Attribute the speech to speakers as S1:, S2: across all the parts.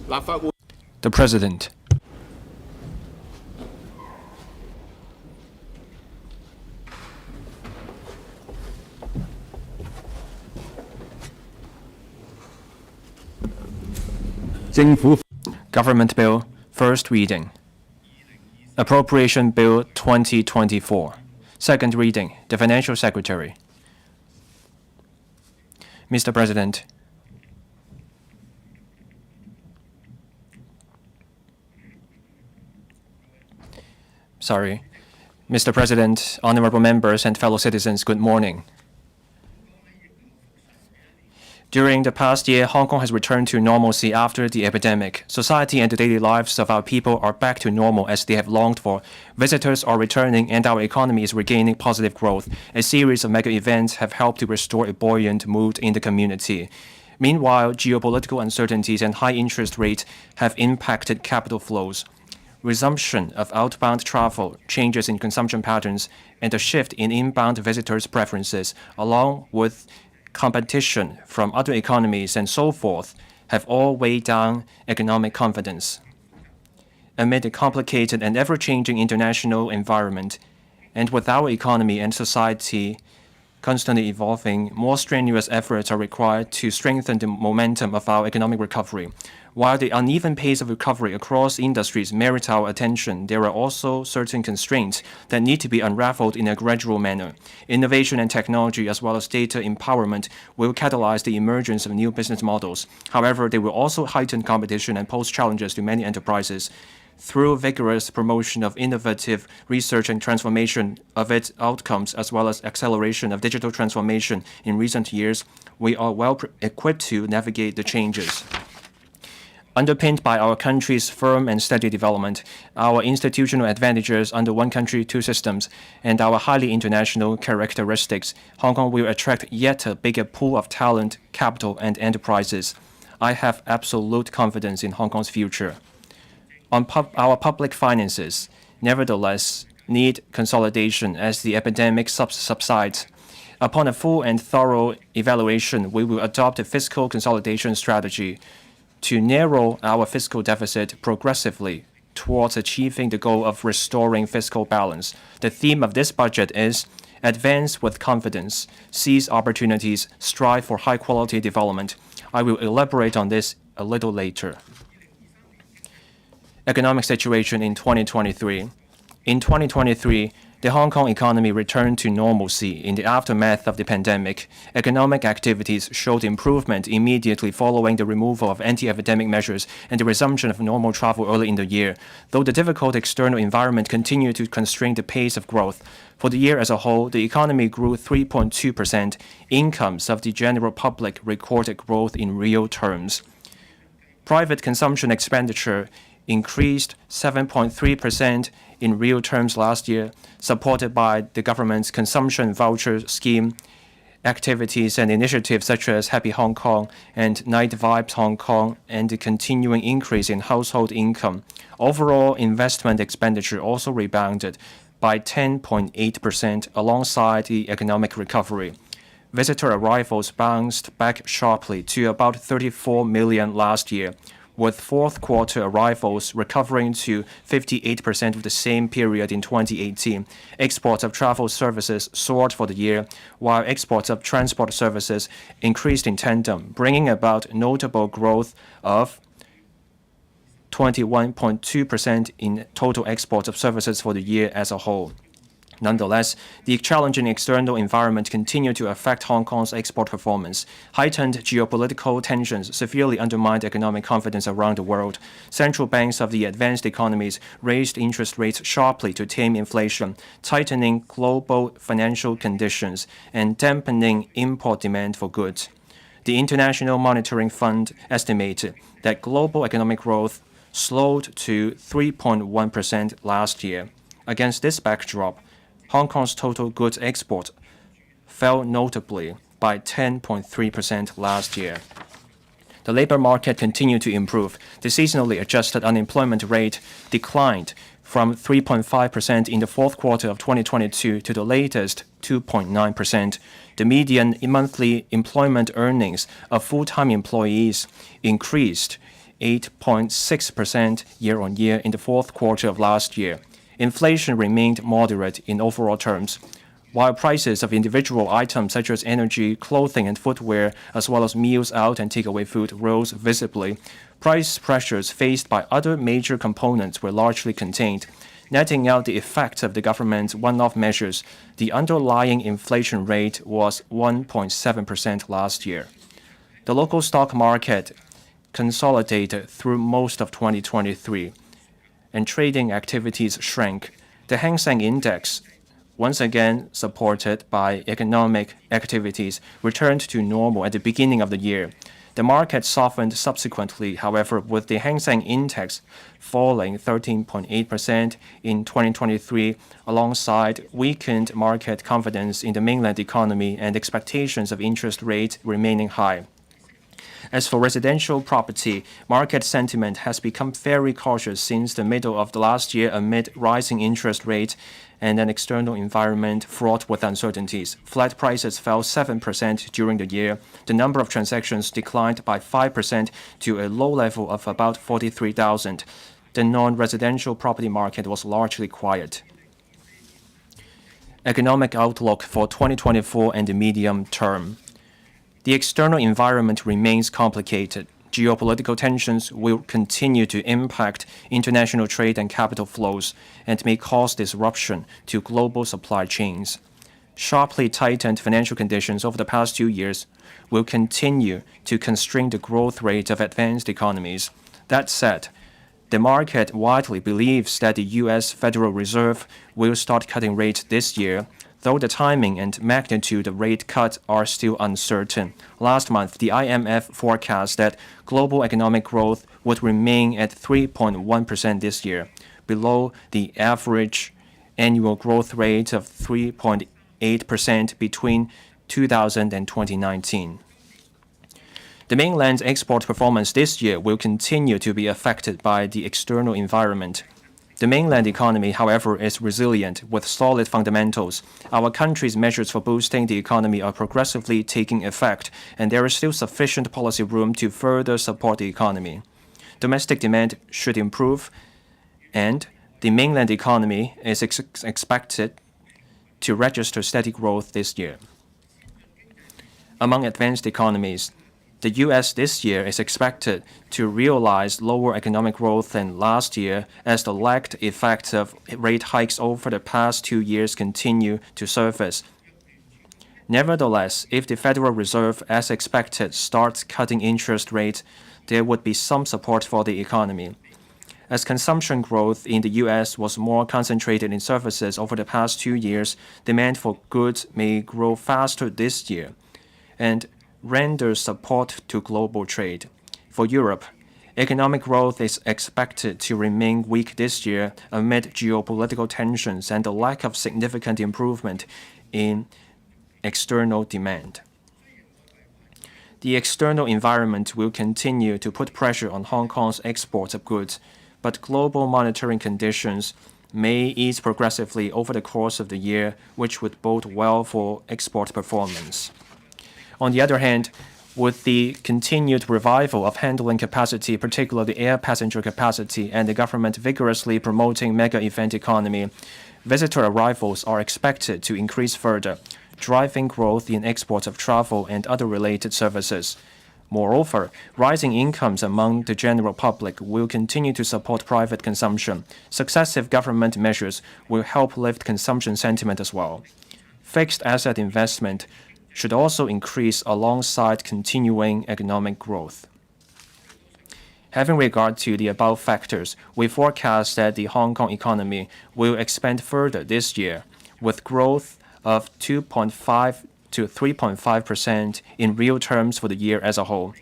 S1: The President. Government Bill, first reading. Appropriation Bill 2024. Second reading. The Financial Secretary. Mr. President. Mr. President, honorable members and fellow citizens, good morning. During the past year, Hong Kong has returned to normalcy after the epidemic. Society and the daily lives of our people are back to normal as they have longed for. Visitors are returning and our economy is regaining positive growth. A series of mega events have helped to restore a buoyant mood in the community. Meanwhile, geopolitical uncertainties and high interest rates have impacted capital flows. Resumption of outbound travel, changes in consumption patterns, and a shift in inbound visitors' preferences, along with competition from other economies and so forth, have all weighed down economic confidence. Amid a complicated and ever-changing international environment, and with our economy and society constantly evolving, more strenuous efforts are required to strengthen the momentum of our economic recovery. While the uneven pace of recovery across industries merits our attention, there are also certain constraints that need to be unraveled in a gradual manner. Innovation and technology, as well as data empowerment, will catalyze the emergence of new business models. However, they will also heighten competition and pose challenges to many enterprises. Through vigorous promotion of innovative research and transformation of its outcomes, as well as acceleration of digital transformation in recent years, we are well equipped to navigate the changes. Underpinned by our country's firm and steady development, our institutional advantages under one country, two systems, and our highly international characteristics, Hong Kong will attract yet a bigger pool of talent, capital, and enterprises. I have absolute confidence in Hong Kong's future. Our public finances, nevertheless, need consolidation as the epidemic subsides. Upon a full and thorough evaluation, we will adopt a fiscal consolidation strategy to narrow our fiscal deficit progressively towards achieving the goal of restoring fiscal balance. The theme of this budget is advance with confidence, seize opportunities, strive for high-quality development. I will elaborate on this a little later. Economic situation in 2023. In 2023, the Hong Kong economy returned to normalcy in the aftermath of the pandemic. Economic activities showed improvement immediately following the removal of anti-epidemic measures and the resumption of normal travel early in the year, though the difficult external environment continued to constrain the pace of growth. For the year as a whole, the economy grew 3.2%. Incomes of the general public recorded growth in real terms. Private consumption expenditure increased 7.3% in real terms last year, supported by the government's consumption voucher scheme, activities and initiatives such as Happy Hong Kong and Night Vibes Hong Kong, and the continuing increase in household income. Overall investment expenditure also rebounded by 10.8% alongside the economic recovery. Visitor arrivals bounced back sharply to about 34 million last year, with fourth quarter arrivals recovering to 58% of the same period in 2018. Exports of travel services soared for the year, while exports of transport services increased in tandem, bringing about notable growth of 21.2% in total exports of services for the year as a whole. Nonetheless, the challenging external environment continued to affect Hong Kong's export performance. Heightened geopolitical tensions severely undermined economic confidence around the world. Central banks of the advanced economies raised interest rates sharply to tame inflation, tightening global financial conditions and dampening import demand for goods. The International Monetary Fund estimated that global economic growth slowed to 3.1% last year. Against this backdrop, Hong Kong's total goods export fell notably by 10.3% last year. The labor market continued to improve. The seasonally adjusted unemployment rate declined from 3.5% in the fourth quarter of 2022 to the latest 2.9%. The median monthly employment earnings of full-time employees increased 8.6% year-on-year in the fourth quarter of last year. Inflation remained moderate in overall terms, while prices of individual items such as energy, clothing, and footwear, as well as meals out and takeaway food, rose visibly. Price pressures faced by other major components were largely contained. Netting out the effects of the government's one-off measures, the underlying inflation rate was 1.7% last year. The local stock market consolidated through most of 2023, and trading activities shrank. The Hang Seng Index, once again supported by economic activities, returned to normal at the beginning of the year. The market softened subsequently, however, with the Hang Seng Index falling 13.8% in 2023, alongside weakened market confidence in the mainland economy and expectations of interest rates remaining high. As for residential property, market sentiment has become very cautious since the middle of the last year amid rising interest rates and an external environment fraught with uncertainties. Flat prices fell 7% during the year. The number of transactions declined by 5% to a low level of about 43,000. The non-residential property market was largely quiet. Economic outlook for 2024 and the medium term. The external environment remains complicated. Geopolitical tensions will continue to impact international trade and capital flows and may cause disruption to global supply chains. Sharply tightened financial conditions over the past 2 years will continue to constrain the growth rate of advanced economies. That said, the market widely believes that the U.S. Federal Reserve will start cutting rates this year, though the timing and magnitude of rate cuts are still uncertain. Last month, the IMF forecast that global economic growth would remain at 3.1% this year, below the average annual growth rate of 3.8% between 2000 and 2019. The mainland's export performance this year will continue to be affected by the external environment. The mainland economy, however, is resilient with solid fundamentals. Our country's measures for boosting the economy are progressively taking effect, and there is still sufficient policy room to further support the economy. Domestic demand should improve, and the mainland economy is expected to register steady growth this year. Among advanced economies, the U.S. this year is expected to realize lower economic growth than last year as the lagged effects of rate hikes over the past 2 years continue to surface. Nevertheless, if the Federal Reserve, as expected, starts cutting interest rates, there would be some support for the economy. As consumption growth in the U.S. was more concentrated in services over the past 2 years, demand for goods may grow faster this year and render support to global trade. For Europe, economic growth is expected to remain weak this year amid geopolitical tensions and the lack of significant improvement in external demand. The external environment will continue to put pressure on Hong Kong's exports of goods, but global monetary conditions may ease progressively over the course of the year, which would bode well for export performance. On the other hand, with the continued revival of handling capacity, particularly air passenger capacity, and the government vigorously promoting mega-event economy, visitor arrivals are expected to increase further, driving growth in exports of travel and other related services. Moreover, rising incomes among the general public will continue to support private consumption. Successive government measures will help lift consumption sentiment as well. Fixed asset investment should also increase alongside continuing economic growth. Having regard to the above factors, we forecast that the Hong Kong economy will expand further this year, with growth of 2.5 to 3.5% in real terms for the year as a whole.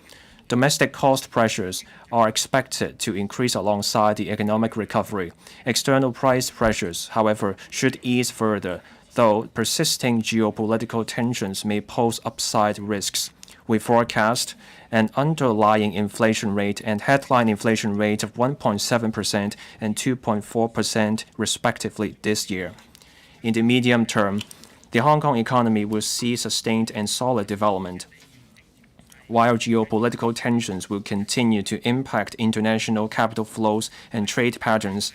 S1: Domestic cost pressures are expected to increase alongside the economic recovery. External price pressures, however, should ease further, though persisting geopolitical tensions may pose upside risks. We forecast an underlying inflation rate and headline inflation rate of 1.7% and 2.4% respectively this year. In the medium term, the Hong Kong economy will see sustained and solid development. while geopolitical tensions will continue to impact international capital flows and trade patterns,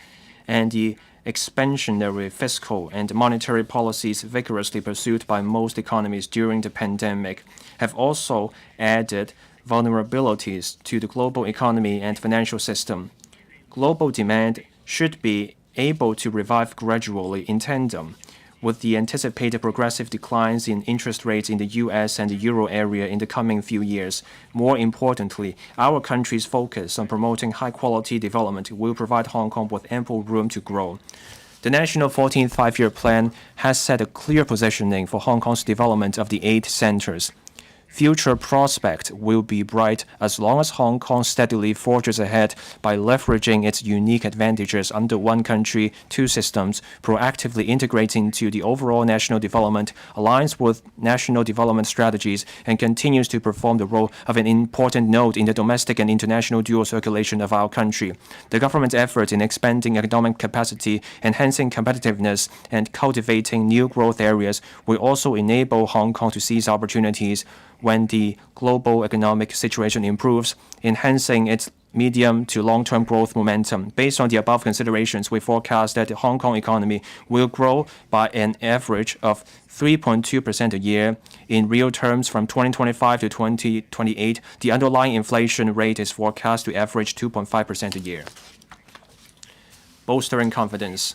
S1: and the expansionary fiscal and monetary policies vigorously pursued by most economies during the pandemic have also added vulnerabilities to the global economy and financial system. Global demand should be able to revive gradually in tandem with the anticipated progressive declines in interest rates in the US and the euro area in the coming few years. More importantly, our country's focus on promoting high-quality development will provide Hong Kong with ample room to grow. The National 14th Five-Year Plan has set a clear positioning for Hong Kong's development of the 8 centers. Future prospects will be bright as long as Hong Kong steadily forges ahead by leveraging its unique advantages under one country, two systems, proactively integrating into the overall national development, aligns with national development strategies, and continues to perform the role of an important node in the domestic and international dual circulation of our country. The government's efforts in expanding economic capacity, enhancing competitiveness, and cultivating new growth areas will also enable Hong Kong to seize opportunities when the global economic situation improves, enhancing its medium to long-term growth momentum. Based on the above considerations, we forecast that the Hong Kong economy will grow by an average of 3.2% a year. In real terms, from 2025 to 2028, the underlying inflation rate is forecast to average 2.5% a year. Bolstering confidence.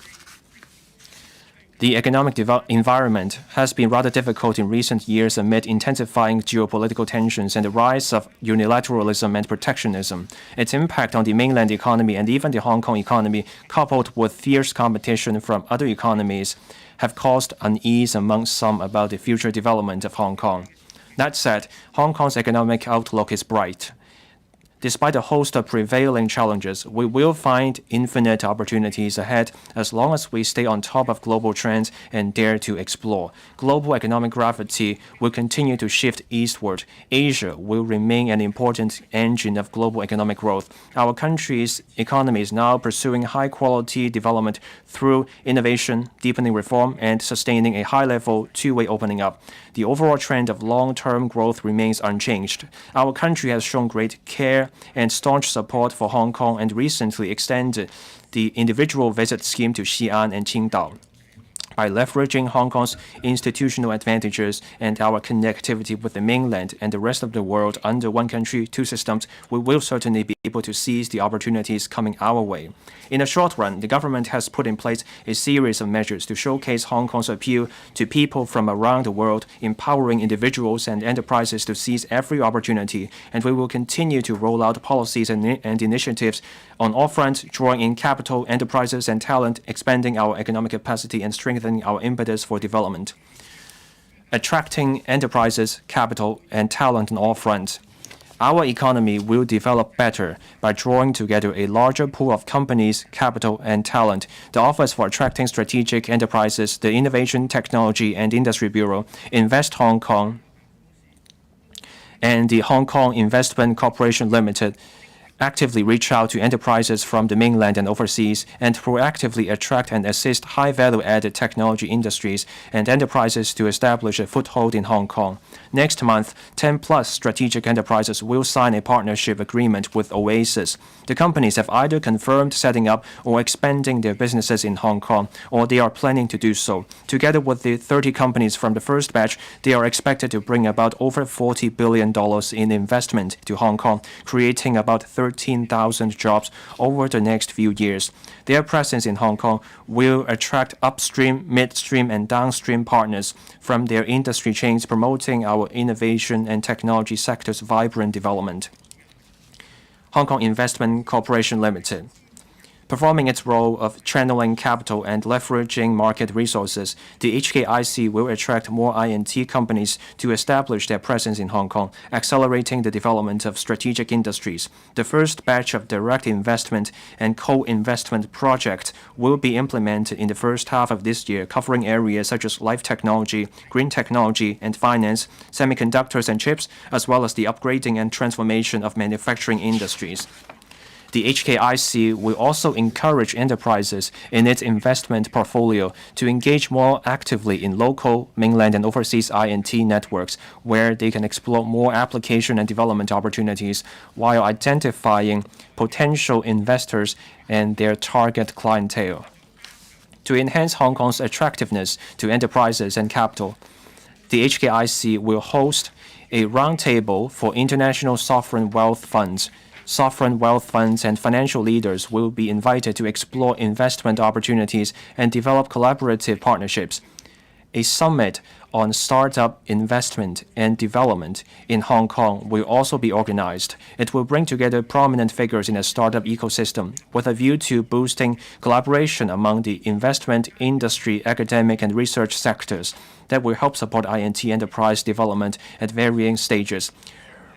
S1: The economic environment has been rather difficult in recent years amid intensifying geopolitical tensions and the rise of unilateralism and protectionism. Its impact on the mainland economy and even the Hong Kong economy, coupled with fierce competition from other economies, have caused unease among some about the future development of Hong Kong. That said, Hong Kong's economic outlook is bright. Despite a host of prevailing challenges, we will find infinite opportunities ahead as long as we stay on top of global trends and dare to explore. Global economic gravity will continue to shift eastward. Asia will remain an important engine of global economic growth. Our country's economy is now pursuing high-quality development through innovation, deepening reform, and sustaining a high-level two-way opening up. The overall trend of long-term growth remains unchanged. Our country has shown great care and staunch support for Hong Kong and recently extended the individual visit scheme to Xi'an and Qingdao. By leveraging Hong Kong's institutional advantages and our connectivity with the mainland and the rest of the world under one country, two systems, we will certainly be able to seize the opportunities coming our way. In the short run, the government has put in place a series of measures to showcase Hong Kong's appeal to people from around the world, empowering individuals and enterprises to seize every opportunity, and we will continue to roll out policies and initiatives on all fronts, drawing in capital, enterprises, and talent, expanding our economic capacity, and strengthening our impetus for development. Attracting enterprises, capital, and talent on all fronts. Our economy will develop better by drawing together a larger pool of companies, capital, and talent. The Office for Attracting Strategic Enterprises, the Innovation, Technology, and Industry Bureau, Invest Hong Kong, and the Hong Kong Investment Corporation Limited actively reach out to enterprises from the mainland and overseas and proactively attract and assist high value-added technology industries and enterprises to establish a foothold in Hong Kong. Next month, 10-plus strategic enterprises will sign a partnership agreement with Oasis. The companies have either confirmed setting up or expanding their businesses in Hong Kong, or they are planning to do so. Together with the 30 companies from the first batch, they are expected to bring about over $40 billion in investment to Hong Kong, creating about 13,000 jobs over the next few years. Their presence in Hong Kong will attract upstream, midstream, and downstream partners from their industry chains, promoting our innovation and technology sector's vibrant development. Hong Kong Investment Corporation Limited. Performing its role of channeling capital and leveraging market resources, the HKIC will attract more I&T companies to establish their presence in Hong Kong, accelerating the development of strategic industries. The first batch of direct investment and co-investment projects will be implemented in the first half of this year, covering areas such as life technology, green technology and finance, semiconductors and chips, as well as the upgrading and transformation of manufacturing industries. The HKIC will also encourage enterprises in its investment portfolio to engage more actively in local, mainland, and overseas I&T networks, where they can explore more application and development opportunities while identifying potential investors and their target clientele. To enhance Hong Kong's attractiveness to enterprises and capital, the HKIC will host a roundtable for international sovereign wealth funds. Sovereign wealth funds and financial leaders will be invited to explore investment opportunities and develop collaborative partnerships. A summit on startup investment and development in Hong Kong will also be organized. It will bring together prominent figures in the startup ecosystem with a view to boosting collaboration among the investment, industry, academic, and research sectors that will help support I&T enterprise development at varying stages.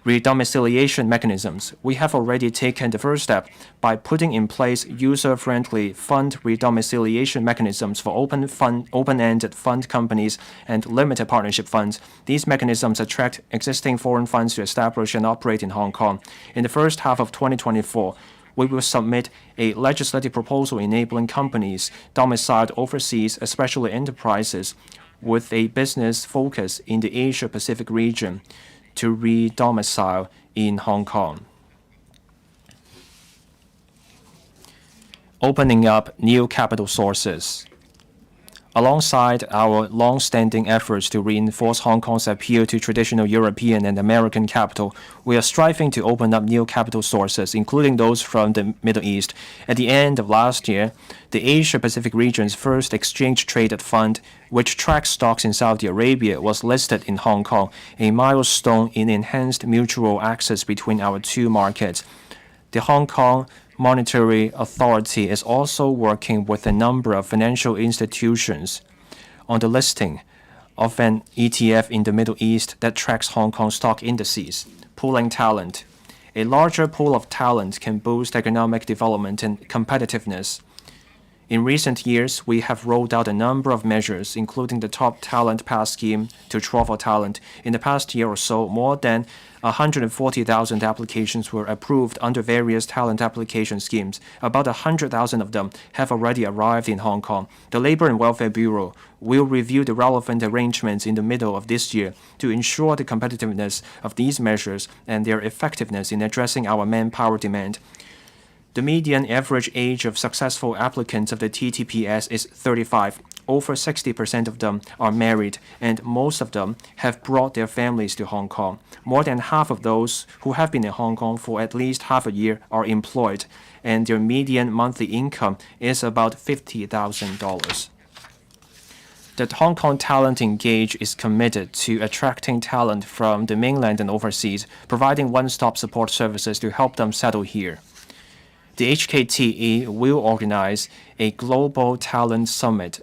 S1: Redomiciliation mechanisms. We have already taken the first step by putting in place user-friendly fund redomiciliation mechanisms for open-ended fund companies and limited partnership funds. These mechanisms attract existing foreign funds to establish and operate in Hong Kong. In the first half of 2024, we will submit a legislative proposal enabling companies domiciled overseas, especially enterprises, with a business focus in the Asia-Pacific region, to re-domicile in Hong Kong. Opening up new capital sources. Alongside our long-standing efforts to reinforce Hong Kong's appeal to traditional European and American capital, we are striving to open up new capital sources, including those from the Middle East. At the end of last year, the Asia-Pacific region's first exchange-traded fund, which tracks stocks in Saudi Arabia, was listed in Hong Kong, a milestone in enhanced mutual access between our two markets. The Hong Kong Monetary Authority is also working with a number of financial institutions on the listing of an ETF in the Middle East that tracks Hong Kong stock indices. Pooling talent. A larger pool of talent can boost economic development and competitiveness. In recent years, we have rolled out a number of measures, including the Top Talent Pass scheme to draw for talent. In the past year or so, more than 140,000 applications were approved under various talent application schemes. About 100,000 of them have already arrived in Hong Kong. The Labor and Welfare Bureau will review the relevant arrangements in the middle of this year to ensure the competitiveness of these measures and their effectiveness in addressing our manpower demand. The median average age of successful applicants of the TTPS is 35. Over 60% of them are married, and most of them have brought their families to Hong Kong. More than half of those who have been in Hong Kong for at least half a year are employed, and their median monthly income is about $50,000. The Hong Kong Talent Engage is committed to attracting talent from the mainland and overseas, providing one-stop support services to help them settle here. The HKTE will organize a global talent summit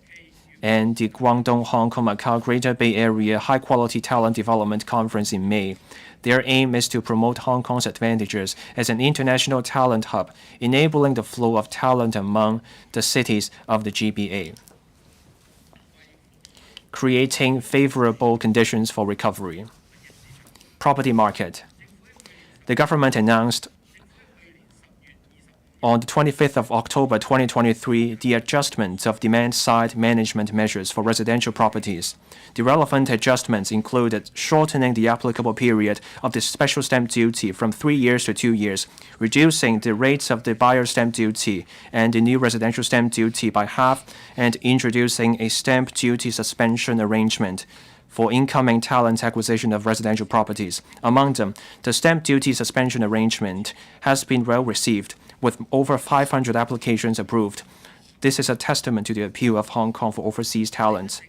S1: and the Guangdong, Hong Kong, Macau, Greater Bay Area High-Quality Talent Development Conference in May. Their aim is to promote Hong Kong's advantages as an international talent hub, enabling the flow of talent among the cities of the GBA. Creating favorable conditions for recovery. Property market. The government announced on the 25th of October 2023, the adjustment of demand-side management measures for residential properties. The relevant adjustments included shortening the applicable period of the special stamp duty from 3 years to 2 years, reducing the rates of the buyer stamp duty and the new residential stamp duty by half, and introducing a stamp duty suspension arrangement for incoming talent acquisition of residential properties. Among them, the stamp duty suspension arrangement has been well received, with over 500 applications approved. This is a testament to the appeal of Hong Kong for overseas talents.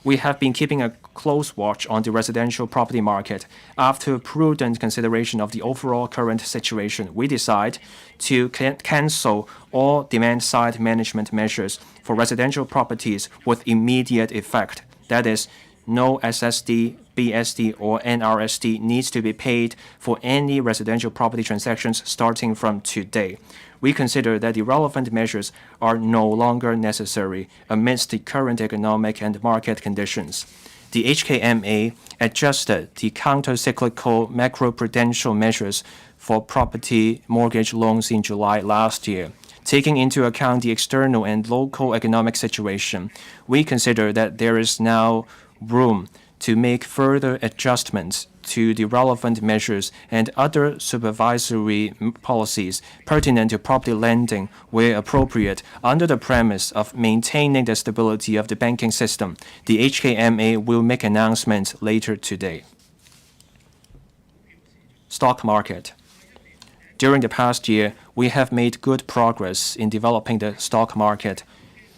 S1: We have been keeping a close watch on the residential property market. After prudent consideration of the overall current situation, we decide to cancel all demand-side management measures for residential properties with immediate effect. That is, no SSD, BSD, or NRSD needs to be paid for any residential property transactions starting from today. We consider that the relevant measures are no longer necessary amidst the current economic and market conditions. the HKMA adjusted the counter-cyclical macroprudential measures for property mortgage loans in July last year. Taking into account the external and local economic situation, we consider that there is now room to make further adjustments to the relevant measures and other supervisory policies pertinent to property lending where appropriate under the premise of maintaining the stability of the banking system. The HKMA will make announcements later today. Stock market. During the past year, we have made good progress in developing the stock market.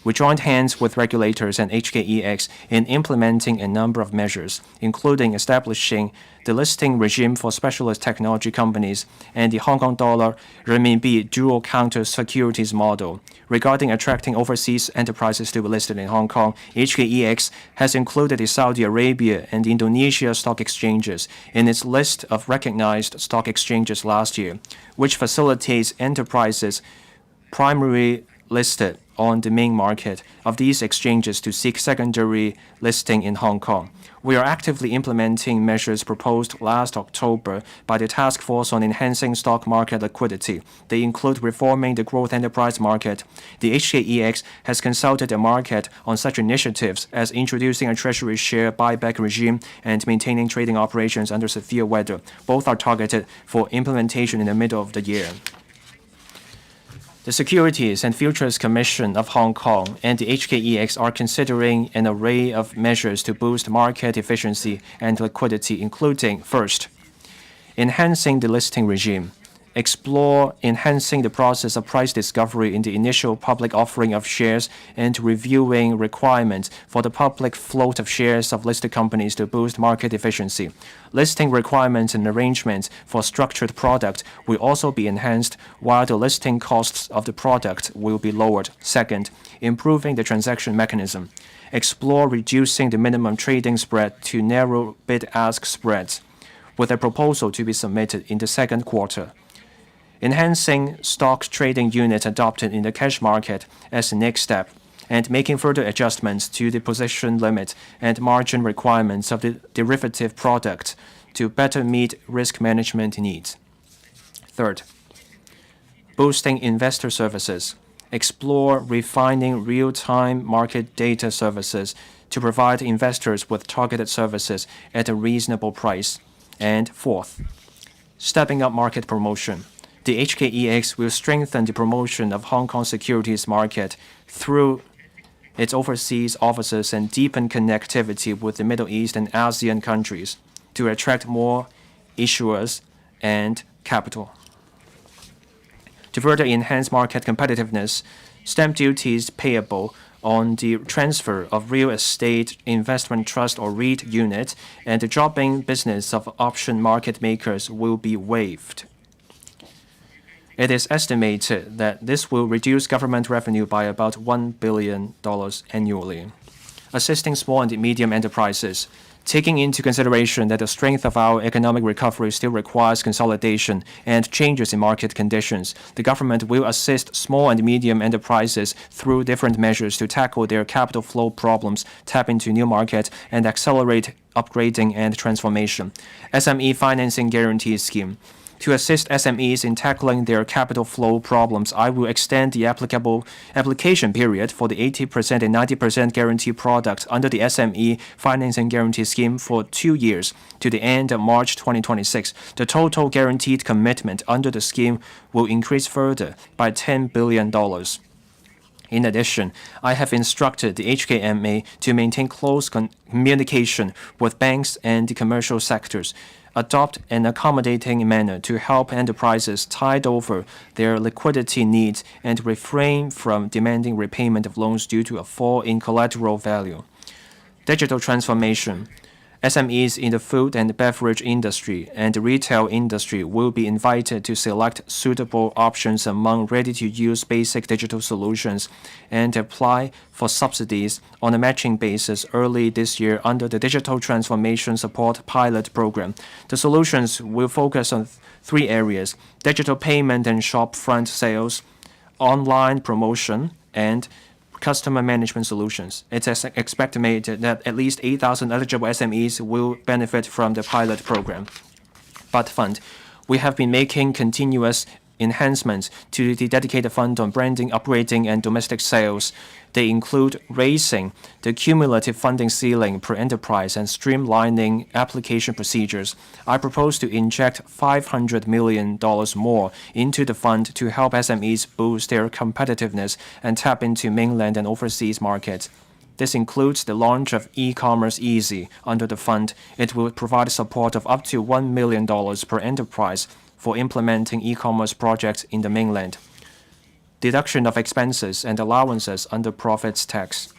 S1: We joined hands with regulators and HKEX in implementing a number of measures, including establishing the listing regime for specialist technology companies and the Hong Kong dollar renminbi dual counter securities model. Regarding attracting overseas enterprises to be listed in Hong Kong, HKEX has included the Saudi Arabia and Indonesia stock exchanges in its list of recognized stock exchanges last year, which facilitates enterprises primarily listed on the main market of these exchanges to seek secondary listing in Hong Kong. We are actively implementing measures proposed last October by the Task Force on Enhancing Stock Market Liquidity. They include reforming the growth enterprise market. The HKEX has consulted the market on such initiatives as introducing a treasury share buyback regime and maintaining trading operations under severe weather. Both are targeted for implementation in the middle of the year. The Securities and Futures Commission of Hong Kong and the HKEX are considering an array of measures to boost market efficiency and liquidity, including, first, enhancing the listing regime. Explore enhancing the process of price discovery in the initial public offering of shares and reviewing requirements for the public float of shares of listed companies to boost market efficiency. Listing requirements and arrangements for structured product will also be enhanced, while the listing costs of the product will be lowered. Second, improving the transaction mechanism. Explore reducing the minimum trading spread to narrow bid-ask spreads, with a proposal to be submitted in the second quarter. Enhancing stock trading units adopted in the cash market as the next step, and making further adjustments to the position limit and margin requirements of the derivative product to better meet risk management needs. Third, boosting investor services. Explore refining real-time market data services to provide investors with targeted services at a reasonable price. And fourth, stepping up market promotion. The HKEX will strengthen the promotion of Hong Kong securities market through its overseas offices and deepen connectivity with the Middle East and ASEAN countries to attract more issuers and capital. To further enhance market competitiveness, stamp duties payable on the transfer of real estate investment trust or REIT unit and the jobbing business of option market makers will be waived. It is estimated that this will reduce government revenue by about $1 billion annually. Assisting small and medium enterprises. Taking into consideration that the strength of our economic recovery still requires consolidation and changes in market conditions, the government will assist small and medium enterprises through different measures to tackle their capital flow problems, tap into new markets, and accelerate upgrading and transformation. SME Financing Guarantee Scheme. To assist SMEs in tackling their capital flow problems, I will extend the application period for the 80% and 90% guarantee products under the SME Financing Guarantee Scheme for 2 years to the end of March 2026. The total guaranteed commitment under the scheme will increase further by $10 billion. In addition, I have instructed the HKMA to maintain close communication with banks and the commercial sectors, adopt an accommodating manner to help enterprises tide over their liquidity needs, and refrain from demanding repayment of loans due to a fall in collateral value. Digital transformation. SMEs in the food and beverage industry and the retail industry will be invited to select suitable options among ready-to-use basic digital solutions and apply for subsidies on a matching basis early this year under the Digital Transformation Support Pilot Program. The solutions will focus on 3 areas: digital payment and shop front sales, online promotion, and customer management solutions. It is expected that at least 8,000 eligible SMEs will benefit from the pilot program. But fund, we have been making continuous enhancements to the dedicated fund on branding, upgrading, and domestic sales. They include raising the cumulative funding ceiling per enterprise and streamlining application procedures. I propose to inject $500 million more into the fund to help SMEs boost their competitiveness and tap into mainland and overseas markets. This includes the launch of e-commerce Easy under the fund. It will provide support of up to $1 million per enterprise for implementing e-commerce projects in the mainland. Deduction of expenses and allowances under profits tax.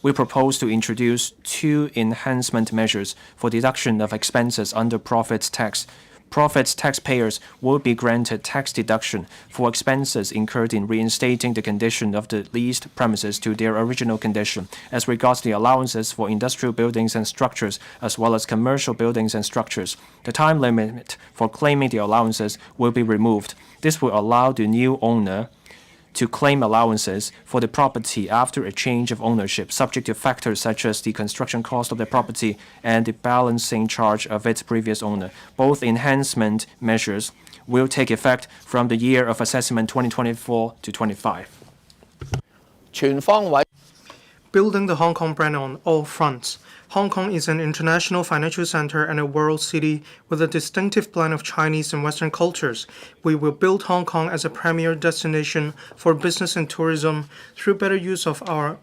S1: We propose to introduce two enhancement measures for deduction of expenses under profits tax. Profits taxpayers will be granted tax deduction for expenses incurred in reinstating the condition of the leased premises to their original condition, as regards the allowances for industrial buildings and structures, as well as commercial buildings and structures. The time limit for claiming the allowances will be removed. This will allow the new owner to claim allowances for the property after a change of ownership, subject to factors such as the construction cost of the property and the balancing charge of its previous owner. Both enhancement measures will take effect from the year of assessment 2024 to 25.
S2: 全方位
S3: Building the Hong Kong brand on all fronts. Hong Kong is an international financial center and a world city with a distinctive blend of Chinese and Western cultures. We will build Hong Kong as a premier destination for business and tourism through better use of our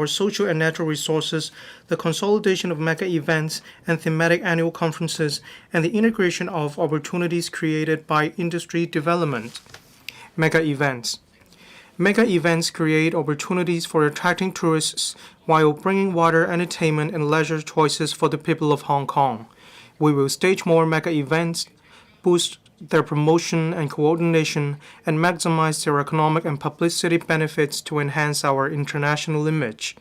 S3: social and natural resources, the consolidation of mega events and thematic annual conferences, and the integration of opportunities created by industry development. Mega events. Mega events create opportunities for attracting tourists while bringing wider entertainment and leisure choices for the people of Hong Kong. We will stage more mega events, boost their promotion and coordination, and maximize their economic and publicity benefits to enhance our international image.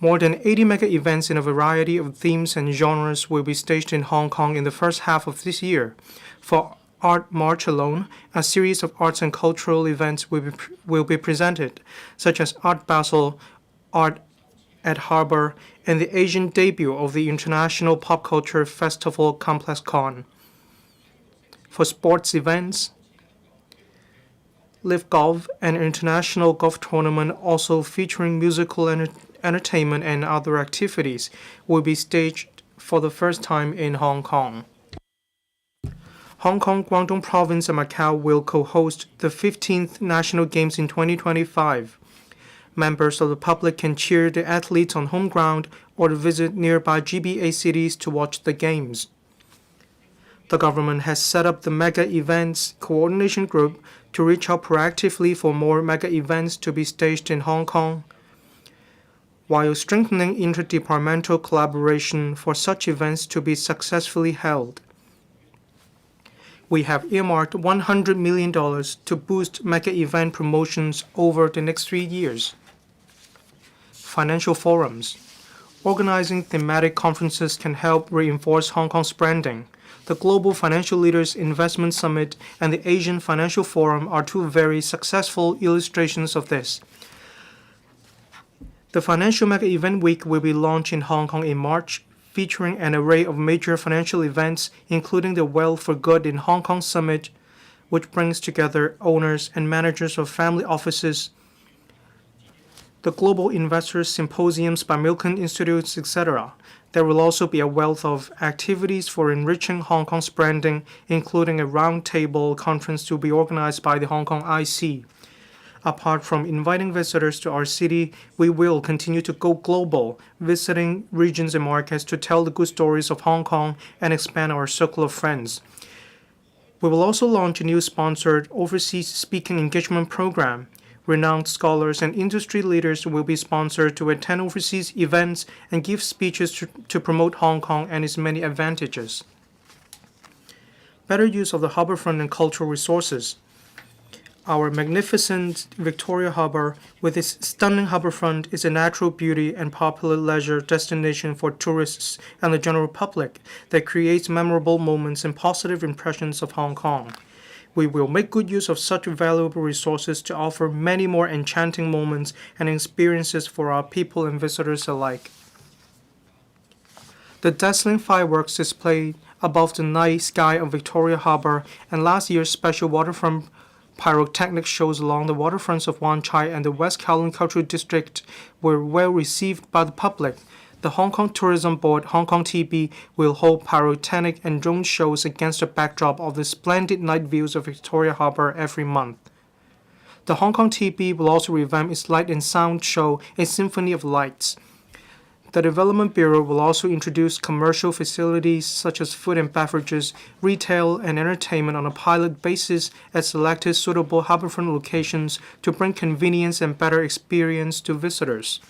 S3: More than 80 mega events in a variety of themes and genres will be staged in Hong Kong in the first half of this year. For Art March alone, a series of arts and cultural events will be presented, such as Art Basel, Art at Harbour, and the Asian debut of the International Pop Culture Festival Complex Con. For sports events, Live Golf, an international golf tournament also featuring musical entertainment and other activities, will be staged for the first time in Hong Kong. Hong Kong, Guangdong Province, and Macau will co-host the 15th National Games in 2025. Members of the public can cheer the athletes on home ground or visit nearby GBA cities to watch the games. The government has set up the Mega Events Coordination Group to reach out proactively for more mega events to be staged in Hong Kong, while strengthening interdepartmental collaboration for such events to be successfully held. We have earmarked $100 million to boost mega event promotions over the next 3 years. Financial forums. Organizing thematic conferences can help reinforce Hong Kong's branding. The Global Financial Leaders Investment Summit and the Asian Financial Forum are two very successful illustrations of this. The Financial Mega Event Week will be launched in Hong Kong in March, featuring an array of major financial events, including the Wealth for Good in Hong Kong Summit, which brings together owners and managers of family offices, the Global Investors Symposiums by Milken Institutes, etc. There will also be a wealth of activities for enriching Hong Kong's branding, including a roundtable conference to be organized by the Hong Kong IC. Apart from inviting visitors to our city, we will continue to go global, visiting regions and markets to tell the good stories of Hong Kong and expand our circle of friends. We will also launch a new sponsored overseas speaking engagement program. Renowned scholars and industry leaders will be sponsored to attend overseas events and give speeches to promote Hong Kong and its many advantages. Better use of the harborfront and cultural resources. Our magnificent Victoria Harbour, with its stunning harbourfront, is a natural beauty and popular leisure destination for tourists and the general public that creates memorable moments and positive impressions of Hong Kong. We will make good use of such valuable resources to offer many more enchanting moments and experiences for our people and visitors alike. The dazzling fireworks displayed above the night sky of Victoria Harbour and last year's special waterfront pyrotechnic shows along the waterfronts of Wan Chai and the West Kowloon Cultural District were well received by the public. The Hong Kong Tourism Board, Hong Kong TB, will hold pyrotechnic and drone shows against the backdrop of the splendid night views of Victoria Harbour every month. The Hong Kong TB will also revamp its light and sound show, A Symphony of Lights. The Development Bureau will also introduce commercial facilities such as food and beverages, retail, and entertainment on a pilot basis at selected suitable harbourfront locations to bring convenience and better experience to visitors.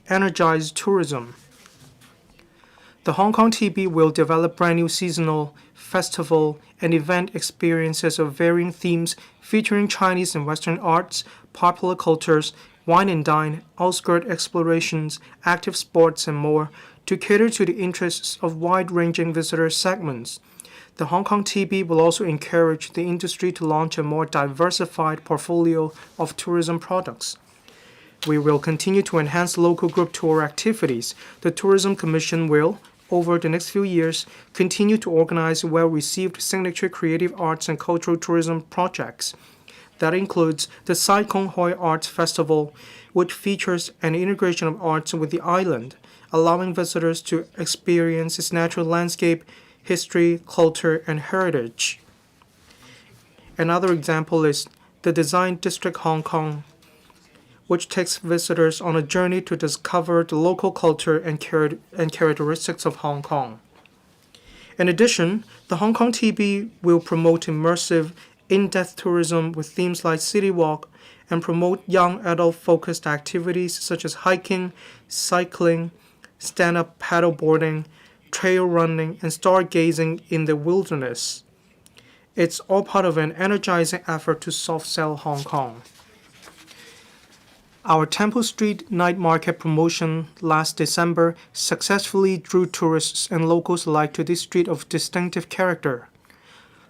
S3: Energize tourism. The Hong Kong TB will develop brand new seasonal, festival, and event experiences of varying themes featuring Chinese and Western arts, popular cultures, wine and dine, outskirt explorations, active sports, and more to cater to the interests of wide-ranging visitor segments. The Hong Kong TB will also encourage the industry to launch a more diversified portfolio of tourism products. We will continue to enhance local group tour activities. The Tourism Commission will, over the next few years, continue to organize well-received signature creative arts and cultural tourism projects. That includes the Sai Kung Hoi Arts Festival, which features an integration of arts with the island, allowing visitors to experience its natural landscape, history, culture, and heritage. Another example is the Design District Hong Kong, which takes visitors on a journey to discover the local culture and characteristics of Hong Kong. In addition, the Hong Kong TB will promote immersive, in-depth tourism with themes like City Walk and promote young adult-focused activities such as hiking, cycling, stand-up paddleboarding, trail running, and stargazing in the wilderness. It's all part of an energizing effort to soft-sell Hong Kong. Our Temple Street night market promotion last December successfully drew tourists and locals alike to this street of distinctive character.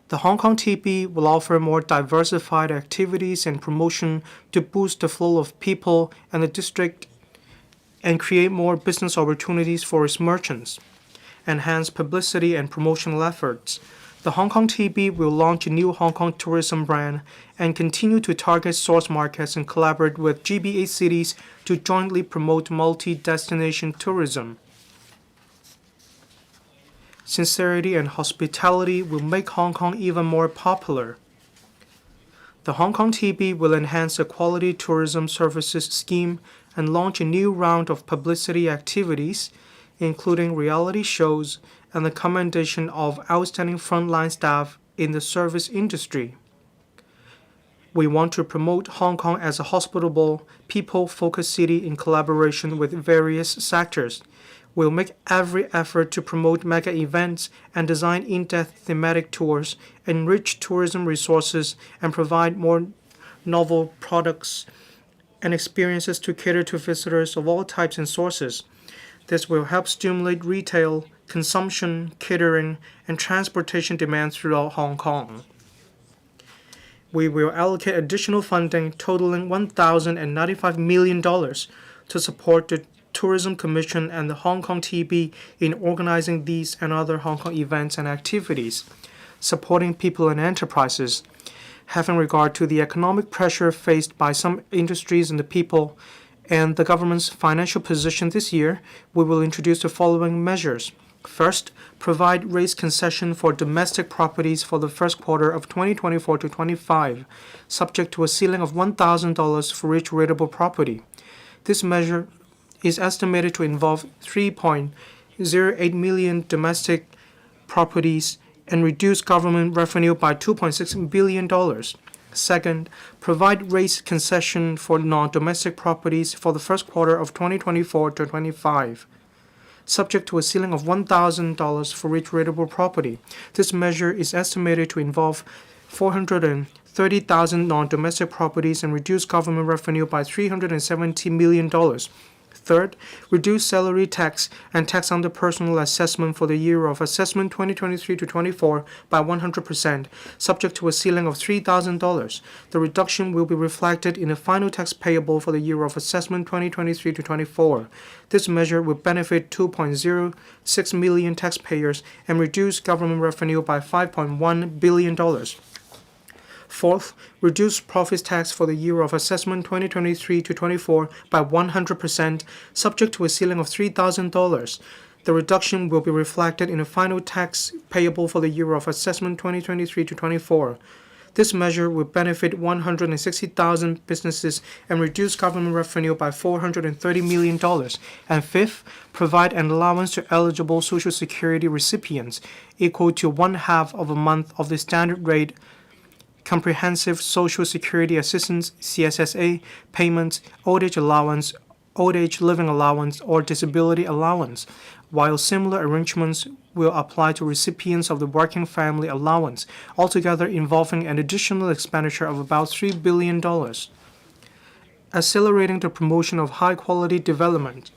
S3: The Hong Kong TB will offer more diversified activities and promotion to boost the flow of people and the district and create more business opportunities for its merchants, enhance publicity and promotional efforts. The Hong Kong TB will launch a new Hong Kong tourism brand and continue to target source markets and collaborate with GBA cities to jointly promote multi-destination tourism. Sincerity and hospitality will make Hong Kong even more popular. The Hong Kong TB will enhance the quality tourism services scheme and launch a new round of publicity activities, including reality shows and the commendation of outstanding frontline staff in the service industry. We want to promote Hong Kong as a hospitable, people-focused city in collaboration with various sectors. We'll make every effort to promote mega events and design in-depth thematic tours, enrich tourism resources, and provide more novel products and experiences to cater to visitors of all types and sources. This will help stimulate retail, consumption, catering, and transportation demands throughout Hong Kong. We will allocate additional funding totaling $1,095 million to support the Tourism Commission and the Hong Kong TB in organizing these and other Hong Kong events and activities, supporting people and enterprises. Having regard to the economic pressure faced by some industries and the people and the government's financial position this year, we will introduce the following measures. First, provide rates concession for domestic properties for the first quarter of 2024 to 25, subject to a ceiling of $1,000 for each rateable property. This measure is estimated to involve 3.08 million domestic properties and reduce government revenue by $2.6 billion. Second, provide rates concession for non-domestic properties for the first quarter of 2024 to 25, subject to a ceiling of $1,000 for each rateable property. This measure is estimated to involve 430,000 non-domestic properties and reduce government revenue by $370 million. Third, reduce salary tax and tax on the personal assessment for the year of assessment 2023 to 24 by 100%, subject to a ceiling of $3,000. The reduction will be reflected in the final tax payable for the year of assessment 2023 to 24. This measure will benefit 2.06 million taxpayers and reduce government revenue by $5.1 billion. Fourth, reduce profits tax for the year of assessment 2023 to 24 by 100%, subject to a ceiling of $3,000. The reduction will be reflected in the final tax payable for the year of assessment 2023 to 24. This measure will benefit 160,000 businesses and reduce government revenue by $430 million. And fifth, provide an allowance to eligible Social Security recipients equal to 1/2 of a month of the standard rate Comprehensive Social Security Assistance (CSSA) payments, old age allowance, old age living allowance, or disability allowance, while similar arrangements will apply to recipients of the Working Family Allowance, altogether involving an additional expenditure of about $3 billion. Accelerating the promotion of high-quality development.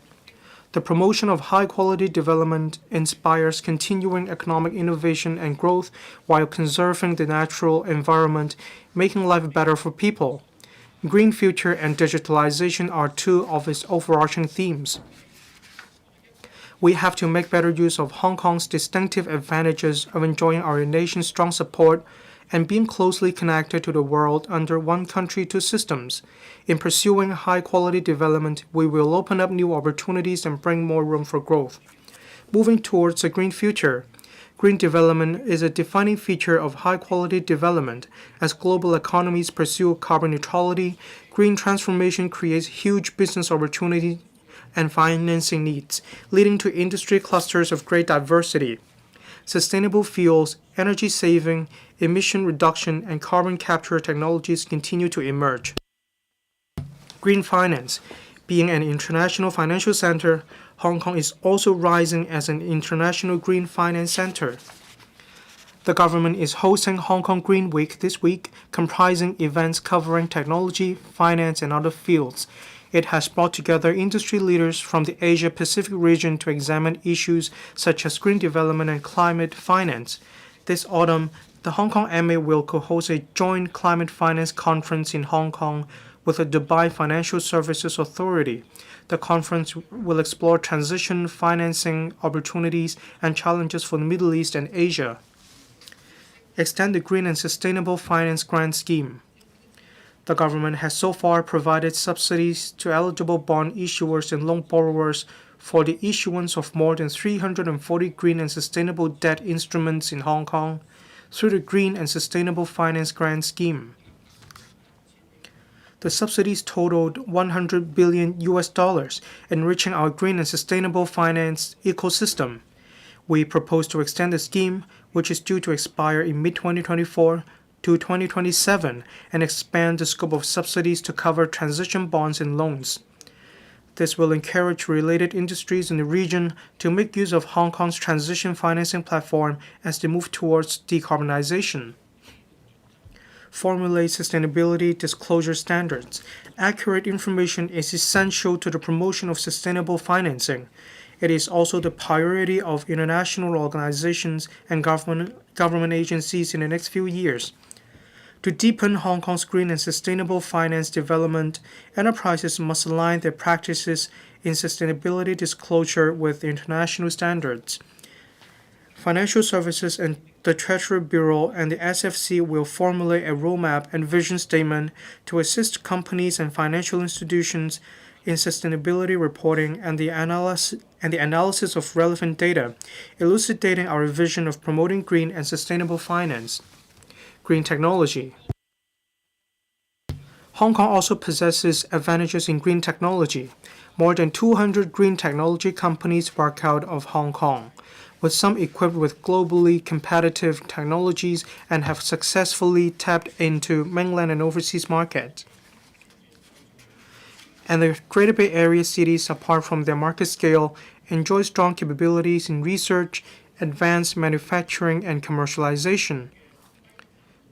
S3: The promotion of high-quality development inspires continuing economic innovation and growth while conserving the natural environment, making life better for people. Green future and digitalization are two of its overarching themes. We have to make better use of Hong Kong's distinctive advantages of enjoying our nation's strong support and being closely connected to the world under one country, two systems. In pursuing high-quality development, we will open up new opportunities and bring more room for growth. Moving towards a green future. Green development is a defining feature of high-quality development. As global economies pursue carbon neutrality, green transformation creates huge business opportunities and financing needs, leading to industry clusters of great diversity. Sustainable fuels, energy saving, emission reduction, and carbon capture technologies continue to emerge. Green finance. Being an international financial center, Hong Kong is also rising as an international green finance center. The government is hosting Hong Kong Green Week this week, comprising events covering technology, finance, and other fields. It has brought together industry leaders from the Asia-Pacific region to examine issues such as green development and climate finance. This autumn, the Hong Kong MA will co-host a joint climate finance conference in Hong Kong with the Dubai Financial Services Authority. The conference will explore transition financing opportunities and challenges for the Middle East and Asia. Extend the Green and Sustainable Finance Grant Scheme. The government has so far provided subsidies to eligible bond issuers and loan borrowers for the issuance of more than 340 green and sustainable debt instruments in Hong Kong through the Green and Sustainable Finance Grant Scheme. The subsidies totaled $100 billion, enriching our green and sustainable finance ecosystem. We propose to extend the scheme, which is due to expire in mid-2024, to 2027 and expand the scope of subsidies to cover transition bonds and loans. This will encourage related industries in the region to make use of Hong Kong's transition financing platform as they move towards decarbonization. Formulate sustainability disclosure standards. Accurate information is essential to the promotion of sustainable financing. It is also the priority of international organizations and government agencies in the next few years. To deepen Hong Kong's green and sustainable finance development, enterprises must align their practices in sustainability disclosure with international standards. Financial Services and the Treasury Bureau and the SFC will formulate a roadmap and vision statement to assist companies and financial institutions in sustainability reporting and the analysis of relevant data, elucidating our vision of promoting green and sustainable finance. Green technology. Hong Kong also possesses advantages in green technology. More than 200 green technology companies work out of Hong Kong, with some equipped with globally competitive technologies and have successfully tapped into mainland and overseas markets. And the Greater Bay Area cities, apart from their market scale, enjoy strong capabilities in research, advanced manufacturing, and commercialization.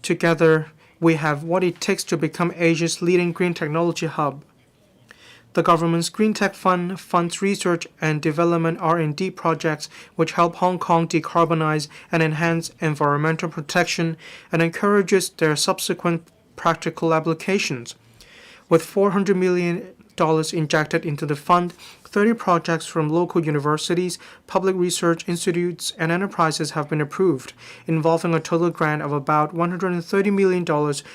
S3: Together, we have what it takes to become Asia's leading green technology hub. The government's Green Tech Fund funds research and development R&D projects which help Hong Kong decarbonize and enhance environmental protection and encourages their subsequent practical applications. With $400 million injected into the fund, 30 projects from local universities, public research institutes, and enterprises have been approved, involving a total grant of about $130 million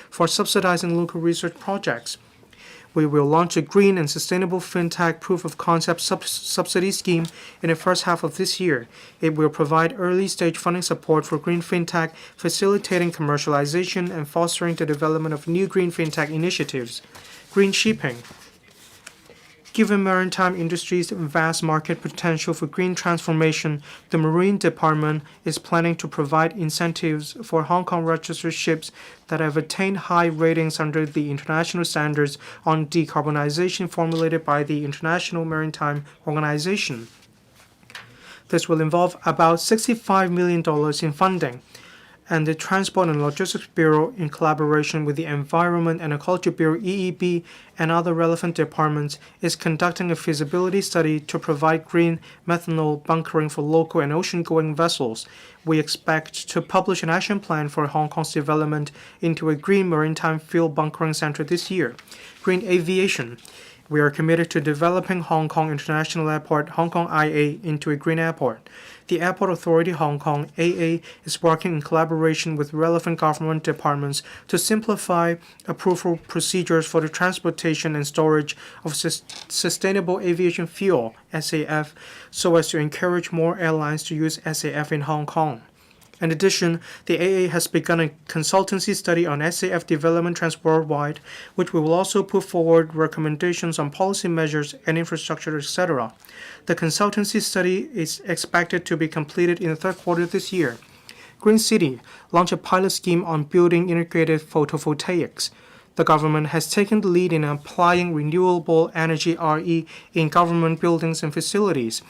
S3: for subsidizing local research projects. We will launch a green and sustainable fintech proof-of-concept subsidy scheme in the first half of this year. It will provide early-stage funding support for green fintech, facilitating commercialization and fostering the development of new green fintech initiatives. Green shipping. Given maritime industry's vast market potential for green transformation, the Marine Department is planning to provide incentives for Hong Kong registered ships that have attained high ratings under the international standards on decarbonization formulated by the International Maritime Organization. This will involve about $65 million in funding, and the Transport and Logistics Bureau, in collaboration with the Environment and Ecology Bureau (EEB) and other relevant departments, is conducting a feasibility study to provide green methanol bunkering for local and ocean-going vessels. We expect to publish an action plan for Hong Kong's development into a green maritime fuel bunkering center this year. Green aviation. We are committed to developing Hong Kong International Airport, Hong Kong IA, into a green airport. The Airport Authority Hong Kong, AA, is working in collaboration with relevant government departments to simplify approval procedures for the transportation and storage of sustainable aviation fuel, SAF, so as to encourage more airlines to use SAF in Hong Kong. In addition, the AA has begun a consultancy study on SAF development trends worldwide, which will also put forward recommendations on policy measures and infrastructure, etc. The consultancy study is expected to be completed in the third quarter this year. Green City launched a pilot scheme on building integrated photovoltaics. The government has taken the lead in applying renewable energy RE in government buildings and facilities.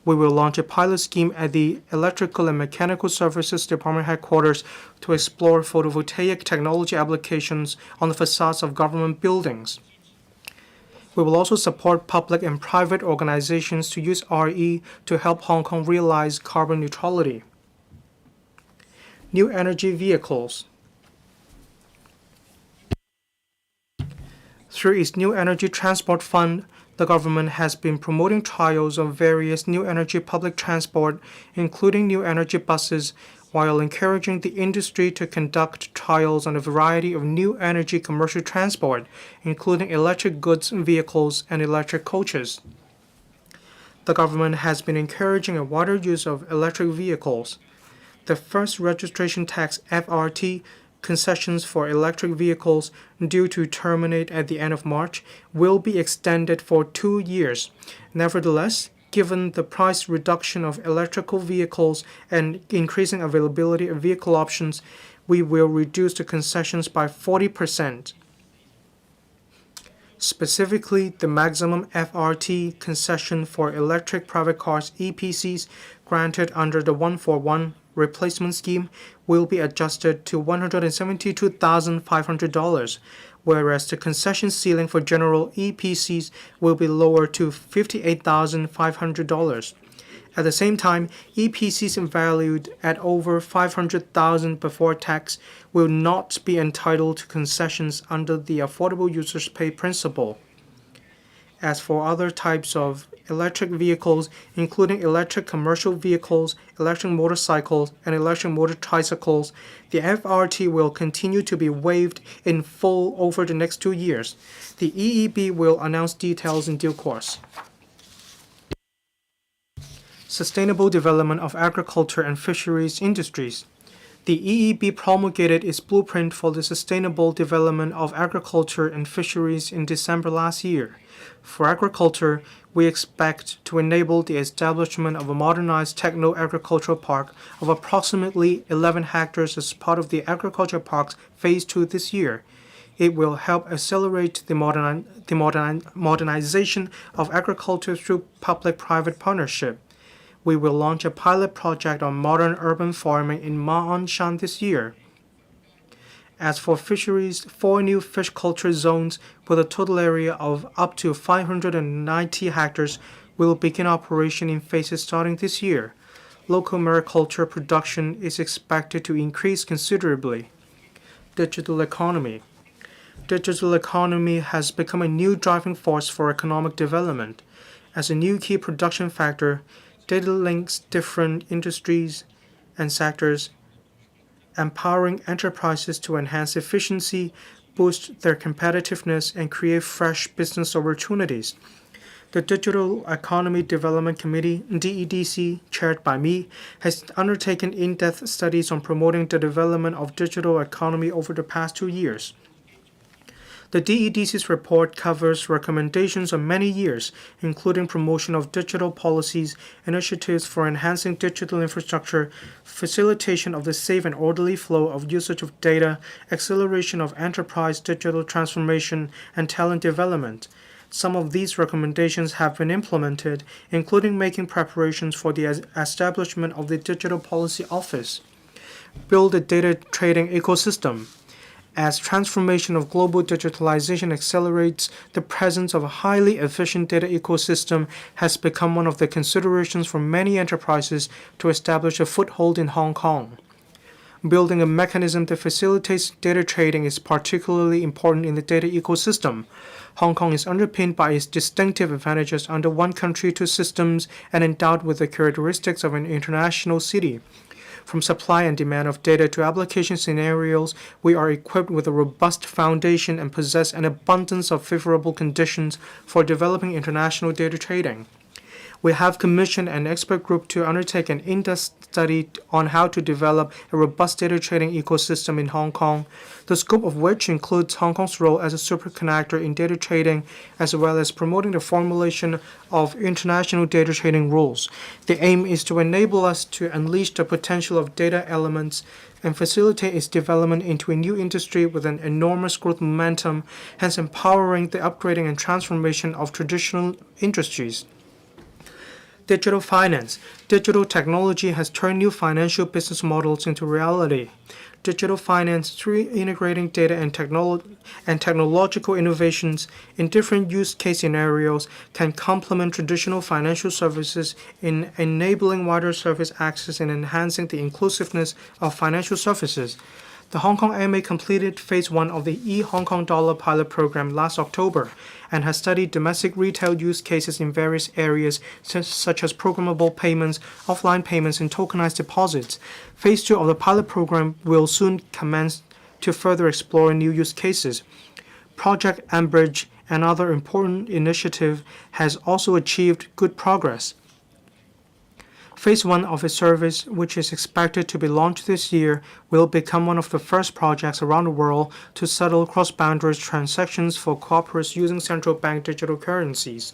S3: We will launch a pilot scheme at the Electrical and Mechanical Services Department headquarters to explore photovoltaic technology applications on the facades of government buildings. We will also support public and private organizations to use RE to help Hong Kong realize carbon neutrality. New energy vehicles. Through its New Energy Transport Fund, the government has been promoting trials of various new energy public transport, including new energy buses, while encouraging the industry to conduct trials on a variety of new energy commercial transport, including electric goods vehicles and electric coaches. The government has been encouraging a wider use of electric vehicles. The first registration tax (FRT) concessions for electric vehicles, due to terminate at the end of March, will be extended for 2 years. Nevertheless, given the price reduction of electrical vehicles and increasing availability of vehicle options, we will reduce the concessions by 40%. Specifically, the maximum FRT concession for electric private cars (EPCs) granted under the 1-for-1 replacement scheme will be adjusted to $172,500, whereas the concession ceiling for general EPCs will be lowered to $58,500. At the same time, EPCs valued at over $500,000 before tax will not be entitled to concessions under the Affordable Users Pay principle. As for other types of electric vehicles, including electric commercial vehicles, electric motorcycles, and electric motor tricycles, the FRT will continue to be waived in full over the next 2 years. The EEB will announce details in due course. Sustainable development of agriculture and fisheries industries. The EEB promulgated its blueprint for the sustainable development of agriculture and fisheries in December last year. For agriculture, we expect to enable the establishment of a modernized techno-agricultural park of approximately 11 hectares as part of the Agriculture Parks Phase 2 this year. It will help accelerate the modernization of agriculture through public-private partnership. We will launch a pilot project on modern urban farming in Ma On Shan this year. As for fisheries, 4 new fish culture zones with a total area of up to 590 hectares will begin operation in phases starting this year. Local mariculture production is expected to increase considerably. Digital economy. Digital economy has become a new driving force for economic development. As a new key production factor, data links different industries and sectors, empowering enterprises to enhance efficiency, boost their competitiveness, and create fresh business opportunities. The Digital Economy Development Committee, DEDC, chaired by me, has undertaken in-depth studies on promoting the development of digital economy over the past 2 years. The DEDC's report covers recommendations on many years, including promotion of digital policies, initiatives for enhancing digital infrastructure, facilitation of the safe and orderly flow of usage of data, acceleration of enterprise digital transformation, and talent development. Some of these recommendations have been implemented, including making preparations for the establishment of the Digital Policy Office. Build a data trading ecosystem. As transformation of global digitalization accelerates, the presence of a highly efficient data ecosystem has become one of the considerations for many enterprises to establish a foothold in Hong Kong. Building a mechanism that facilitates data trading is particularly important in the data ecosystem. Hong Kong is underpinned by its distinctive advantages under one country, two systems, and endowed with the characteristics of an international city. From supply and demand of data to application scenarios, we are equipped with a robust foundation and possess an abundance of favorable conditions for developing international data trading. We have commissioned an expert group to undertake an in-depth study on how to develop a robust data trading ecosystem in Hong Kong, the scope of which includes Hong Kong's role as a superconnector in data trading, as well as promoting the formulation of international data trading rules. The aim is to enable us to unleash the potential of data elements and facilitate its development into a new industry with an enormous growth momentum, hence empowering the upgrading and transformation of traditional industries. Digital finance. Digital technology has turned new financial business models into reality. Digital finance, through integrating data and technological innovations in different use case scenarios, can complement traditional financial services in enabling wider service access and enhancing the inclusiveness of financial services. The Hong Kong MA completed Phase 1 of the e-Hong Kong Dollar pilot program last October and has studied domestic retail use cases in various areas such as programmable payments, offline payments, and tokenized deposits. Phase 2 of the pilot program will soon commence to further explore new use cases. Project Ambridge, another important initiative, has also achieved good progress. Phase 1 of its service, which is expected to be launched this year, will become one of the first projects around the world to settle cross-boundary transactions for corporates using central bank digital currencies.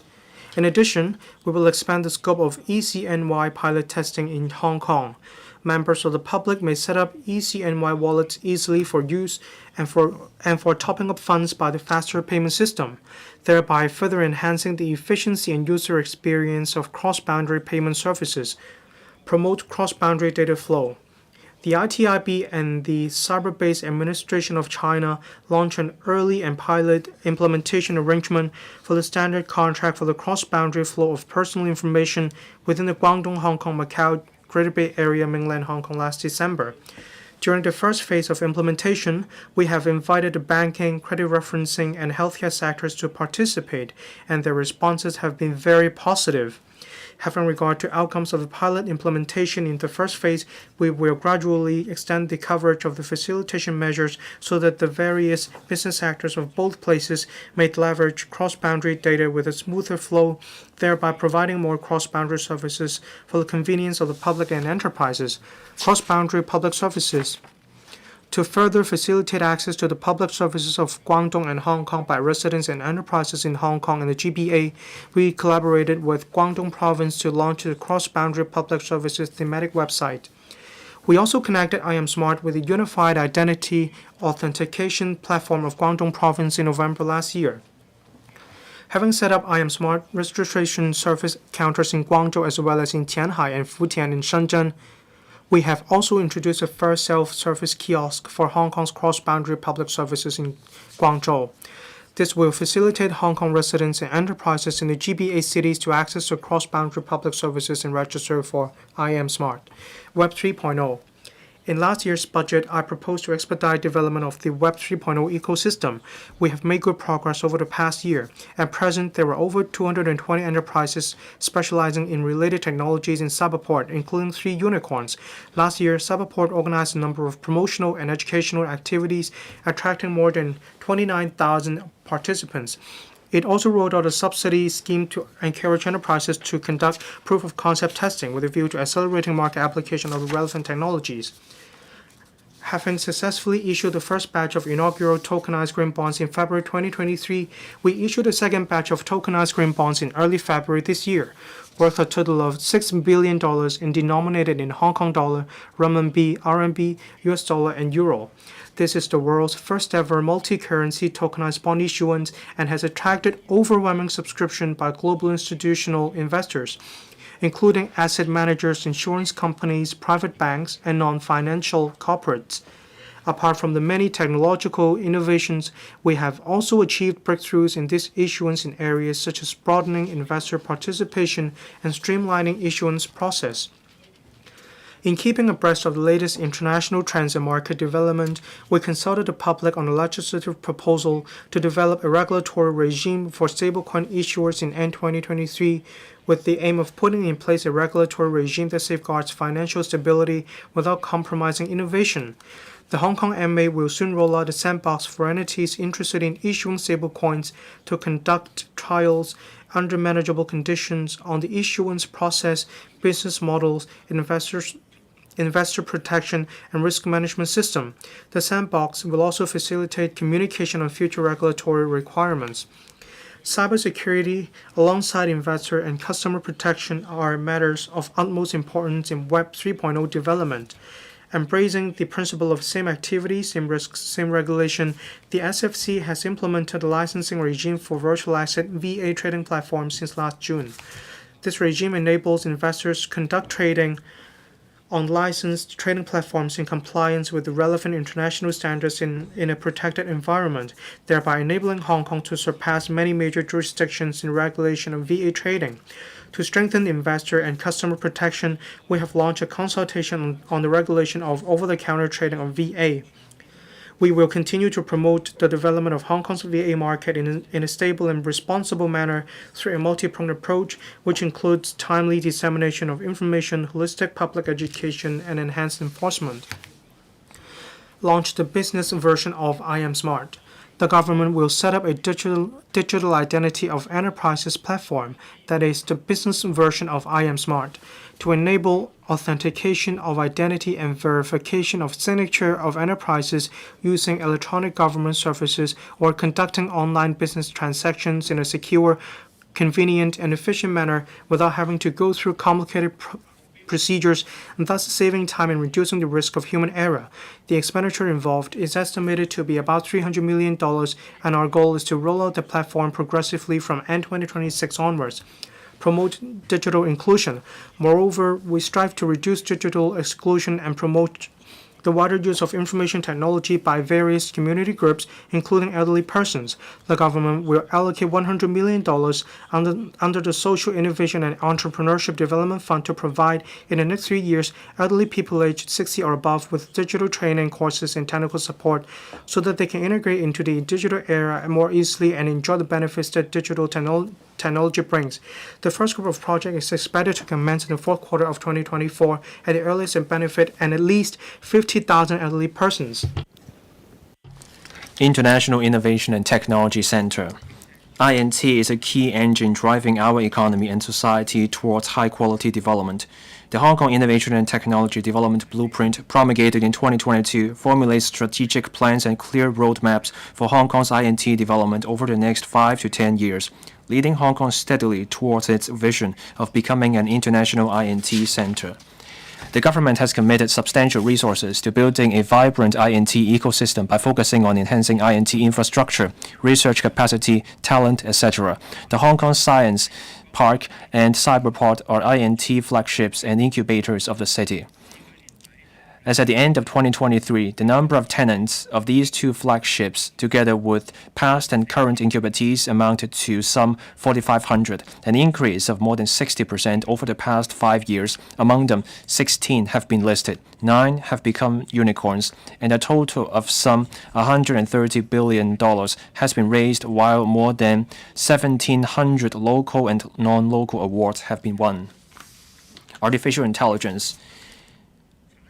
S3: In addition, we will expand the scope of ECNY pilot testing in Hong Kong. Members of the public may set up ECNY wallets easily for use and for topping up funds by the faster payment system, thereby further enhancing the efficiency and user experience of cross-boundary payment services. Promote cross-boundary data flow. The ITIB and the Cyber-Based Administration of China launched an early and pilot implementation arrangement for the standard contract for the cross-boundary flow of personal information within the Guangdong, Hong Kong, Macau, Greater Bay Area, mainland Hong Kong last December. During the first phase of implementation, we have invited the banking, credit referencing, and healthcare sectors to participate, and their responses have been very positive. Having regard to outcomes of the pilot implementation in the first phase, we will gradually extend the coverage of the facilitation measures so that the various business sectors of both places may leverage cross-boundary data with a smoother flow, thereby providing more cross-boundary services for the convenience of the public and enterprises. Cross-boundary public services. To further facilitate access to the public services of Guangdong and Hong Kong by residents and enterprises in Hong Kong and the GBA, we collaborated with Guangdong Province to launch the Cross-Boundary Public Services thematic website. We also connected IamSmart with the Unified Identity Authentication Platform of Guangdong Province in November last year. Having set up IamSmart registration service counters in Guangzhou as well as in Tianhai and Futian in Shenzhen, We have also introduced a first self-service kiosk for Hong Kong's cross-boundary public services in Guangzhou. This will facilitate Hong Kong residents and enterprises in the GBA cities to access the cross-boundary public services and register for IM Smart. Web 3.0. In last year's budget, I proposed to expedite development of the Web 3.0 ecosystem. We have made good progress over the past year. At present, there are over 220 enterprises specializing in related technologies in Cyberport, including 3 unicorns. Last year, Cyberport organized a number of promotional and educational activities, attracting more than 29,000 participants. It also rolled out a subsidy scheme to encourage enterprises to conduct proof-of-concept testing with a view to accelerating market application of relevant technologies. Having successfully issued the first batch of inaugural tokenized green bonds in February 2023, we issued a second batch of tokenized green bonds in early February this year, worth a total of $6 billion and denominated in Hong Kong dollar, renminbi, RMB, US dollar, and euro. This is the world's first ever multi-currency tokenized bond issuance and has attracted overwhelming subscription by global institutional investors, including asset managers, insurance companies, private banks, and non-financial corporates. Apart from the many technological innovations, we have also achieved breakthroughs in this issuance in areas such as broadening investor participation and streamlining issuance process. In keeping abreast of the latest international trends and market development, we consulted the public on a legislative proposal to develop a regulatory regime for stablecoin issuers in end 2023, with the aim of putting in place a regulatory regime that safeguards financial stability without compromising innovation. The Hong Kong MA will soon roll out a sandbox for entities interested in issuing stablecoins to conduct trials under manageable conditions on the issuance process, business models, investor protection, and risk management system. The sandbox will also facilitate communication on future regulatory requirements. Cybersecurity, alongside investor and customer protection, are matters of utmost importance in Web 3.0 development. Embracing the principle of same activity, same risks, same regulation, the SFC has implemented a licensing regime for virtual asset VA trading platforms since last June. This regime enables investors to conduct trading on licensed trading platforms in compliance with the relevant international standards in a protected environment, thereby enabling Hong Kong to surpass many major jurisdictions in regulation of VA trading. To strengthen investor and customer protection, we have launched a consultation on the regulation of over-the-counter trading of VA. We will continue to promote the development of Hong Kong's VA market in a stable and responsible manner through a multi-pronged approach, which includes timely dissemination of information, holistic public education, and enhanced enforcement. Launch the business version of IM Smart. The government will set up a digital identity of enterprises platform, that is, the business version of IM Smart, to enable authentication of identity and verification of signature of enterprises using electronic government services or conducting online business transactions in a secure, convenient, and efficient manner without having to go through complicated procedures, and thus saving time and reducing the risk of human error. The expenditure involved is estimated to be about $300 million, and our goal is to roll out the platform progressively from end 2026 onwards. Promote digital inclusion. Moreover, we strive to reduce digital exclusion and promote the wider use of information technology by various community groups, including elderly persons. The government will allocate $100 million under the Social Innovation and Entrepreneurship Development Fund to provide, in the next 3 years, elderly people aged 60 or above with digital training courses and technical support so that they can integrate into the digital era more easily and enjoy the benefits that digital technology brings. The first group of projects is expected to commence in the fourth quarter of 2024 at the earliest and benefit and at least 50,000 elderly persons.
S1: International Innovation and Technology Center. INT is a key engine driving our economy and society towards high-quality development. The Hong Kong Innovation and Technology Development Blueprint, promulgated in 2022, formulates strategic plans and clear roadmaps for Hong Kong's INT development over the next 5 to 10 years, leading Hong Kong steadily towards its vision of becoming an international INT center. The government has committed substantial resources to building a vibrant INT ecosystem by focusing on enhancing INT infrastructure, research capacity, talent, etc. The Hong Kong Science Park and Cyberport are INT flagships and incubators of the city. As at the end of 2023, the number of tenants of these two flagships, together with past and current incubatees, amounted to some 4,500, an increase of more than 60% over the past 5 years. Among them, 16 have been listed, 9 have become unicorns, and a total of some $130 billion has been raised, while more than 1,700 local and non-local awards have been won. Artificial intelligence.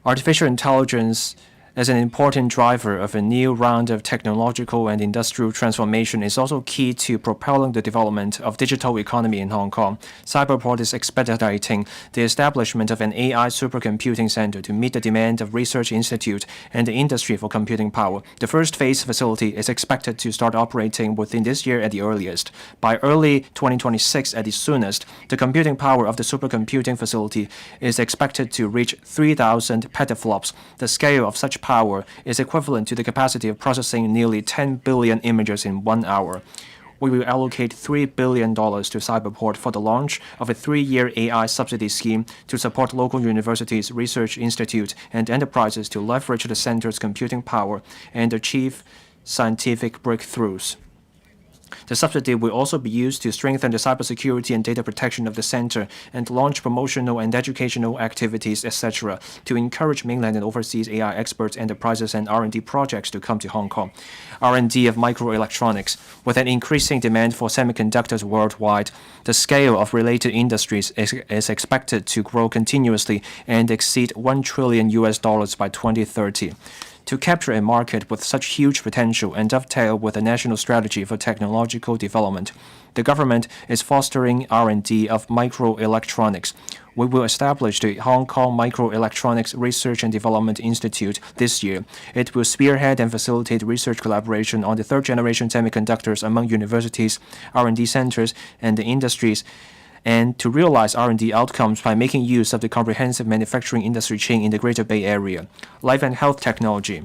S1: Artificial intelligence, as an important driver of a new round of technological and industrial transformation, is also key to propelling the development of digital economy in Hong Kong. Cyberport is expediting the establishment of an AI supercomputing center to meet the demand of research institute and the industry for computing power. The first phase facility is expected to start operating within this year at the earliest. By early 2026 at the soonest, the computing power of the supercomputing facility is expected to reach 3,000 petaflops. The scale of such power is equivalent to the capacity of processing nearly 10 billion images in 1 hour. We will allocate $3 billion to Cyberport for the launch of a 3-year AI subsidy scheme to support local universities, research institutes, and enterprises to leverage the center's computing power and achieve scientific breakthroughs. The subsidy will also be used to strengthen the cybersecurity and data protection of the center and launch promotional and educational activities, etc., to encourage mainland and overseas AI experts, enterprises, and R&D projects to come to Hong Kong. R&D of microelectronics. With an increasing demand for semiconductors worldwide, the scale of related industries is expected to grow continuously and exceed $1 trillion by 2030. To capture a market with such huge potential and dovetail with a national strategy for technological development, the government is fostering R&D of microelectronics. We will establish the Hong Kong Microelectronics Research and Development Institute this year. It will spearhead and facilitate research collaboration on the third-generation semiconductors among universities, R&D centers, and the industries, and to realize R&D outcomes by making use of the comprehensive manufacturing industry chain in the Greater Bay Area. Life and health technology.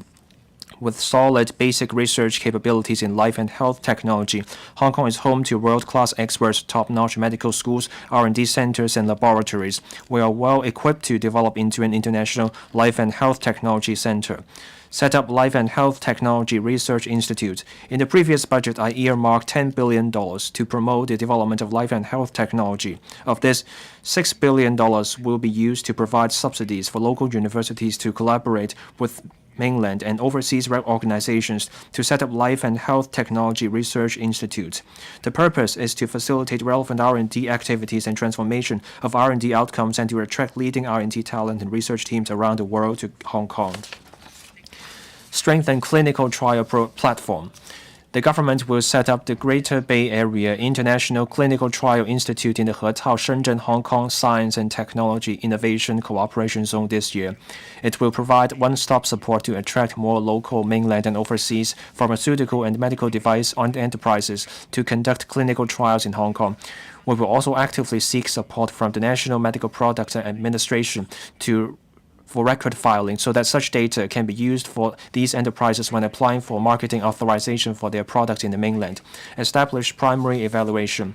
S1: With solid basic research capabilities in life and health technology, Hong Kong is home to world-class experts, top-notch medical schools, R&D centers, and laboratories. We are well equipped to develop into an international life and health technology center. Set up Life and Health Technology Research Institute. In the previous budget, I earmarked $10 billion to promote the development of life and health technology. Of this, $6 billion will be used to provide subsidies for local universities to collaborate with mainland and overseas organizations to set up Life and Health Technology Research Institutes. The purpose is to facilitate relevant R&D activities and transformation of R&D outcomes and to attract leading R&D talent and research teams around the world to Hong Kong. Strengthen clinical trial platform. The government will set up the Greater Bay Area International Clinical Trial Institute in the Hetao Shenzhen Hong Kong Science and Technology Innovation Cooperation Zone this year. It will provide one-stop support to attract more local, mainland, and overseas pharmaceutical and medical device enterprises to conduct clinical trials in Hong Kong. We will also actively seek support from the National Medical Products Administration for record filing so that such data can be used for these enterprises when applying for marketing authorization for their products in the mainland. Establish primary evaluation.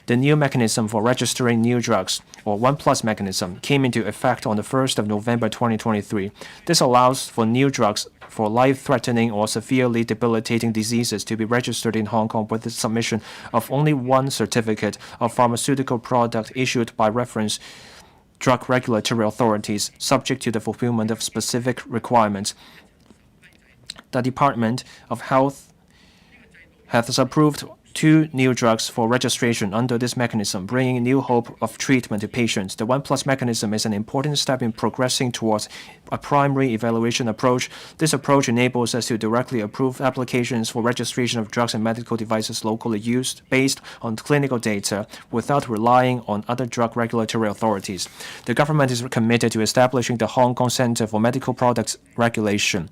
S1: The new mechanism for registering new drugs, or 1+ mechanism, came into effect on the 1st of November 2023. This allows for new drugs for life-threatening or severely debilitating diseases to be registered in Hong Kong with the submission of only one certificate of pharmaceutical product issued by reference drug regulatory authorities, subject to the fulfillment of specific requirements. The Department of Health has approved 2 new drugs for registration under this mechanism, bringing new hope of treatment to patients. The 1+ mechanism is an important step in progressing towards a primary evaluation approach. This approach enables us to directly approve applications for registration of drugs and medical devices locally used based on clinical data without relying on other drug regulatory authorities. The government is committed to establishing the Hong Kong Center for Medical Products Regulation.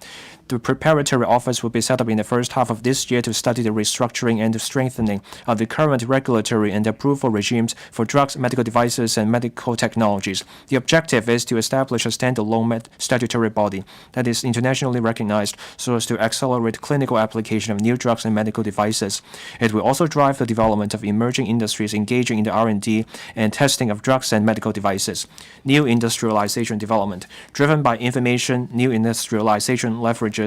S1: The preparatory office will be set up in the first half of this year to study the restructuring and strengthening of the current regulatory and approval regimes for drugs, medical devices, and medical technologies. The objective is to establish a standalone statutory body that is internationally recognized so as to accelerate clinical application of new drugs and medical devices. It will also drive the development of emerging industries engaging in the R&D and testing of drugs and medical devices. New industrialization development. Driven by information, new industrialization leverages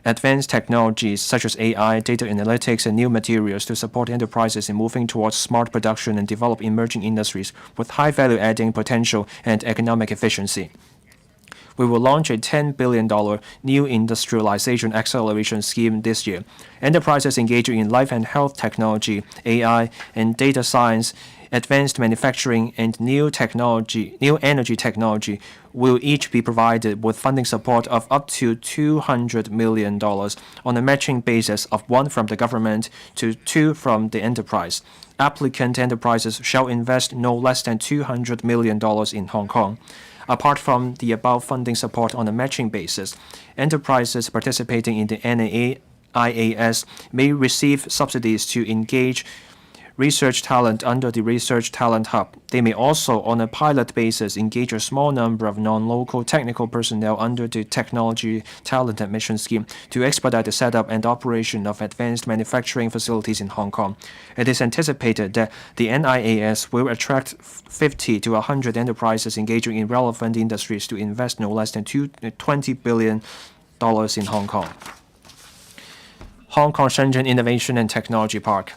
S1: advanced technologies such as AI, data analytics, and new materials to support enterprises in moving towards smart production and develop emerging industries with high value-adding potential and economic efficiency. We will launch a $10 billion new industrialization acceleration scheme this year. Enterprises engaging in life and health technology, AI, and data science, advanced manufacturing, and new energy technology will each be provided with funding support of up to $200 million on a matching basis of 1 from the government to 2 from the enterprise. Applicant enterprises shall invest no less than $200 million in Hong Kong. Apart from the above funding support on a matching basis, enterprises participating in the NIAS may receive subsidies to engage research talent under the Research Talent Hub. They may also, on a pilot basis, engage a small number of non-local technical personnel under the Technology Talent Admission Scheme to expedite the setup and operation of advanced manufacturing facilities in Hong Kong. It is anticipated that the NIAS will attract 50 to 100 enterprises engaging in relevant industries to invest no less than $20 billion in Hong Kong. Hong Kong Shenzhen Innovation and Technology Park.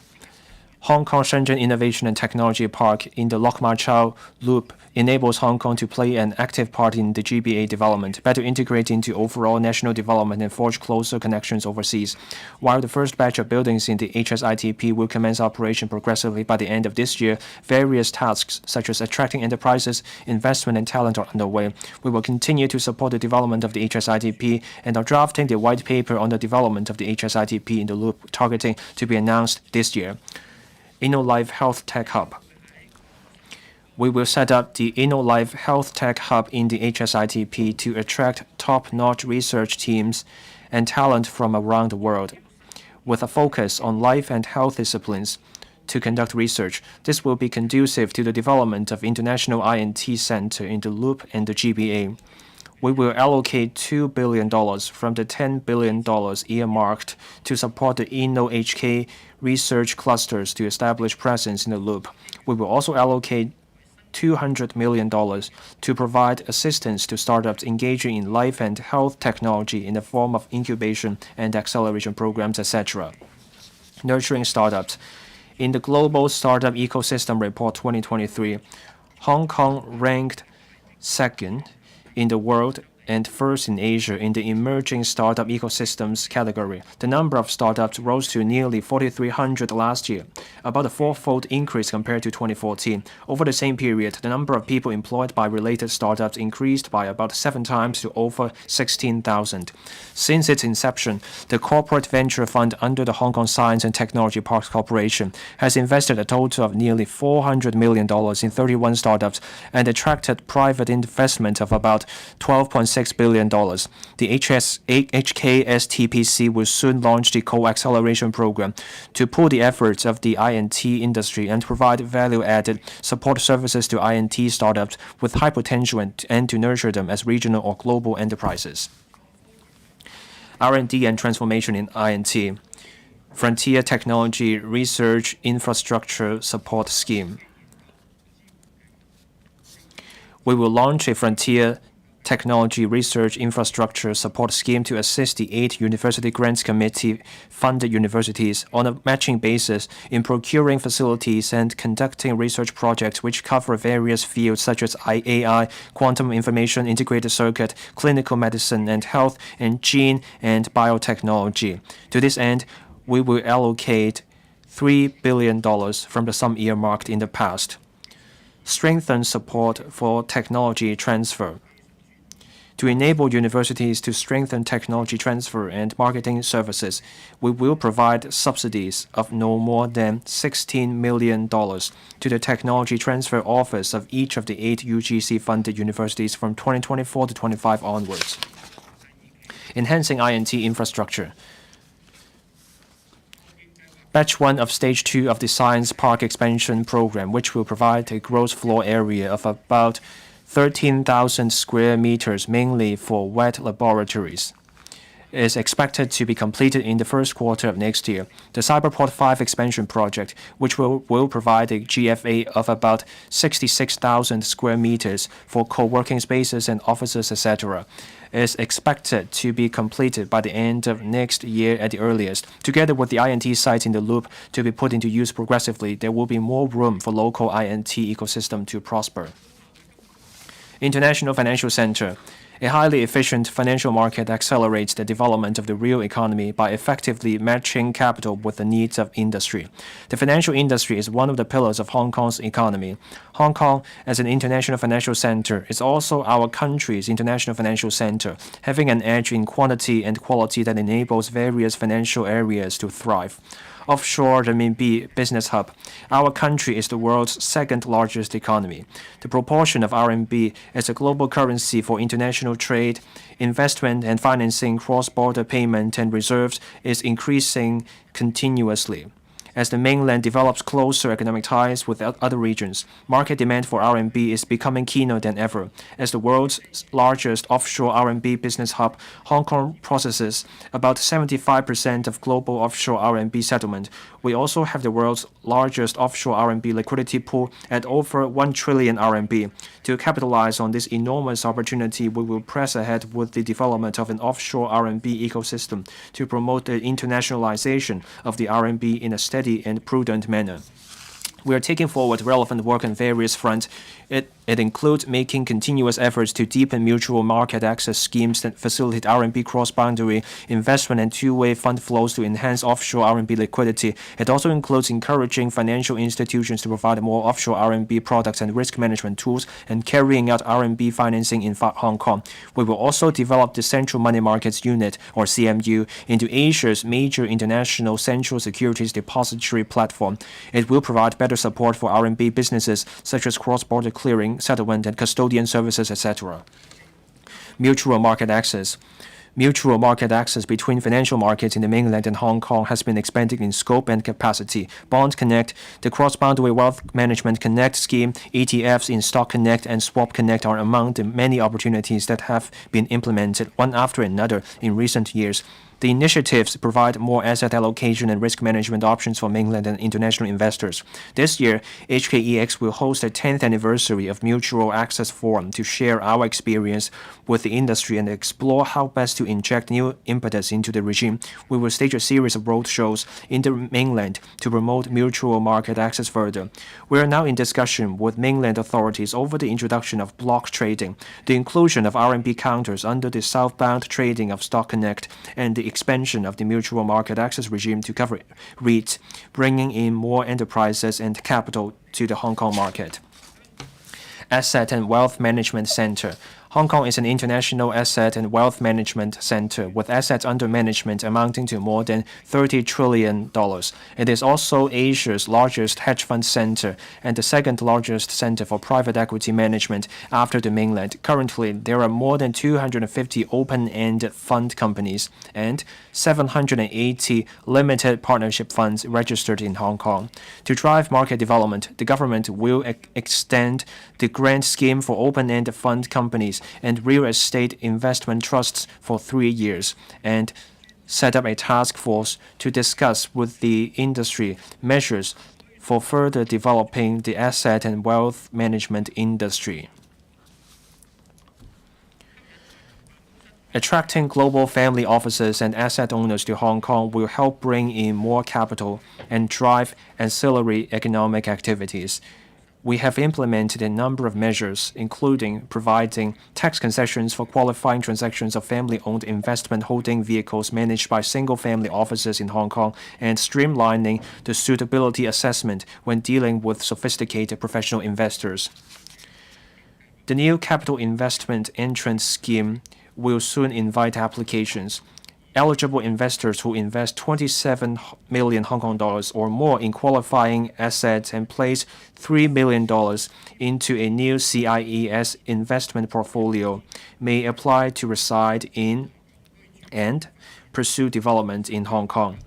S1: Hong Kong Shenzhen Innovation and Technology Park in the Lok Ma Chau Loop enables Hong Kong to play an active part in the GBA development, better integrate into overall national development and forge closer connections overseas. While the first batch of buildings in the HSITP will commence operation progressively by the end of this year, various tasks such as attracting enterprises, investment, and talent are underway. We will continue to support the development of the HSITP and are drafting the white paper on the development of the HSITP in the loop, targeting to be announced this year. InnoLife Health Tech Hub. We will set up the InnoLife Health Tech Hub in the HSITP to attract top-notch research teams and talent from around the world, with a focus on life and health disciplines to conduct research. This will be conducive to the development of International INT Center in the Loop and the GBA. We will allocate $2 billion from the $10 billion earmarked to support the TMHK research clusters to establish presence in the loop. We will also allocate $200 million to provide assistance to startups engaging in life and health technology in the form of incubation and acceleration programs, etc. Nurturing startups. In the Global Startup Ecosystem Report 2023, Hong Kong ranked second in the world and first in Asia in the emerging startup ecosystems category. The number of startups rose to nearly 4,300 last year, about a fourfold increase compared to 2014. Over the same period, the number of people employed by related startups increased by about 7 times to over 16,000. Since its inception, the corporate venture fund under the Hong Kong Science and Technology Parks Corporation has invested a total of nearly $400 million in 31 startups and attracted private investment of about $12.6 billion. The HKSTPC will soon launch the co-acceleration program to pool the efforts of the INT industry and provide value-added support services to INT startups with high potential and to nurture them as regional or global enterprises. R&D and transformation in INT. Frontier Technology Research Infrastructure Support Scheme. We will launch a Frontier Technology Research Infrastructure Support Scheme to assist the 8 University Grants Committee funded universities on a matching basis in procuring facilities and conducting research projects which cover various fields such as AI, quantum information, integrated circuit, clinical medicine and health, and gene and biotechnology. To this end, we will allocate $3 billion from the sum earmarked in the past. Strengthen support for technology transfer. To enable universities to strengthen technology transfer and marketing services, we will provide subsidies of no more than $16 million to the Technology Transfer Office of each of the 8 UGC-funded universities from 2024 to 25 onwards. enhancing I&T infrastructure. Batch 1 of Stage 2 of the Science Park Expansion Program, which will provide a gross floor area of about 13,000 square meters, mainly for wet laboratories, is expected to be completed in the first quarter of next year. The Cyberport 5 expansion project, which will provide a GFA of about 66,000 square meters for co-working spaces and offices, etc., is expected to be completed by the end of next year at the earliest. Together with the I&T sites in the loop to be put into use progressively, there will be more room for local I&T ecosystem to prosper. International Financial Center. A highly efficient financial market accelerates the development of the real economy by effectively matching capital with the needs of industry. The financial industry is one of the pillars of Hong Kong's economy. Hong Kong, as an international financial center, is also our country's international financial center, having an edge in quantity and quality that enables various financial areas to thrive. Offshore renminbi business hub. Our country is the world's second largest economy. The proportion of RMB as a global currency for international trade, investment and financing, cross-border payment and reserves is increasing continuously. As the mainland develops closer economic ties with other regions, market demand for RMB is becoming keener than ever. As the world's largest offshore RMB business hub, Hong Kong processes about 75% of global offshore RMB settlement. We also have the world's largest offshore RMB liquidity pool at over 1 trillion RMB. To capitalize on this enormous opportunity, we will press ahead with the development of an offshore RMB ecosystem to promote the internationalization of the RMB in a steady and prudent manner. We are taking forward relevant work on various fronts. It includes making continuous efforts to deepen mutual market access schemes that facilitate RMB cross-boundary investment and two-way fund flows to enhance offshore RMB liquidity. It also includes encouraging financial institutions to provide more offshore RMB products and risk management tools and carrying out RMB financing in Hong Kong. We will also develop the Central Money Markets Unit, or CMU, into Asia's major international central securities depository platform. It will provide better support for RMB businesses such as cross-border clearing, settlement and custodian services, etc. Mutual market access. Mutual market access between financial markets in the mainland and Hong Kong has been expanding in scope and capacity. Bond Connect, the Cross-Boundary Wealth Management Connect scheme, ETFs in Stock Connect and Swap Connect are among the many opportunities that have been implemented one after another in recent years. The initiatives provide more asset allocation and risk management options for mainland and international investors. This year, HKEX will host the 10th anniversary of Mutual Access Forum to share our experience with the industry and explore how best to inject new impetus into the regime. We will stage a series of roadshows in the mainland to promote mutual market access further. We are now in discussion with mainland authorities over the introduction of block trading, the inclusion of RMB counters under the southbound trading of Stock Connect, and the expansion of the mutual market access regime to cover REITs, bringing in more enterprises and capital to the Hong Kong market. Asset and Wealth Management Center. Hong Kong is an international asset and wealth management center with assets under management amounting to more than $30 trillion. It is also Asia's largest hedge fund center and the second largest center for private equity management after the mainland. Currently, there are more than 250 open-end fund companies and 780 limited partnership funds registered in Hong Kong. To drive market development, the government will extend the grant scheme for open-end fund companies and real estate investment trusts for 3 years and set up a task force to discuss with the industry measures for further developing the asset and wealth management industry. Attracting global family offices and asset owners to Hong Kong will help bring in more capital and drive ancillary economic activities. We have implemented a number of measures, including providing tax concessions for qualifying transactions of family-owned investment holding vehicles managed by single-family offices in Hong Kong and streamlining the suitability assessment when dealing with sophisticated professional investors. The new capital investment entrance scheme will soon invite applications. Eligible investors who invest 27 million Hong Kong dollars or more in qualifying assets and place $3 million into a new CIES investment portfolio may apply to reside in and pursue development in Hong Kong.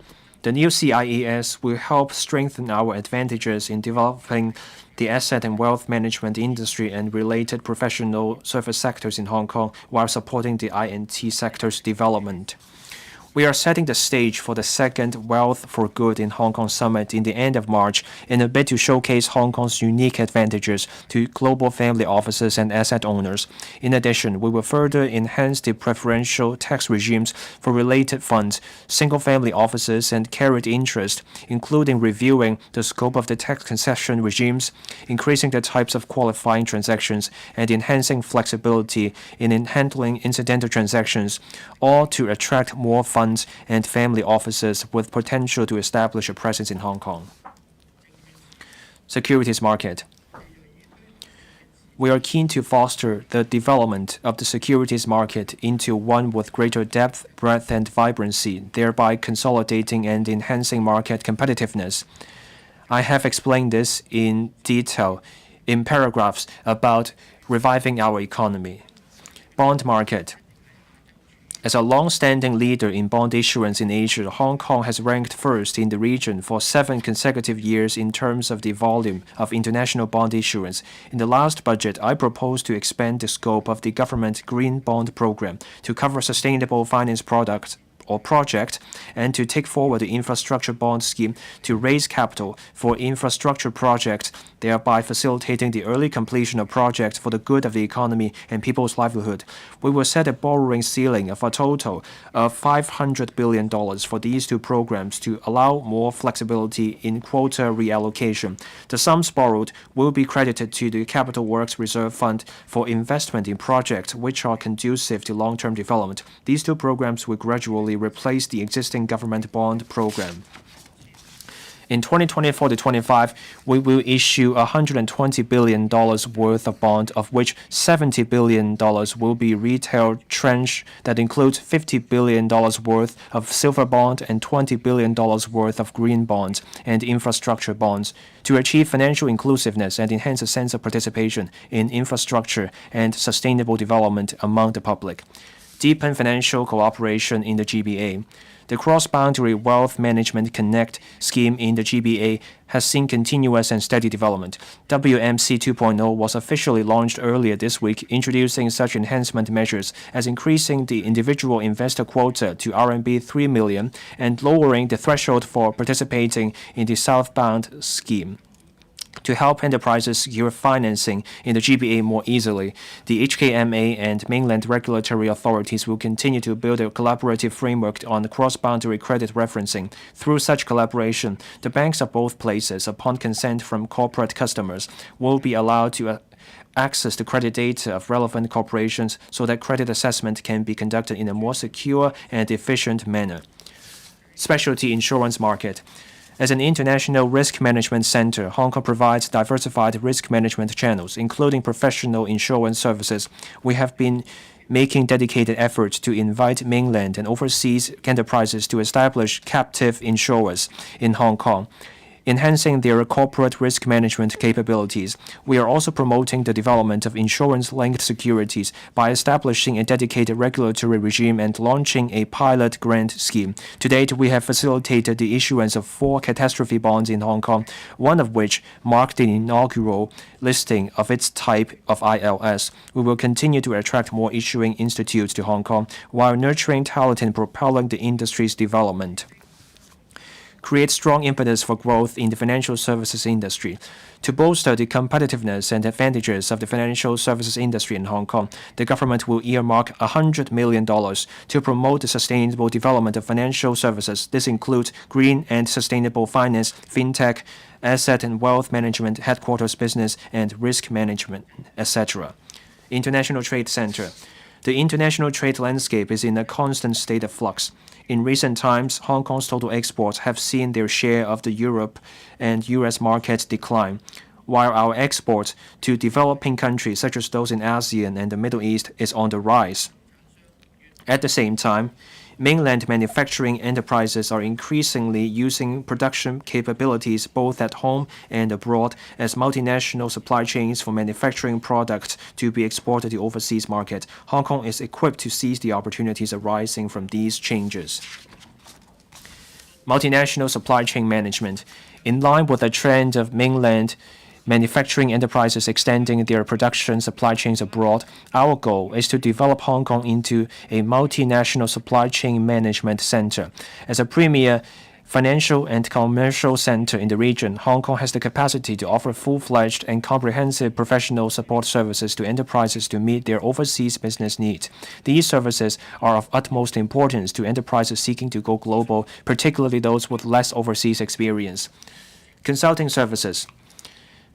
S1: The new CIES will help strengthen our advantages in developing the asset and wealth management industry and related professional service sectors in Hong Kong while supporting the INT sector's development. We are setting the stage for the second Wealth for Good in Hong Kong summit in the end of March in a bid to showcase Hong Kong's unique advantages to global family offices and asset owners. In addition, we will further enhance the preferential tax regimes for related funds, single-family offices, and carried interest, including reviewing the scope of the tax concession regimes, increasing the types of qualifying transactions, and enhancing flexibility in handling incidental transactions, all to attract more funds and family offices with potential to establish a presence in Hong Kong. Securities market. We are keen to foster the development of the securities market into one with greater depth, breadth, and vibrancy, thereby consolidating and enhancing market competitiveness. I have explained this in detail in paragraphs about reviving our economy. Bond market. As a long-standing leader in bond issuance in Asia, Hong Kong has ranked first in the region for 7 consecutive years in terms of the volume of international bond issuance. In the last budget, I proposed to expand the scope of the government green bond program to cover sustainable finance products or project and to take forward the infrastructure bond scheme to raise capital for infrastructure projects, thereby facilitating the early completion of projects for the good of the economy and people's livelihood. We will set a borrowing ceiling of a total of $500 billion for these 2 programs to allow more flexibility in quota reallocation. The sums borrowed will be credited to the Capital Works Reserve Fund for investment in projects which are conducive to long-term development. These 2 programs will gradually replace the existing government bond program. In 2024-25, we will issue $120 billion worth of bond, of which $70 billion will be retail tranche that includes $50 billion worth of silver bond and $20 billion worth of green bonds and infrastructure bonds to achieve financial inclusiveness and enhance a sense of participation in infrastructure and sustainable development among the public. Deepen financial cooperation in the GBA. The Cross-Boundary Wealth Management Connect scheme in the GBA has seen continuous and steady development. WMC 2.0 was officially launched earlier this week, introducing such enhancement measures as increasing the individual investor quota to RMB 3 million and lowering the threshold for participating in the southbound scheme. To help enterprises secure financing in the GBA more easily, the HKMA and mainland regulatory authorities will continue to build a collaborative framework on cross-boundary credit referencing. Through such collaboration, the banks of both places, upon consent from corporate customers, will be allowed to access the credit data of relevant corporations so that credit assessment can be conducted in a more secure and efficient manner. Specialty insurance market. As an international risk management center, Hong Kong provides diversified risk management channels, including professional insurance services. We have been making dedicated efforts to invite mainland and overseas enterprises to establish captive insurers in Hong Kong, enhancing their corporate risk management capabilities. We are also promoting the development of insurance-linked securities by establishing a dedicated regulatory regime and launching a pilot grant scheme. To date, we have facilitated the issuance of 4 catastrophe bonds in Hong Kong, one of which marked the inaugural listing of its type of ILS. We will continue to attract more issuing institutes to Hong Kong while nurturing talent and propelling the industry's development. Create strong impetus for growth in the financial services industry. To bolster the competitiveness and advantages of the financial services industry in Hong Kong, the government will earmark $100 million to promote the sustainable development of financial services. This includes green and sustainable finance, fintech, asset and wealth management, headquarters business, and risk management, etc. International Trade Center. The international trade landscape is in a constant state of flux. In recent times, Hong Kong's total exports have seen their share of the Europe and US markets decline, while our exports to developing countries such as those in ASEAN and the Middle East is on the rise. At the same time, Mainland manufacturing enterprises are increasingly using production capabilities both at home and abroad as multinational supply chains for manufacturing products to be exported to overseas market. Hong Kong is equipped to seize the opportunities arising from these changes. Multinational supply chain management. In line with the trend of mainland manufacturing enterprises extending their production supply chains abroad, our goal is to develop Hong Kong into a multinational supply chain management center. As a premier financial and commercial center in the region, Hong Kong has the capacity to offer full-fledged and comprehensive professional support services to enterprises to meet their overseas business needs. These services are of utmost importance to enterprises seeking to go global, particularly those with less overseas experience. Consulting services.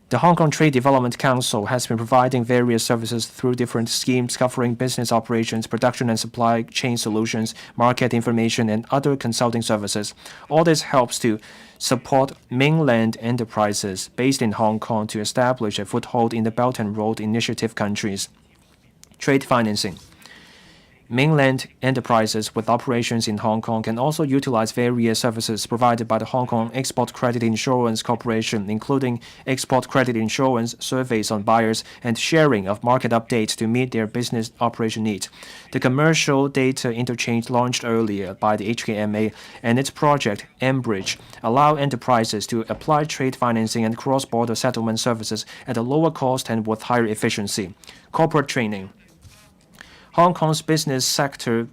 S1: The Hong Kong Trade Development Council has been providing various services through different schemes covering business operations, production and supply chain solutions, market information, and other consulting services. All this helps to support mainland enterprises based in Hong Kong to establish a foothold in the Belt and Road Initiative countries. Trade financing. Mainland enterprises with operations in Hong Kong can also utilize various services provided by the Hong Kong Export Credit Insurance Corporation, including export credit insurance, surveys on buyers, and sharing of market updates to meet their business operation needs. The commercial data interchange launched earlier by the HKMA and its project, mBridge, allow enterprises to apply trade financing and cross-border settlement services at a lower cost and with higher efficiency. Corporate training. Hong Kong's business sector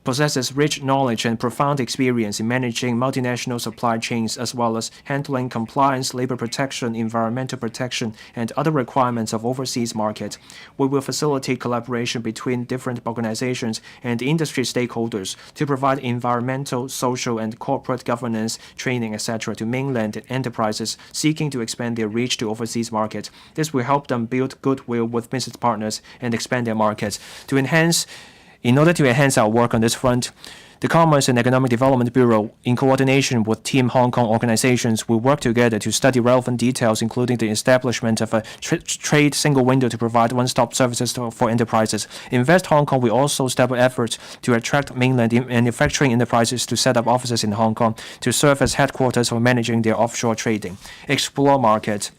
S1: possesses rich knowledge and profound experience in managing multinational supply chains as well as handling compliance, labor protection, environmental protection, and other requirements of overseas markets. We will facilitate collaboration between different organizations and industry stakeholders to provide environmental, social, and corporate governance training, etc. to mainland enterprises seeking to expand their reach to overseas markets. This will help them build goodwill with business partners and expand their markets. In order to enhance our work on this front, the Commerce and Economic Development Bureau, in coordination with Team Hong Kong organizations, will work together to study relevant details, including the establishment of a trade single window to provide one-stop services for enterprises. Invest Hong Kong will also step up efforts to attract mainland manufacturing enterprises to set up offices in Hong Kong to serve as headquarters for managing their offshore trading. Explore markets.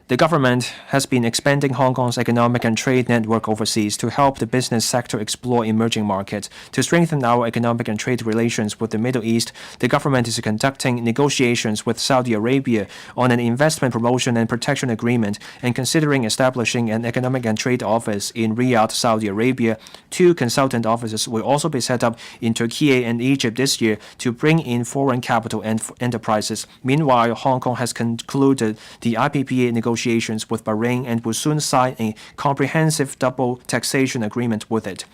S1: The government has been expanding Hong Kong's economic and trade network overseas to help the business sector explore emerging markets. To strengthen our economic and trade relations with the Middle East, the government is conducting negotiations with Saudi Arabia on an investment promotion and protection agreement and considering establishing an economic and trade office in Riyadh, Saudi Arabia. 2 consultant offices will also be set up in Turkey and Egypt this year to bring in foreign capital and enterprises. Meanwhile, Hong Kong has concluded the IPPA negotiations with Bahrain and will soon sign a comprehensive double taxation agreement with it.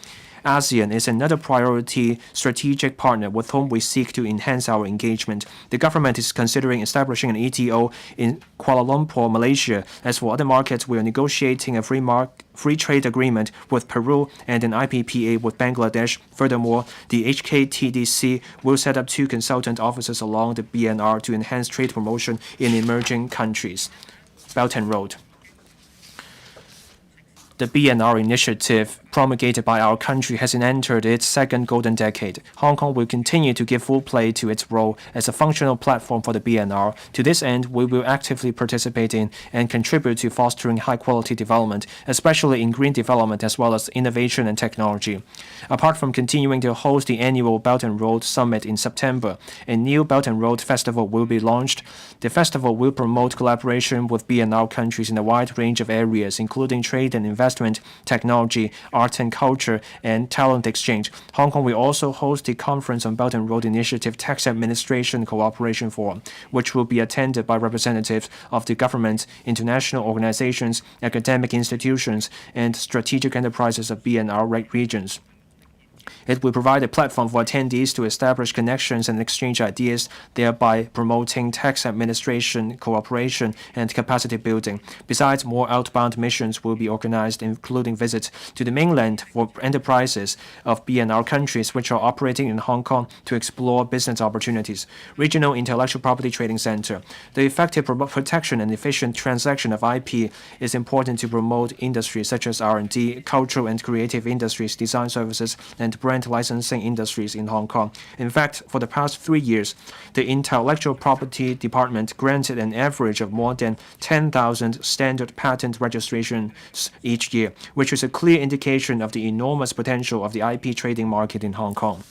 S1: ASEAN is another priority strategic partner with whom we seek to enhance our engagement. The government is considering establishing an ETO in Kuala Lumpur, Malaysia. As for other markets, we are negotiating a free trade agreement with Peru and an IPPA with Bangladesh. Furthermore, the HKTDC will set up 2 consultant offices along the BNR to enhance trade promotion in emerging countries. Belt and Road. The BNR initiative promulgated by our country has entered its second golden decade. Hong Kong will continue to give full play to its role as a functional platform for the BNR. To this end, we will actively participate in and contribute to fostering high-quality development, especially in green development as well as innovation and technology. Apart from continuing to host the annual Belt and Road Summit in September, a new Belt and Road Festival will be launched. The festival will promote collaboration with BNR countries in a wide range of areas, including trade and investment, technology, art and culture, and talent exchange. Hong Kong will also host the Conference on Belt and Road Initiative Tax Administration Cooperation Forum, which will be attended by representatives of the government, international organizations, academic institutions, and strategic enterprises of BNR regions. It will provide a platform for attendees to establish connections and exchange ideas, thereby promoting tax administration, cooperation, and capacity building. Besides, more outbound missions will be organized, including visits to the mainland for enterprises of BNR countries which are operating in Hong Kong to explore business opportunities. Regional Intellectual Property Trading Center. The effective protection and efficient transaction of IP is important to promote industries such as R&D, cultural and creative industries, design services, and and brand licensing industries in Hong Kong. In fact, for the past 3 years, the Intellectual Property Department granted an average of more than 10,000 standard patent registrations each year, which is a clear indication of the enormous potential of the IP trading market in Hong Kong.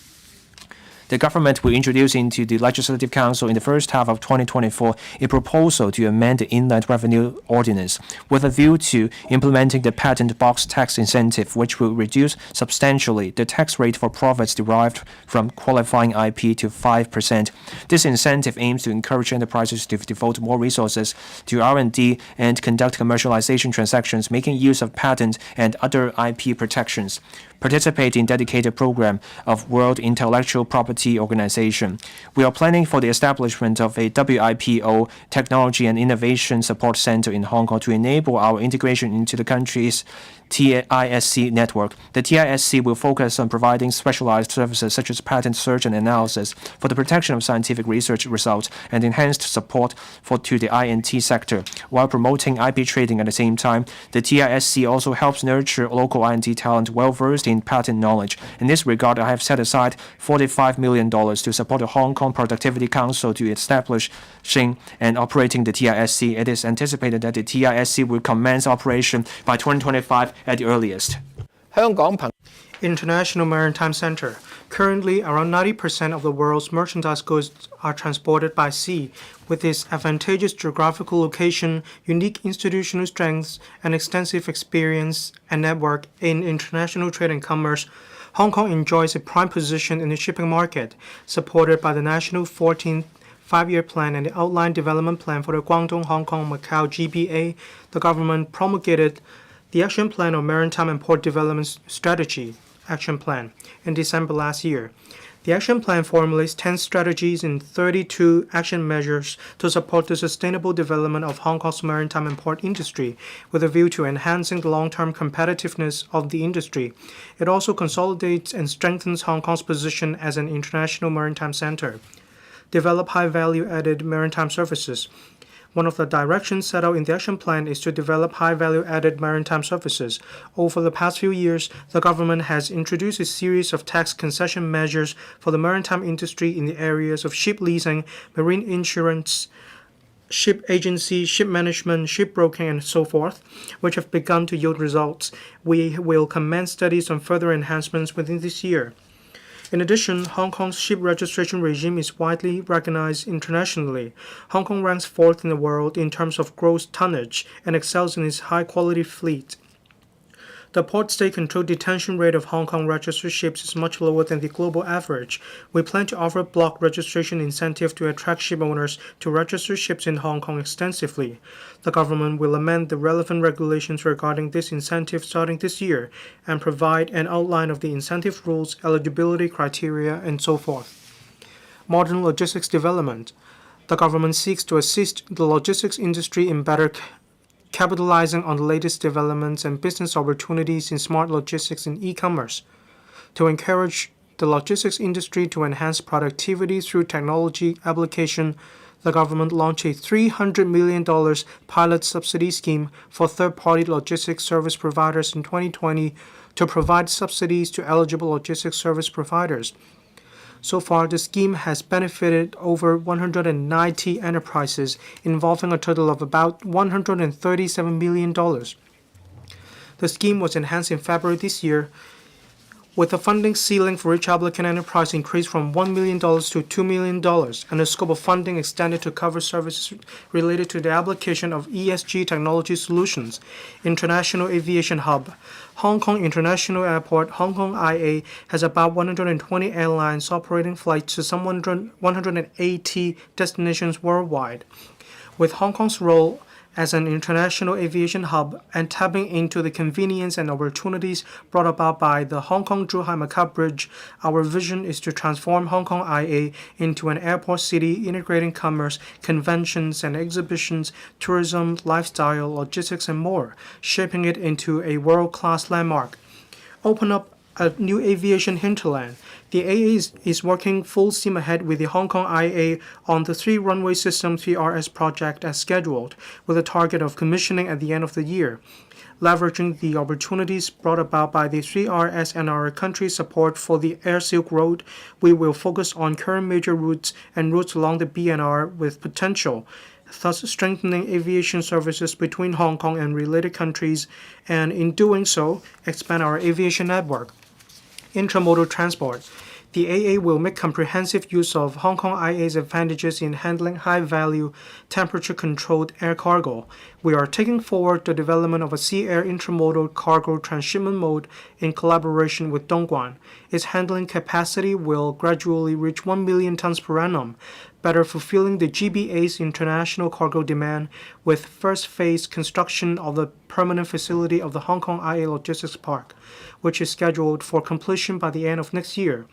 S1: The government will introduce into the Legislative Council in the first half of 2024 a proposal to amend the Inland Revenue Ordinance with a view to implementing the patent box tax incentive, which will reduce substantially the tax rate for profits derived from qualifying IP to 5%. This incentive aims to encourage enterprises to devote more resources to R&D and conduct commercialization transactions, making use of patent and other IP protections. Participate in dedicated program of World Intellectual Property Organization. We are planning for the establishment of a WIPO Technology and Innovation Support Center in Hong Kong to enable our integration into the country's TISC network. The TISC will focus on providing specialized services such as patent search and analysis for the protection of scientific research results and enhanced support to the INT sector. While promoting IP trading at the same time, the TISC also helps nurture local INT talent well versed in patent knowledge. In this regard, I have set aside $45 million to support the Hong Kong Productivity Council to establishing and operating the TISC. It is anticipated that the TISC will commence operation by 2025 at the earliest.
S2: 香港憑
S3: International Maritime Center. Currently, around 90% of the world's merchandise goods are transported by sea. With its advantageous geographical location, unique institutional strengths, and extensive experience and network in international trade and commerce, Hong Kong enjoys a prime position in the shipping market, supported by the National 14th Five-Year Plan and the Outline Development Plan for the Guangdong-Hong Kong-Macau GBA. The government promulgated the Action Plan on Maritime and Port Development Strategy Action Plan in December last year. The Action Plan formulates 10 strategies and 32 action measures to support the sustainable development of Hong Kong's maritime and port industry, with a view to enhancing the long-term competitiveness of the industry. It also consolidates and strengthens Hong Kong's position as an international maritime center. Develop high-value-added maritime services. One of the directions set out in the action plan is to develop high-value-added maritime services. Over the past few years, the government has introduced a series of tax concession measures for the maritime industry in the areas of ship leasing, marine insurance, ship agency, ship management, shipbroking, and so forth, which have begun to yield results. We will commence studies on further enhancements within this year. In addition, Hong Kong's ship registration regime is widely recognized internationally. Hong Kong ranks 4th in the world in terms of gross tonnage and excels in its high-quality fleet. The port state-control detention rate of Hong Kong registered ships is much lower than the global average. We plan to offer block registration incentive to attract ship owners to register ships in Hong Kong extensively. The government will amend the relevant regulations regarding this incentive starting this year and provide an outline of the incentive rules, eligibility criteria, and so forth. Modern logistics development. The government seeks to assist the logistics industry in better capitalizing on the latest developments and business opportunities in smart logistics and e-commerce. To encourage the logistics industry to enhance productivity through technology application, the government launched a $300 million pilot subsidy scheme for third-party logistics service providers in 2020 to provide subsidies to eligible logistics service providers. So far, the scheme has benefited over 190 enterprises, involving a total of about $137 million. The scheme was enhanced in February this year, with the funding ceiling for each applicant enterprise increased from $1 million to $2 million, and the scope of funding extended to cover services related to the application of ESG technology solutions. International Aviation Hub. Hong Kong International Airport, Hong Kong IA, has about 120 airlines operating flights to some 180 destinations worldwide. With Hong Kong's role as an international aviation hub and tapping into the convenience and opportunities brought about by the Hong Kong-Zhuhai-Macau Bridge, our vision is to transform Hong Kong IA into an airport city integrating commerce, conventions and exhibitions, tourism, lifestyle, logistics, and more, shaping it into a world-class landmark. Open up a new aviation hinterland. The AA is working full steam ahead with the Hong Kong IA on the 3-runway system 3RS project as scheduled, with a target of commissioning at the end of the year. Leveraging the opportunities brought about by the 3RS and our country's support for the Air Silk Road, we will focus on current major routes and routes along the BNR with potential, thus strengthening aviation services between Hong Kong and related countries, and in doing so, expand our aviation network. Intramodal transport. The AA will make comprehensive use of Hong Kong IA's advantages in handling high-value, temperature-controlled air cargo. We are taking forward the development of a sea-air intramodal cargo transshipment mode in collaboration with Dongguan. Its handling capacity will gradually reach 1 million tons per annum, better fulfilling the GBA's international cargo demand, with first phase construction of the permanent facility of the Hong Kong IA Logistics Park, which is scheduled for completion by the end of next year.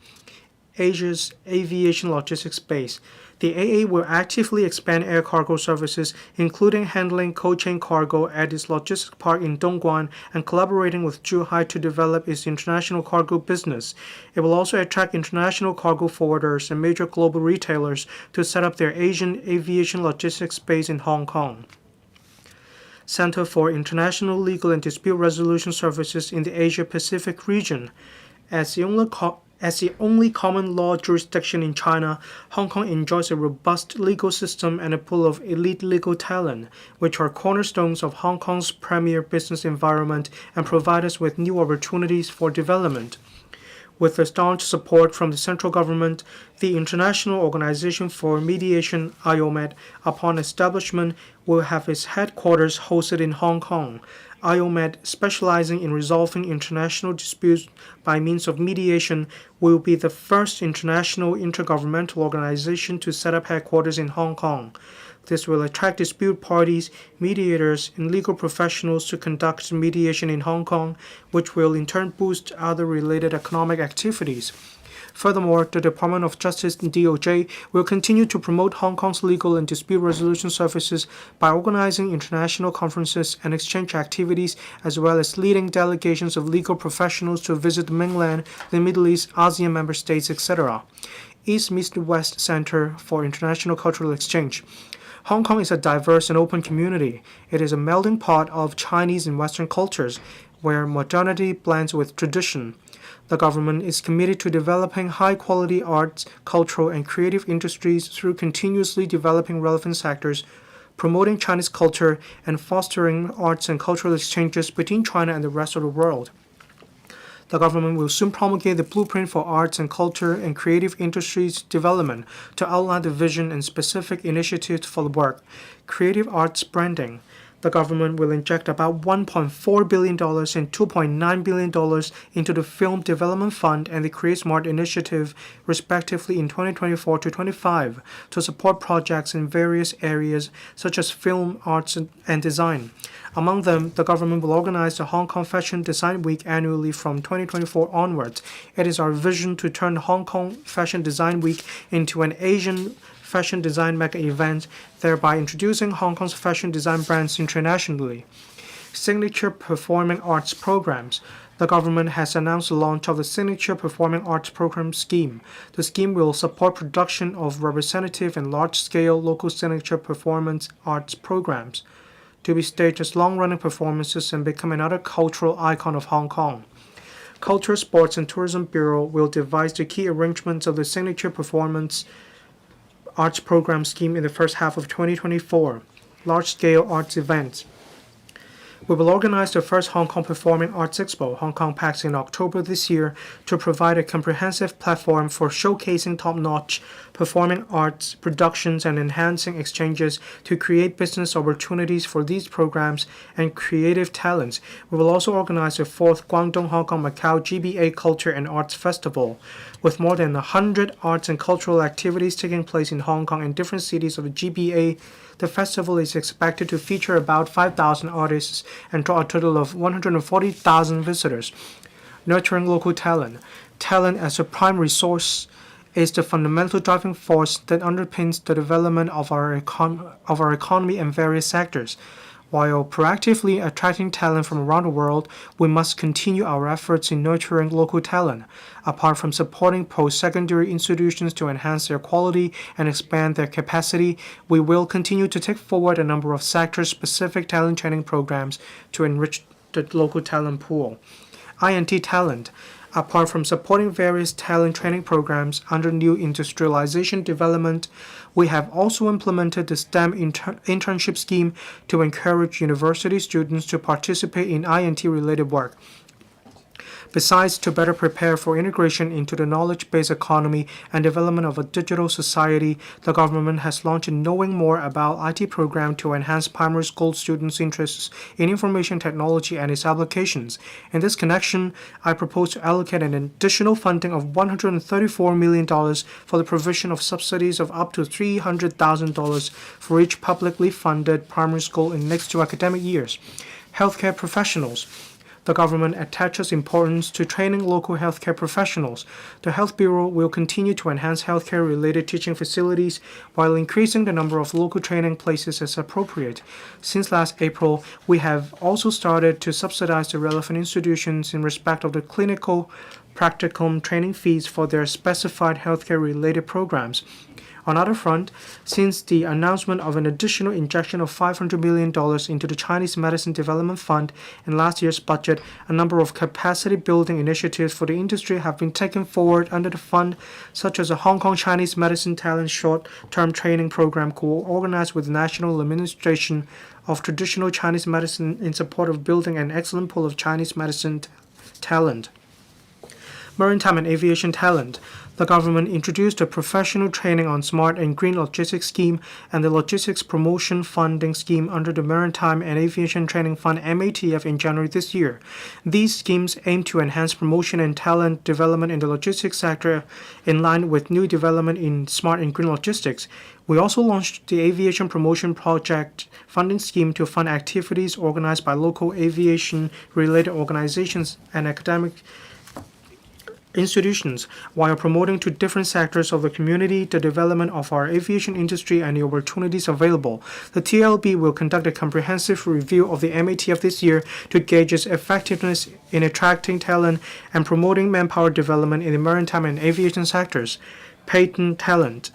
S3: Asia's aviation logistics base. The AA will actively expand air cargo services, including handling cold chain cargo at its logistics park in Dongguan and collaborating with Zhuhai to develop its international cargo business. It will also attract international cargo forwarders and major global retailers to set up their Asian aviation logistics base in Hong Kong. Center for International Legal and Dispute Resolution Services in the Asia-Pacific region. As the only common law jurisdiction in China, Hong Kong enjoys a robust legal system and a pool of elite legal talent, which are cornerstones of Hong Kong's premier business environment and provide us with new opportunities for development. With the staunch support from the central government, the International Organization for Mediation, IOMED, upon establishment, will have its headquarters hosted in Hong Kong. IOMED, specializing in resolving international disputes by means of mediation, will be the first international intergovernmental organization to set up headquarters in Hong Kong. This will attract dispute parties, mediators, and legal professionals to conduct mediation in Hong Kong, which will in turn boost other related economic activities. Furthermore, the Department of Justice and DOJ will continue to promote Hong Kong's legal and dispute resolution services by organizing international conferences and exchange activities, as well as leading delegations of legal professionals to visit the mainland, the Middle East, ASEAN member states, etc. East-West Center for International Cultural Exchange. Hong Kong is a diverse and open community. It is a melting pot of Chinese and Western cultures, where modernity blends with tradition. The government is committed to developing high-quality arts, cultural, and creative industries through continuously developing relevant sectors, promoting Chinese culture, and fostering arts and cultural exchanges between China and the rest of the world. The government will soon promulgate the blueprint for arts and culture and creative industries development to outline the vision and specific initiatives for the work. Creative arts branding. The government will inject about $1.4 billion and $2.9 billion into the Film Development Fund and the Create Smart initiative, respectively in 2024 to 25, to support projects in various areas such as film, arts, and design. Among them, the government will organize the Hong Kong Fashion Design Week annually from 2024 onwards. It is our vision to turn Hong Kong Fashion Design Week into an Asian fashion design mega event, thereby introducing Hong Kong's fashion design brands internationally. Signature Performing Arts Programs. The government has announced the launch of the Signature Performing Arts Program scheme. The scheme will support production of representative and large-scale local signature performance arts programs to be staged as long-running performances and become another cultural icon of Hong Kong. Culture, Sports and Tourism Bureau will devise the key arrangements of the Signature Performance Arts Program scheme in the first half of 2024. Large-scale arts events. We will organize the first Hong Kong Performing Arts Expo, Hong Kong PAX, in October this year to provide a comprehensive platform for showcasing top-notch performing arts productions and enhancing exchanges to create business opportunities for these programs and creative talents. We will also organize the 4th Guangdong Hong Kong Macau GBA Culture and Arts Festival. With more than 100 arts and cultural activities taking place in Hong Kong and different cities of the GBA, the festival is expected to feature about 5,000 artists and draw a total of 140,000 visitors. Nurturing local talent. Talent as a prime resource is the fundamental driving force that underpins the development of our economy in various sectors. While proactively attracting talent from around the world, we must continue our efforts in nurturing local talent. Apart from supporting post-secondary institutions to enhance their quality and expand their capacity, we will continue to take forward a number of sector-specific talent training programs to enrich the local talent pool. INT Talent. Apart from supporting various talent training programs under new industrialization development, we have also implemented the STEM internship scheme to encourage university students to participate in INT-related work. Besides, to better prepare for integration into the knowledge-based economy and development of a digital society, the government has launched a Knowing More About IT program to enhance primary school students' interests in information technology and its applications. In this connection, I propose to allocate an additional funding of $134 million for the provision of subsidies of up to $300,000 for each publicly funded primary school in next two academic years. Healthcare professionals. The government attaches importance to training local healthcare professionals. The Health Bureau will continue to enhance healthcare-related teaching facilities while increasing the number of local training places as appropriate. Since last April, we have also started to subsidize the relevant institutions in respect of the clinical practicum training fees for their specified healthcare-related programs. On other front, since the announcement of an additional injection of $500 million into the Chinese Medicine Development Fund in last year's budget, a number of capacity-building initiatives for the industry have been taken forward under the fund, such as a Hong Kong Chinese Medicine Talent Short-Term Training Program co-organized with the National Administration of Traditional Chinese Medicine in support of building an excellent pool of Chinese medicine talent. Maritime and aviation talent. The government introduced a professional training on smart and green logistics scheme and the logistics promotion funding scheme under the Maritime and Aviation Training Fund MATF in January this year. These schemes aim to enhance promotion and talent development in the logistics sector in line with new development in smart and green logistics. We also launched the Aviation Promotion Project funding scheme to fund activities organized by local aviation-related organizations and academic institutions, while promoting to different sectors of the community the development of our aviation industry and the opportunities available. The TLB will conduct a comprehensive review of the MATF this year to gauge its effectiveness in attracting talent and promoting manpower development in the maritime and aviation sectors. Patent talent.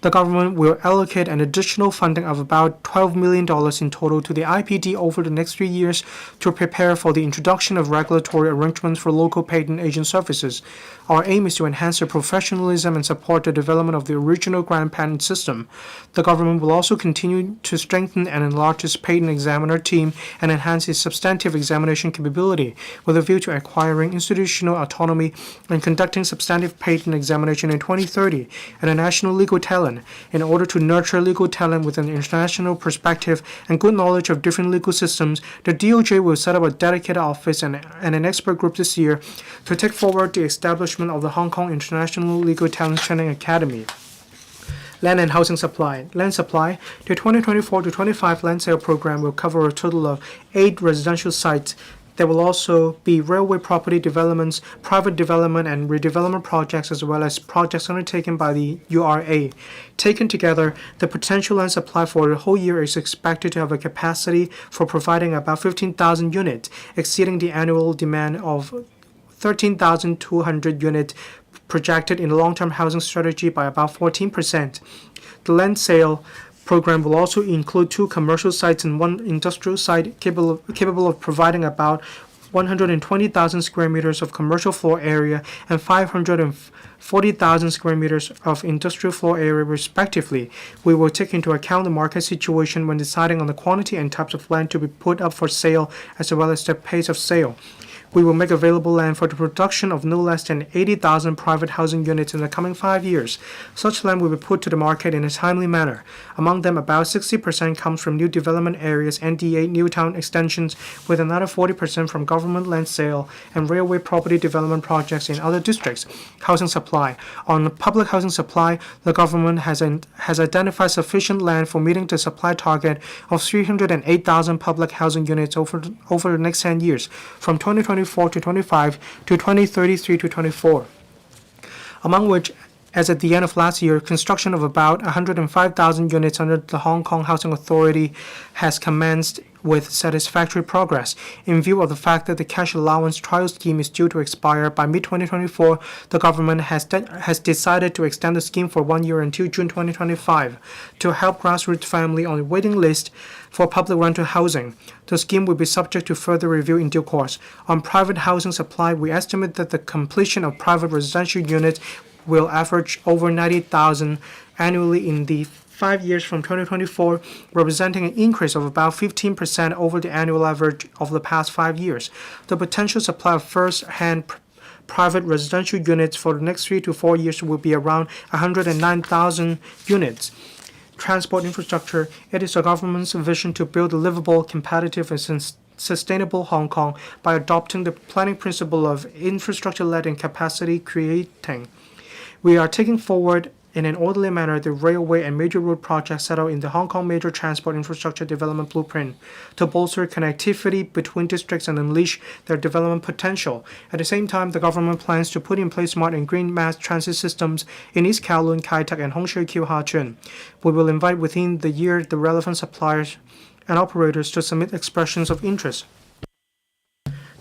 S3: The government will allocate an additional funding of about $12 million in total to the IPD over the next 3 years to prepare for the introduction of regulatory arrangements for local patent agent services. Our aim is to enhance the professionalism and support the development of the original grand patent system. The government will also continue to strengthen and enlarge its patent examiner team and enhance its substantive examination capability with a view to acquiring institutional autonomy and conducting substantive patent examination in 2030 and a national legal talent. In order to nurture legal talent with an international perspective and good knowledge of different legal systems, the DOJ will set up a dedicated office and an expert group this year to take forward the establishment of the Hong Kong International Legal Talent Training Academy. Land and housing supply. Land supply. The 2024-25 land sale program will cover a total of 8 residential sites. There will also be railway property developments, private development and redevelopment projects, as well as projects undertaken by the URA. Taken together, the potential land supply for the whole year is expected to have a capacity for providing about 15,000 units, exceeding the annual demand of 13,200 units projected in the long-term housing strategy by about 14%. The land sale program will also include 2 commercial sites and 1 industrial site capable of providing about 120,000 square meters of commercial floor area and 540,000 square meters of industrial floor area respectively. We will take into account the market situation when deciding on the quantity and types of land to be put up for sale as well as the pace of sale. We will make available land for the production of no less than 80,000 private housing units in the coming 5 years. Such land will be put to the market in a timely manner. Among them, about 60% comes from new development areas, NDA, new town extensions, with another 40% from government land sale and railway property development projects in other districts. Housing supply. On public housing supply, the government has identified sufficient land for meeting the supply target of 308,000 public housing units over the next 10 years, from 2024 to 25 to 2033 to 24, among which, as at the end of last year, construction of about 105,000 units under the Hong Kong Housing Authority has commenced with satisfactory progress. In view of the fact that the cash allowance trial scheme is due to expire by mid-2024, the government has decided to extend the scheme for 1 year until June 2025 to help grassroots families on the waiting list for public rental housing. The scheme will be subject to further review in due course. On private housing supply, we estimate that the completion of private residential units will average over 90,000 annually in the 5 years from 2024, representing an increase of about 15% over the annual average of the past 5 years. The potential supply of first-hand private residential units for the next 3 to 4 years will be around 109,000 units. Transport infrastructure. It is the government's vision to build a livable, competitive, and sustainable Hong Kong by adopting the planning principle of infrastructure-led and capacity creating. We are taking forward in an orderly manner the railway and major road projects set out in the Hong Kong Major Transport Infrastructure Development Blueprint to bolster connectivity between districts and unleash their development potential. At the same time, the government plans to put in place smart and green mass transit systems in East Kowloon, Kai Tak, and Hung Shui Kiu, Ha-Chun. We will invite within the year the relevant suppliers and operators to submit expressions of interest.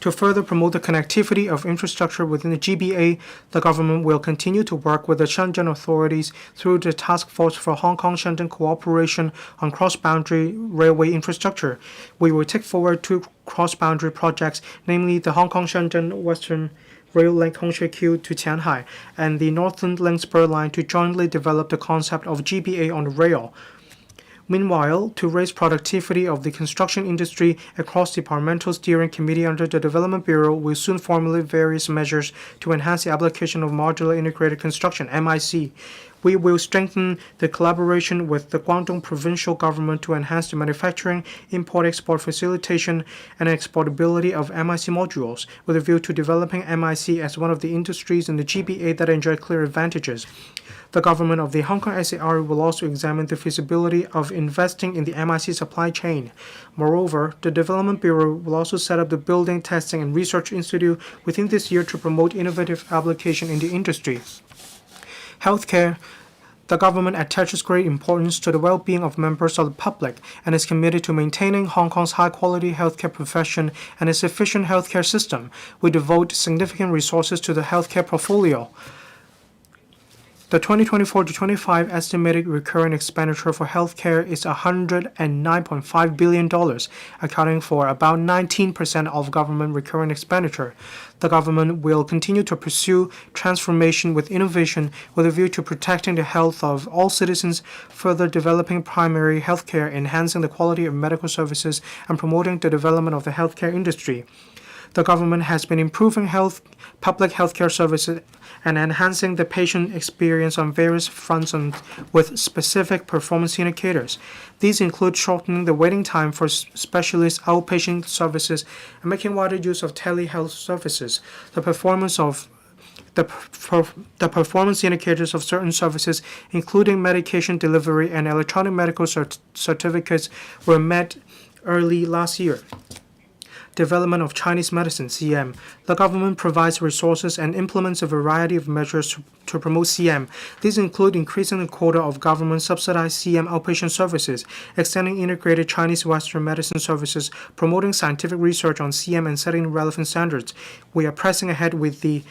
S3: To further promote the connectivity of infrastructure within the GBA, the government will continue to work with the Shenzhen authorities through the Task Force for Hong Kong-Shenzhen Cooperation on Cross-Boundary Railway Infrastructure. We will take forward 2 cross-boundary projects, namely the Hong Kong-Shenzhen Western Rail Link Hung Shui Kiu to Tianhai and the Northern Link Spur Line to jointly develop the concept of GBA on the rail. Meanwhile, to raise productivity of the construction industry, a cross-departmental steering committee under the Development Bureau will soon formulate various measures to enhance the application of modular integrated construction, MIC. We will strengthen the collaboration with the Guangdong provincial government to enhance the manufacturing, import-export facilitation, and exportability of MIC modules, with a view to developing MIC as one of the industries in the GBA that enjoy clear advantages. The government of the Hong Kong SAR will also examine the feasibility of investing in the MIC supply chain. Moreover, the Development Bureau will also set up the Building, Testing, and Research Institute within this year to promote innovative application in the industry. Healthcare. The government attaches great importance to the well-being of members of the public and is committed to maintaining Hong Kong's high-quality healthcare profession and a sufficient healthcare system. We devote significant resources to the healthcare portfolio. The 2024-25 estimated recurring expenditure for healthcare is $109.5 billion, accounting for about 19% of government recurring expenditure. The government will continue to pursue transformation with innovation with a view to protecting the health of all citizens, further developing primary healthcare, enhancing the quality of medical services, and promoting the development of the healthcare industry. The government has been improving public healthcare services and enhancing the patient experience on various fronts with specific performance indicators. These include shortening the waiting time for specialist outpatient services and making wider use of telehealth services. The performance indicators of certain services, including medication delivery and electronic medical certificates, were met early last year. Development of Chinese medicine, CM. The government provides resources and implements a variety of measures to promote CM. These include increasing the quota of government-subsidized CM outpatient services, extending integrated Chinese Western medicine services, promoting scientific research on CM, and setting relevant standards. We are pressing ahead with the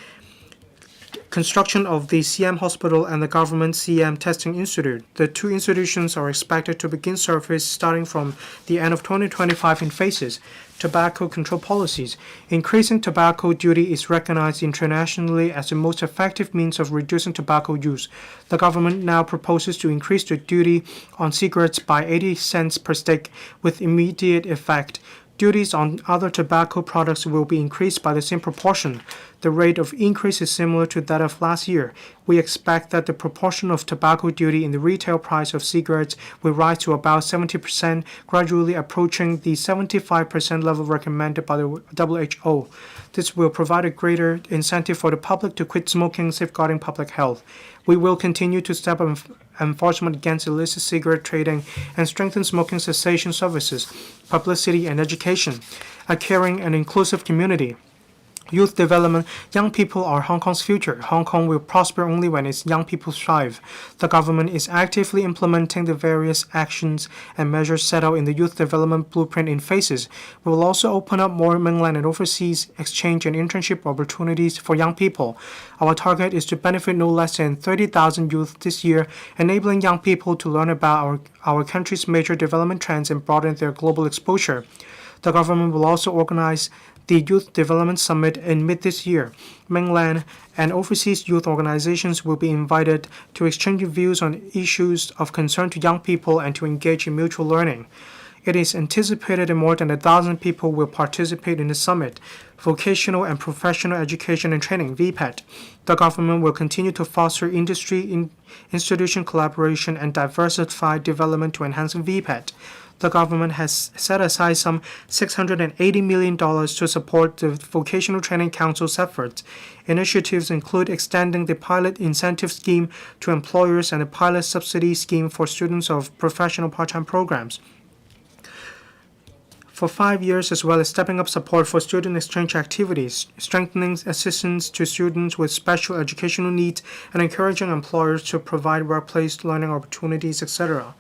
S3: construction of the CM Hospital and the Government CM Testing Institute. The 2 institutions are expected to begin service starting from the end of 2025 in phases. Tobacco control policies. Increasing tobacco duty is recognized internationally as the most effective means of reducing tobacco use. The government now proposes to increase the duty on cigarettes by 80 cents per stick with immediate effect. Duties on other tobacco products will be increased by the same proportion. The rate of increase is similar to that of last year. We expect that the proportion of tobacco duty in the retail price of cigarettes will rise to about 70%, gradually approaching the 75% level recommended by the WHO. This will provide a greater incentive for the public to quit smoking, safeguarding public health. We will continue to step up enforcement against illicit cigarette trading and strengthen smoking cessation services, publicity, and education. A caring and inclusive community. Youth development. Young people are Hong Kong's future. Hong Kong will prosper only when its young people thrive. The government is actively implementing the various actions and measures set out in the Youth Development Blueprint in phases. We will also open up more mainland and overseas exchange and internship opportunities for young people. Our target is to benefit no less than 30,000 youth this year, enabling young people to learn about our country's major development trends and broaden their global exposure. The government will also organize the Youth Development Summit in mid this year. Mainland and overseas youth organizations will be invited to exchange views on issues of concern to young people and to engage in mutual learning. It is anticipated that more than 1,000 people will participate in the summit. Vocational and Professional Education and Training, VPET. The government will continue to foster industry institution collaboration and diversified development to enhance VPET. The government has set aside some $680 million to support the Vocational Training Council's efforts. Initiatives include extending the pilot incentive scheme to employers and the pilot subsidy scheme for students of professional part-time programs for 5 years, as well as stepping up support for student exchange activities, strengthening assistance to students with special educational needs, and encouraging employers to provide workplace learning opportunities, etc.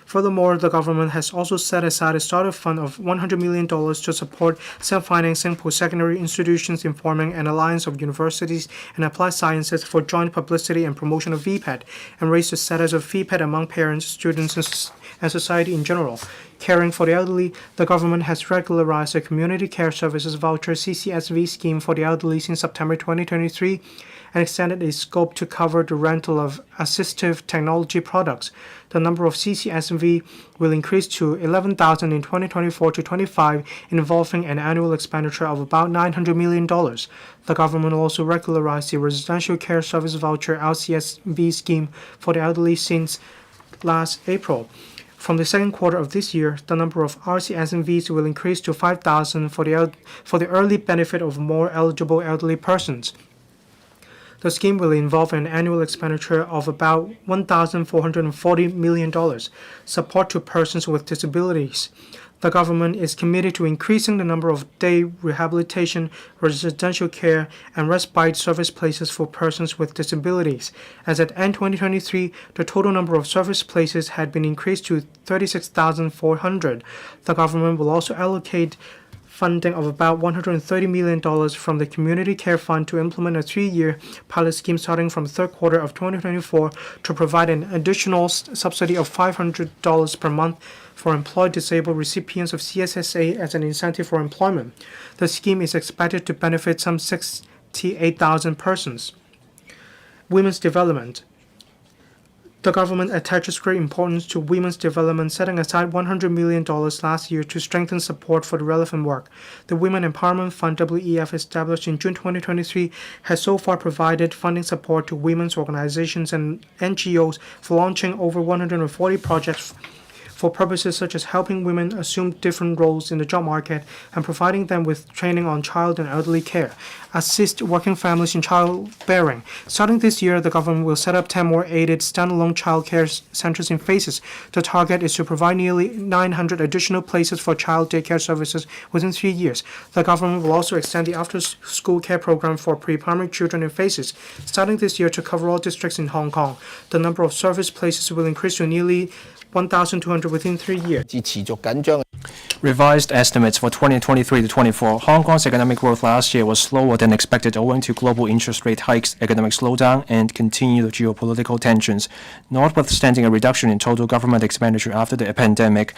S3: Furthermore, the government has also set aside a startup fund of $100 million to support self-financing post-secondary institutions in forming an alliance of universities and applied sciences for joint publicity and promotion of VPET, and raise the status of VPET among parents, students, and society in general. Caring for the elderly, the government has regularized the Community Care Services Voucher CCSV scheme for the elderly since September 2023 and extended its scope to cover the rental of assistive technology products. The number of CCSV will increase to 11,000 in 2024-25, involving an annual expenditure of about $900 million. The government also regularized the Residential Care Service Voucher RCSV scheme for the elderly since last April. From the second quarter of this year, the number of RCSVs will increase to 5,000 for the early benefit of more eligible elderly persons. The scheme will involve an annual expenditure of about $1,440 million, support to persons with disabilities. The government is committed to increasing the number of day rehabilitation, residential care, and respite service places for persons with disabilities. As at end 2023, the total number of service places had been increased to 36,400. The government will also allocate funding of about $130 million from the Community Care Fund to implement a 3-year pilot scheme starting from the third quarter of 2024 to provide an additional subsidy of $500 per month for employed disabled recipients of CSSA as an incentive for employment. The scheme is expected to benefit some 68,000 persons. Women's development. The government attaches great importance to women's development, setting aside $100 million last year to strengthen support for the relevant work. The Women Empowerment Fund WEF, established in June 2023, has so far provided funding support to women's organizations and NGOs for launching over 140 projects for purposes such as helping women assume different roles in the job market and providing them with training on child and elderly care, assist working families in childbearing. Starting this year, the government will set up 10 more aided standalone child care centers in phases. The target is to provide nearly 900 additional places for child daycare services within 3 years. The government will also extend the after-school care program for pre-primary children in phases. Starting this year to cover all districts in Hong Kong, the number of service places will increase to nearly 1,200 within 3 years.
S1: Revised estimates for 2023-24. Hong Kong's economic growth last year was slower than expected owing to global interest rate hikes, economic slowdown, and continued geopolitical tensions. Notwithstanding a reduction in total government expenditure after the pandemic,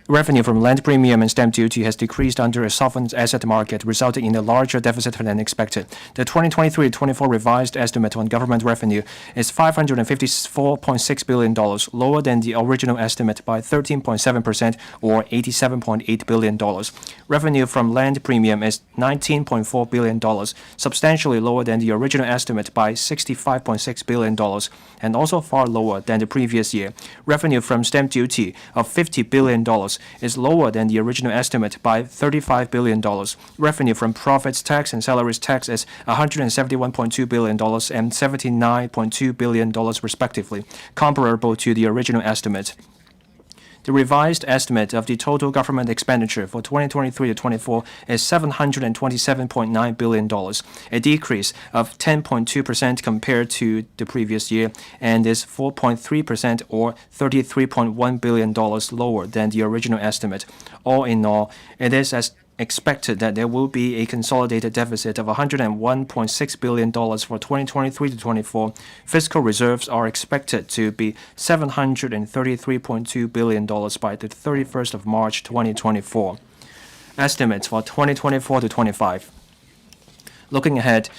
S1: revenue from land premium and stamp duty has decreased under a softened asset market, resulting in a larger deficit than expected. The 2023-24 revised estimate on government revenue is $554.6 billion, lower than the original estimate by 13.7% or $87.8 billion. Revenue from land premium is $19.4 billion, substantially lower than the original estimate by $65.6 billion, and also far lower than the previous year. Revenue from stamp duty of $50 billion is lower than the original estimate by $35 billion. Revenue from profits tax and salaries tax is $171.2 billion and $79.2 billion respectively, comparable to the original estimate. The revised estimate of the total government expenditure for 2023 to 24 is $727.9 billion, a decrease of 10.2% compared to the previous year, and is 4.3% or $33.1 billion lower than the original estimate. All in all, it is as expected that there will be a consolidated deficit of $101.6 billion for 2023 to 24. Fiscal reserves are expected to be $733.2 billion by the 31st of March 2024. Estimates for 2024 to 25. Looking ahead,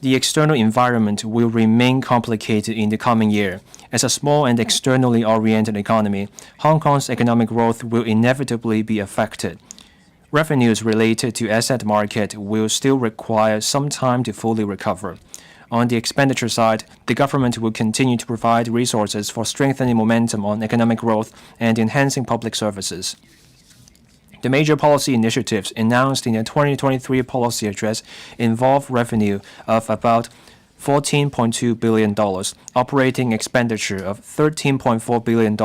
S1: the external environment will remain complicated in the coming year. As a small and externally oriented economy, Hong Kong's economic growth will inevitably be affected. Revenues related to asset market will still require some time to fully recover. On the expenditure side, the government will continue to provide resources for strengthening momentum on economic growth and enhancing public services. The major policy initiatives announced in the 2023 policy address involve revenue of about $14.2 billion, operating expenditure of $13.4 billion,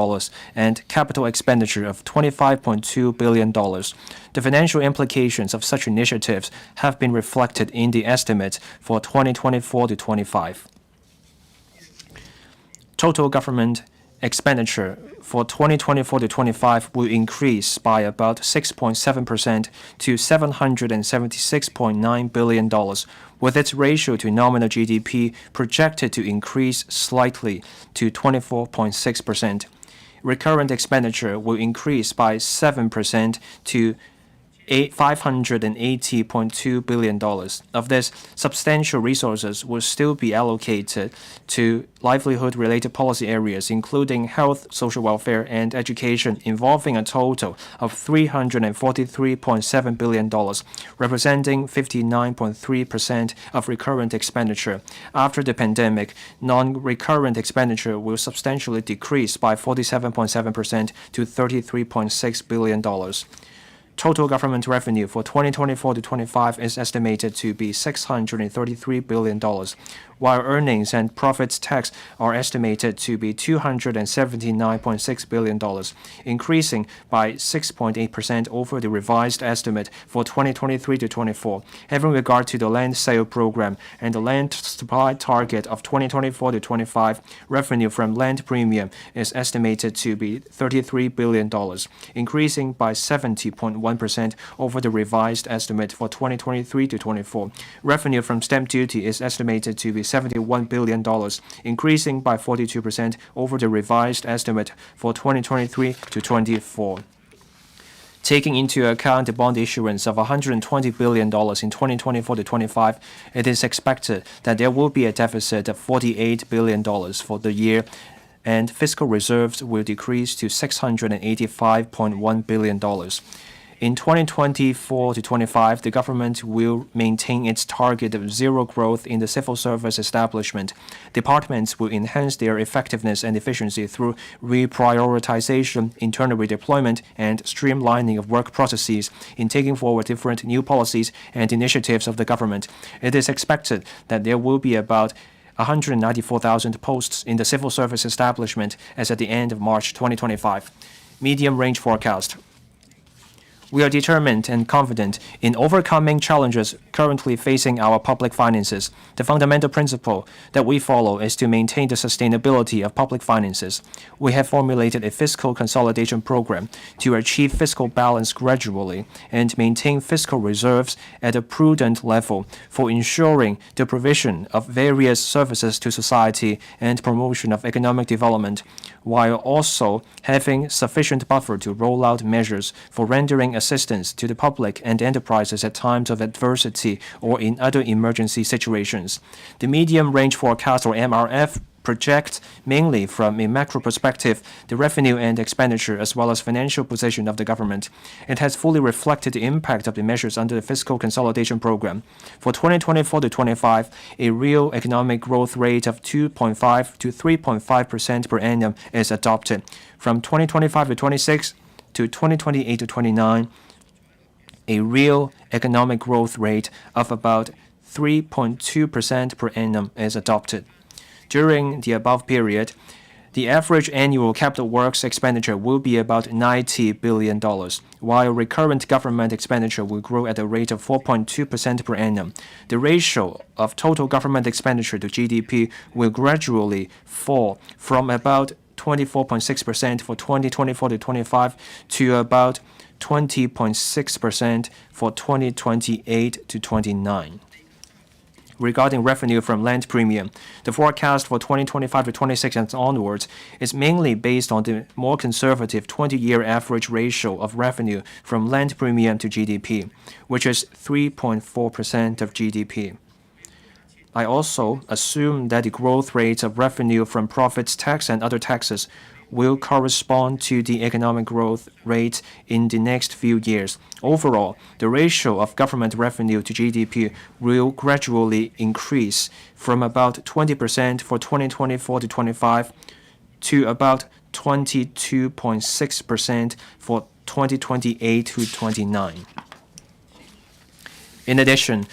S1: and capital expenditure of $25.2 billion. The financial implications of such initiatives have been reflected in the estimate for 2024 to 25. Total government expenditure for 2024 to 25 will increase by about 6.7% to $776.9 billion, with its ratio to nominal GDP projected to increase slightly to 24.6%. Recurrent expenditure will increase by 7% to $580.2 billion. Of this, substantial resources will still be allocated to livelihood-related policy areas, including health, social welfare, and education, involving a total of $343.7 billion, representing 59.3% of recurrent expenditure. After the pandemic, non-recurrent expenditure will substantially decrease by 47.7% to $33.6 billion. Total government revenue for 2024 to 25 is estimated to be $633 billion, while earnings and profits tax are estimated to be $279.6 billion, increasing by 6.8% over the revised estimate for 2023 to 24. Having regard to the land sale program and the land supply target of 2024 to 25, revenue from land premium is estimated to be $33 billion, increasing by 70.1% over the revised estimate for 2023 to 24. Revenue from stamp duty is estimated to be $71 billion, increasing by 42% over the revised estimate for 2023 to 24. Taking into account the bond issuance of $120 billion in 2024 to 25, it is expected that there will be a deficit of $48 billion for the year, and fiscal reserves will decrease to $685.1 billion. In 2024 to 25, the government will maintain its target of zero growth in the civil service establishment. Departments will enhance their effectiveness and efficiency through reprioritization, internal redeployment, and streamlining of work processes in taking forward different new policies and initiatives of the government. It is expected that there will be about 194,000 posts in the civil service establishment as at the end of March 2025. Medium-range forecast. We are determined and confident in overcoming challenges currently facing our public finances. The fundamental principle that we follow is to maintain the sustainability of public finances. We have formulated a fiscal consolidation program to achieve fiscal balance gradually and maintain fiscal reserves at a prudent level for ensuring the provision of various services to society and promotion of economic development, while also having sufficient buffer to roll out measures for rendering assistance to the public and enterprises at times of adversity or in other emergency situations. The medium-range forecast, or MRF, projects mainly from a macro perspective the revenue and expenditure as well as financial position of the government. It has fully reflected the impact of the measures under the fiscal consolidation program. For 2024 to 25, a real economic growth rate of 2.5 to 3.5% per annum is adopted. From 2025 to 26 to 2028 to 29, a real economic growth rate of about 3.2% per annum is adopted. During the above period, The average annual capital works expenditure will be about $90 billion, while recurrent government expenditure will grow at a rate of 4.2% per annum. The ratio of total government expenditure to GDP will gradually fall from about 24.6% for 2024 to 25 to about 20.6% for 2028 to 29. Regarding revenue from land premium, the forecast for 2025 to 26 and onwards is mainly based on the more conservative 20-year average ratio of revenue from land premium to GDP, which is 3.4% of GDP. I also assume that the growth rates of revenue from profits tax and other taxes will correspond to the economic growth rate in the next few years. Overall, the ratio of government revenue to GDP will gradually increase from about 20% for 2024 to 25 to about 22.6% for 2028 to 29. In addition,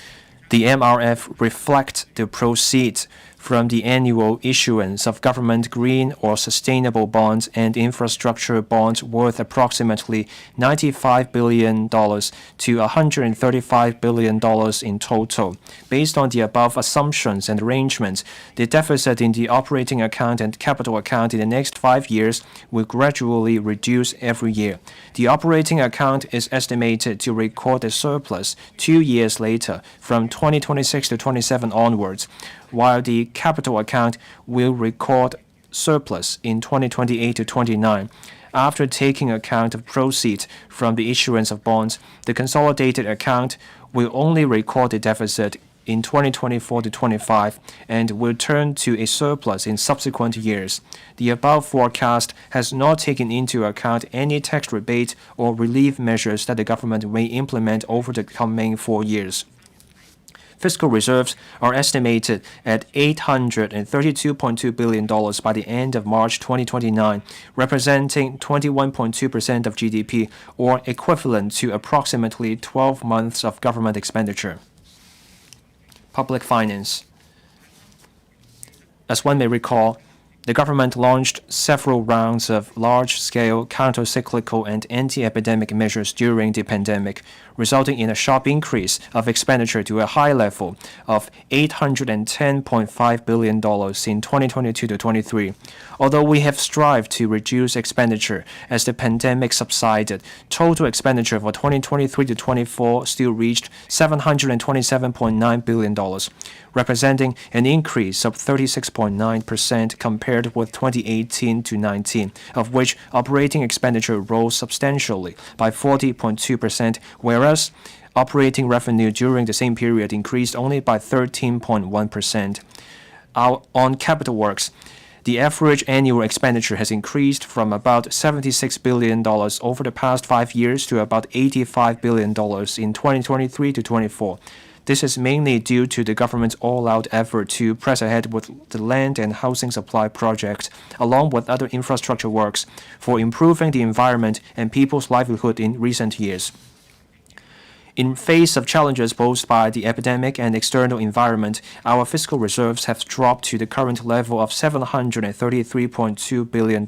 S1: the MRF reflects the proceeds from the annual issuance of government green or sustainable bonds and infrastructure bonds worth approximately $95 billion to $135 billion in total. Based on the above assumptions and arrangements, the deficit in the operating account and capital account in the next 5 years will gradually reduce every year. The operating account is estimated to record a surplus 2 years later, from 2026 to 27 onwards, while the capital account will record surplus in 2028 to 29. After taking account of proceeds from the issuance of bonds, the consolidated account will only record a deficit in 2024 to 25 and will turn to a surplus in subsequent years. The above forecast has not taken into account any tax rebate or relief measures that the government may implement over the coming 4 years. Fiscal reserves are estimated at $832.2 billion by the end of March 2029, representing 21.2% of GDP, or equivalent to approximately 12 months of government expenditure. Public finance. As one may recall, the government launched several rounds of large-scale counter-cyclical and anti-epidemic measures during the pandemic, resulting in a sharp increase of expenditure to a high level of $810.5 billion in 2022 to 23. Although we have strived to reduce expenditure as the pandemic subsided, total expenditure for 2023 to 24 still reached $727.9 billion, representing an increase of 36.9% compared with 2018 to 19, of which operating expenditure rose substantially by 40.2%, whereas operating revenue during the same period increased only by 13.1%. On capital works, the average annual expenditure has increased from about $76 billion over the past 5 years to about $85 billion in 2023 to 24. This is mainly due to the government's all-out effort to press ahead with the land and housing supply project, along with other infrastructure works, for improving the environment and people's livelihood in recent years. In face of challenges posed by the epidemic and external environment, our fiscal reserves have dropped to the current level of $733.2 billion.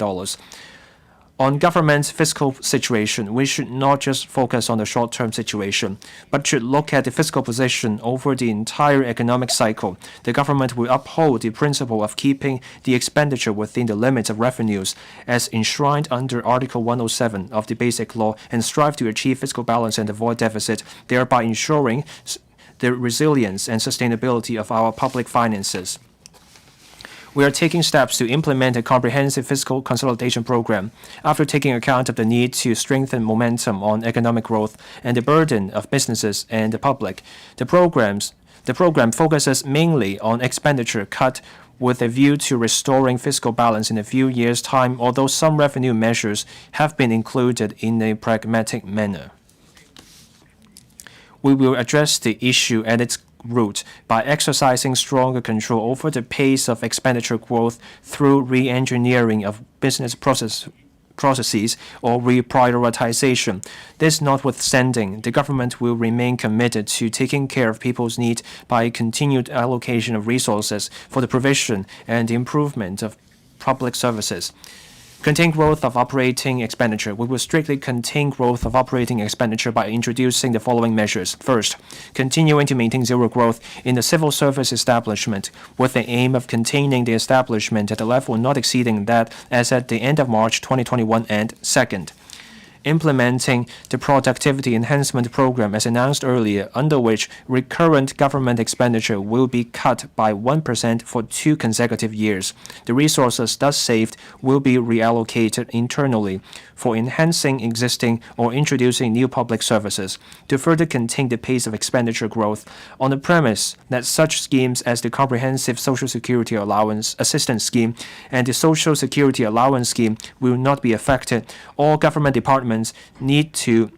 S1: On government's fiscal situation, we should not just focus on the short-term situation, but should look at the fiscal position over the entire economic cycle. The government will uphold the principle of keeping the expenditure within the limits of revenues, as enshrined under Article 107 of the Basic Law, and strive to achieve fiscal balance and avoid deficit, thereby ensuring the resilience and sustainability of our public finances. We are taking steps to implement a comprehensive fiscal consolidation program. After taking account of the need to strengthen momentum on economic growth and the burden of businesses and the public, the program focuses mainly on expenditure cut with a view to restoring fiscal balance in a few years' time, although some revenue measures have been included in a pragmatic manner. We will address the issue at its root by exercising stronger control over the pace of expenditure growth through re-engineering of business processes or reprioritization. This notwithstanding, the government will remain committed to taking care of people's needs by continued allocation of resources for the provision and improvement of public services. Contain growth of operating expenditure. We will strictly contain growth of operating expenditure by introducing the following measures. First, continuing to maintain zero growth in the civil service establishment with the aim of containing the establishment at a level not exceeding that as at the end of March 2021. And second, implementing the productivity enhancement program as announced earlier, under which recurrent government expenditure will be cut by 1% for 2 consecutive years. The resources thus saved will be reallocated internally for enhancing existing or introducing new public services to further contain the pace of expenditure growth on the premise that such schemes as the Comprehensive Social Security Allowance Assistance Scheme and the Social Security Allowance Scheme will not be affected. All government departments need to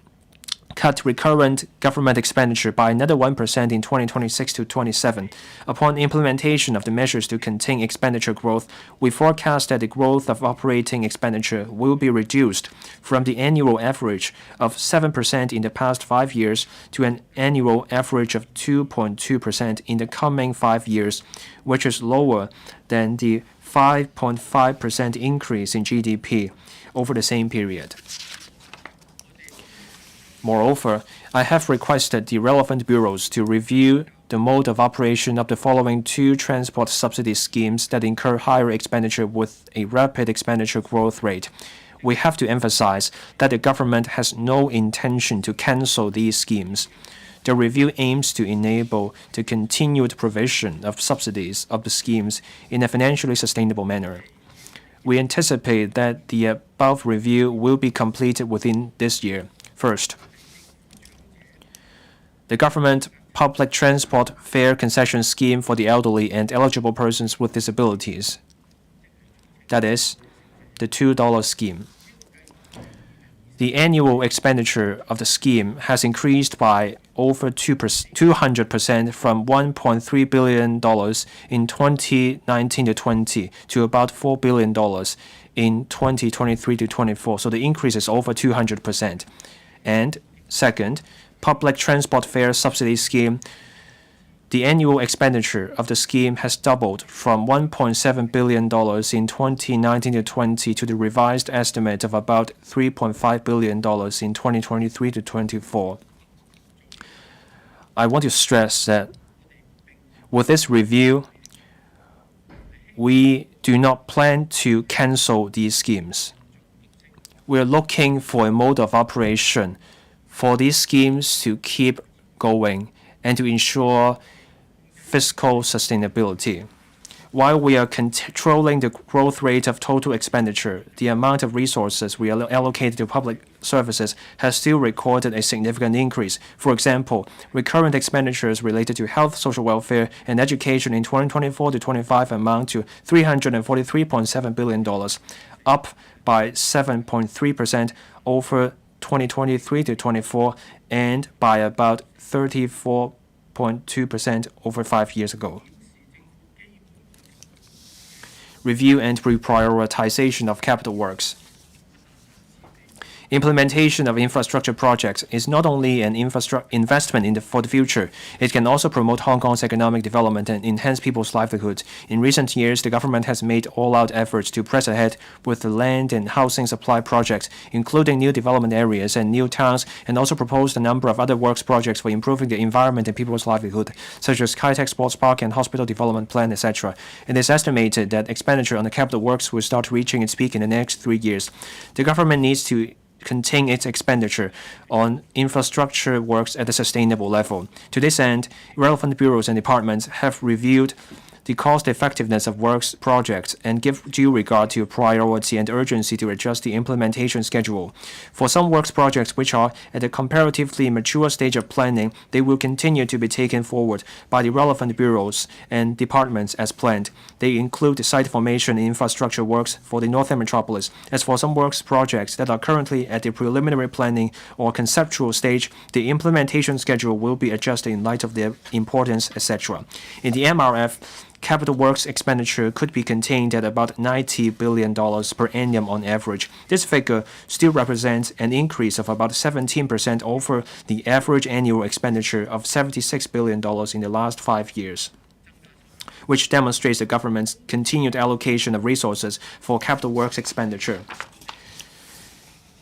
S1: cut recurrent government expenditure by another 1% in 2026 to 27. Upon implementation of the measures to contain expenditure growth, we forecast that the growth of operating expenditure will be reduced from the annual average of 7% in the past 5 years to an annual average of 2.2% in the coming 5 years, which is lower than the 5.5% increase in GDP over the same period. Moreover, I have requested the relevant bureaus to review the mode of operation of the following 2 transport subsidy schemes that incur higher expenditure with a rapid expenditure growth rate. We have to emphasize that the government has no intention to cancel these schemes. The review aims to enable the continued provision of subsidies of the schemes in a financially sustainable manner. We anticipate that the above review will be completed within this year. First, the government public transport fare concession scheme for the elderly and eligible persons with disabilities. That is, the $2 scheme. The annual expenditure of the scheme has increased by over 200% from $1.3 billion in 2019 to 20 to about $4 billion in 2023 to 24. So the increase is over 200%. And second, public transport fare subsidy scheme. The annual expenditure of the scheme has doubled from $1.7 billion in 2019 to 20 to the revised estimate of about $3.5 billion in 2023 to 24. I want to stress that with this review, we do not plan to cancel these schemes. We are looking for a mode of operation for these schemes to keep going and to ensure fiscal sustainability. While we are controlling the growth rate of total expenditure, the amount of resources we allocate to public services has still recorded a significant increase. For example, recurrent expenditures related to health, social welfare, and education in 2024 to 25 amount to $343.7 billion, up by 7.3% over 2023 to 24 and by about 34.2% over 5 years ago. Review and reprioritization of capital works. Implementation of infrastructure projects is not only an investment for the future, it can also promote Hong Kong's economic development and enhance people's livelihoods. In recent years, the government has made all-out efforts to press ahead with the land and housing supply projects, including new development areas and new towns, and also proposed a number of other works projects for improving the environment and people's livelihood, such as Kai-Tak Sports Park and Hospital Development Plan, etc. It is estimated that expenditure on the capital works will start reaching its peak in the next 3 years. The government needs to contain its expenditure on infrastructure works at a sustainable level. To this end, relevant bureaus and departments have reviewed the cost-effectiveness of works projects and give due regard to priority and urgency to adjust the implementation schedule. For some works projects which are at a comparatively mature stage of planning, they will continue to be taken forward by the relevant bureaus and departments as planned. They include the site formation and infrastructure works for the Northern Metropolis. As for some works projects that are currently at the preliminary planning or conceptual stage, the implementation schedule will be adjusted in light of their importance, etc. In the MRF, capital works expenditure could be contained at about $90 billion per annum on average. This figure still represents an increase of about 17% over the average annual expenditure of $76 billion in the last 5 years. which demonstrates the government's continued allocation of resources for capital works expenditure.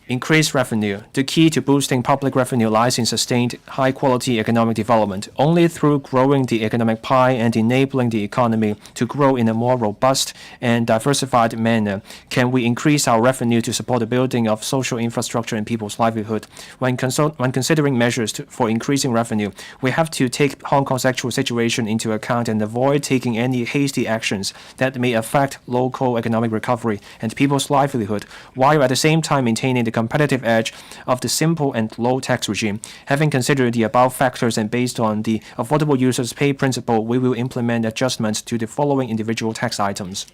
S1: Increased revenue. The key to boosting public revenue lies in sustained high-quality economic development. Only through growing the economic pie and enabling the economy to grow in a more robust and diversified manner can we increase our revenue to support the building of social infrastructure and people's livelihood. When considering measures for increasing revenue, we have to take Hong Kong's actual situation into account and avoid taking any hasty actions that may affect local economic recovery and people's livelihood, while at the same time maintaining the competitive edge of the simple and low tax regime. Having considered the above factors and based on the affordable users pay principle, we will implement adjustments to the following individual tax items.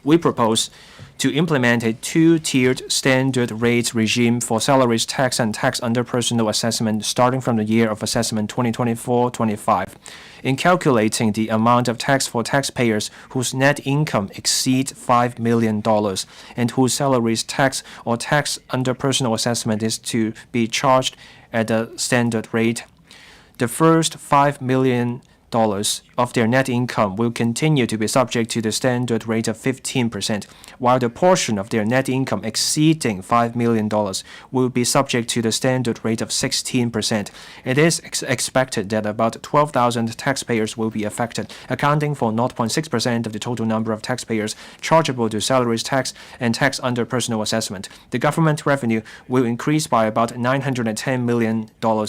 S1: We propose to implement a two-tiered standard rate regime for salaries tax and tax under personal assessment starting from the year of assessment 2024-25. In calculating the amount of tax for taxpayers whose net income exceeds $5 million and whose salaries tax or tax under personal assessment is to be charged at the standard rate, the first $5 million of their net income will continue to be subject to the standard rate of 15%, while the portion of their net income exceeding $5 million will be subject to the standard rate of 16%. It is expected that about 12,000 taxpayers will be affected, accounting for 0.6% of the total number of taxpayers chargeable to salaries tax and tax under personal assessment. The government revenue will increase by about $910 million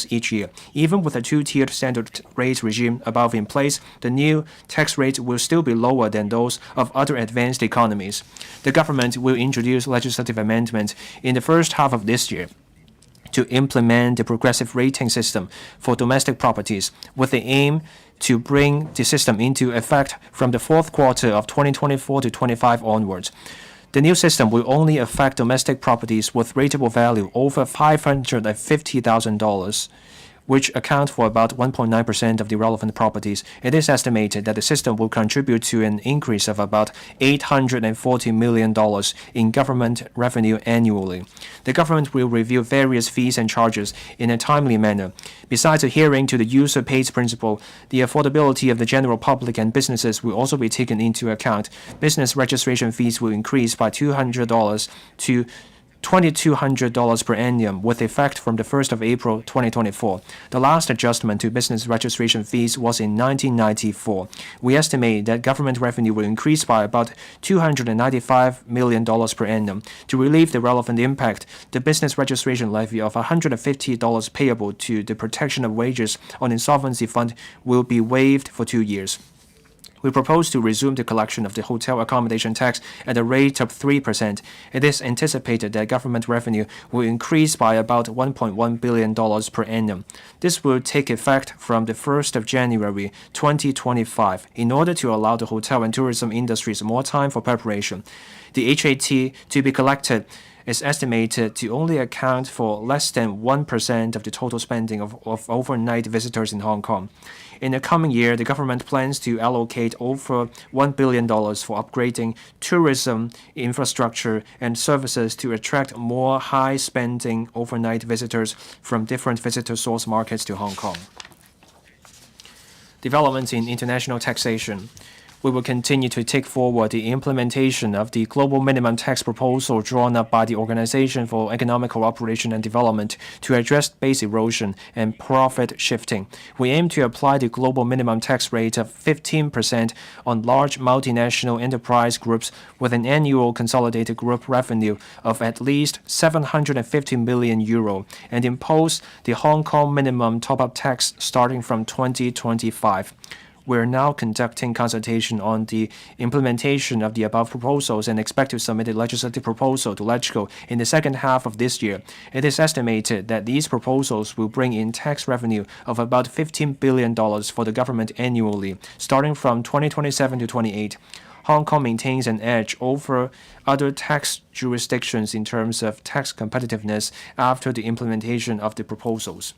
S1: each year. Even with a two-tiered standard rate regime above in place, the new tax rate will still be lower than those of other advanced economies. The government will introduce legislative amendments in the first half of this year to implement the progressive rating system for domestic properties, with the aim to bring the system into effect from the fourth quarter of 2024 to 25 onwards. The new system will only affect domestic properties with rateable value over $550,000, which account for about 1.9% of the relevant properties. It is estimated that the system will contribute to an increase of about $840 million in government revenue annually. The government will review various fees and charges in a timely manner. Besides adhering to the user pays principle, the affordability of the general public and businesses will also be taken into account. Business registration fees will increase by $200 to $2,200 per annum with effect from the 1st of April 2024. The last adjustment to business registration fees was in 1994. We estimate that government revenue will increase by about $295 million per annum. To relieve the relevant impact, the business registration levy of $150 payable to the protection of wages on insolvency fund will be waived for 2 years. We propose to resume the collection of the hotel accommodation tax at a rate of 3%. It is anticipated that government revenue will increase by about $1.1 billion per annum. This will take effect from the 1st of January 2025 in order to allow the hotel and tourism industries more time for preparation. The HAT to be collected is estimated to only account for less than 1% of the total spending of overnight visitors in Hong Kong. In the coming year, the government plans to allocate over $1 billion for upgrading tourism infrastructure and services to attract more high-spending overnight visitors from different visitor source markets to Hong Kong. Developments in international taxation. We will continue to take forward the implementation of the global minimum tax proposal drawn up by the Organization for Economic Cooperation and Development to address base erosion and profit shifting. We aim to apply the global minimum tax rate of 15% on large multinational enterprise groups with an annual consolidated group revenue of at least €750 million and impose the Hong Kong minimum top-up tax starting from 2025. We are now conducting consultation on the implementation of the above proposals and expect to submit a legislative proposal to LegCo in the second half of this year. It is estimated that these proposals will bring in tax revenue of about $15 billion for the government annually, starting from 2027 to 28. Hong Kong maintains an edge over other tax jurisdictions in terms of tax competitiveness after the implementation of the proposals.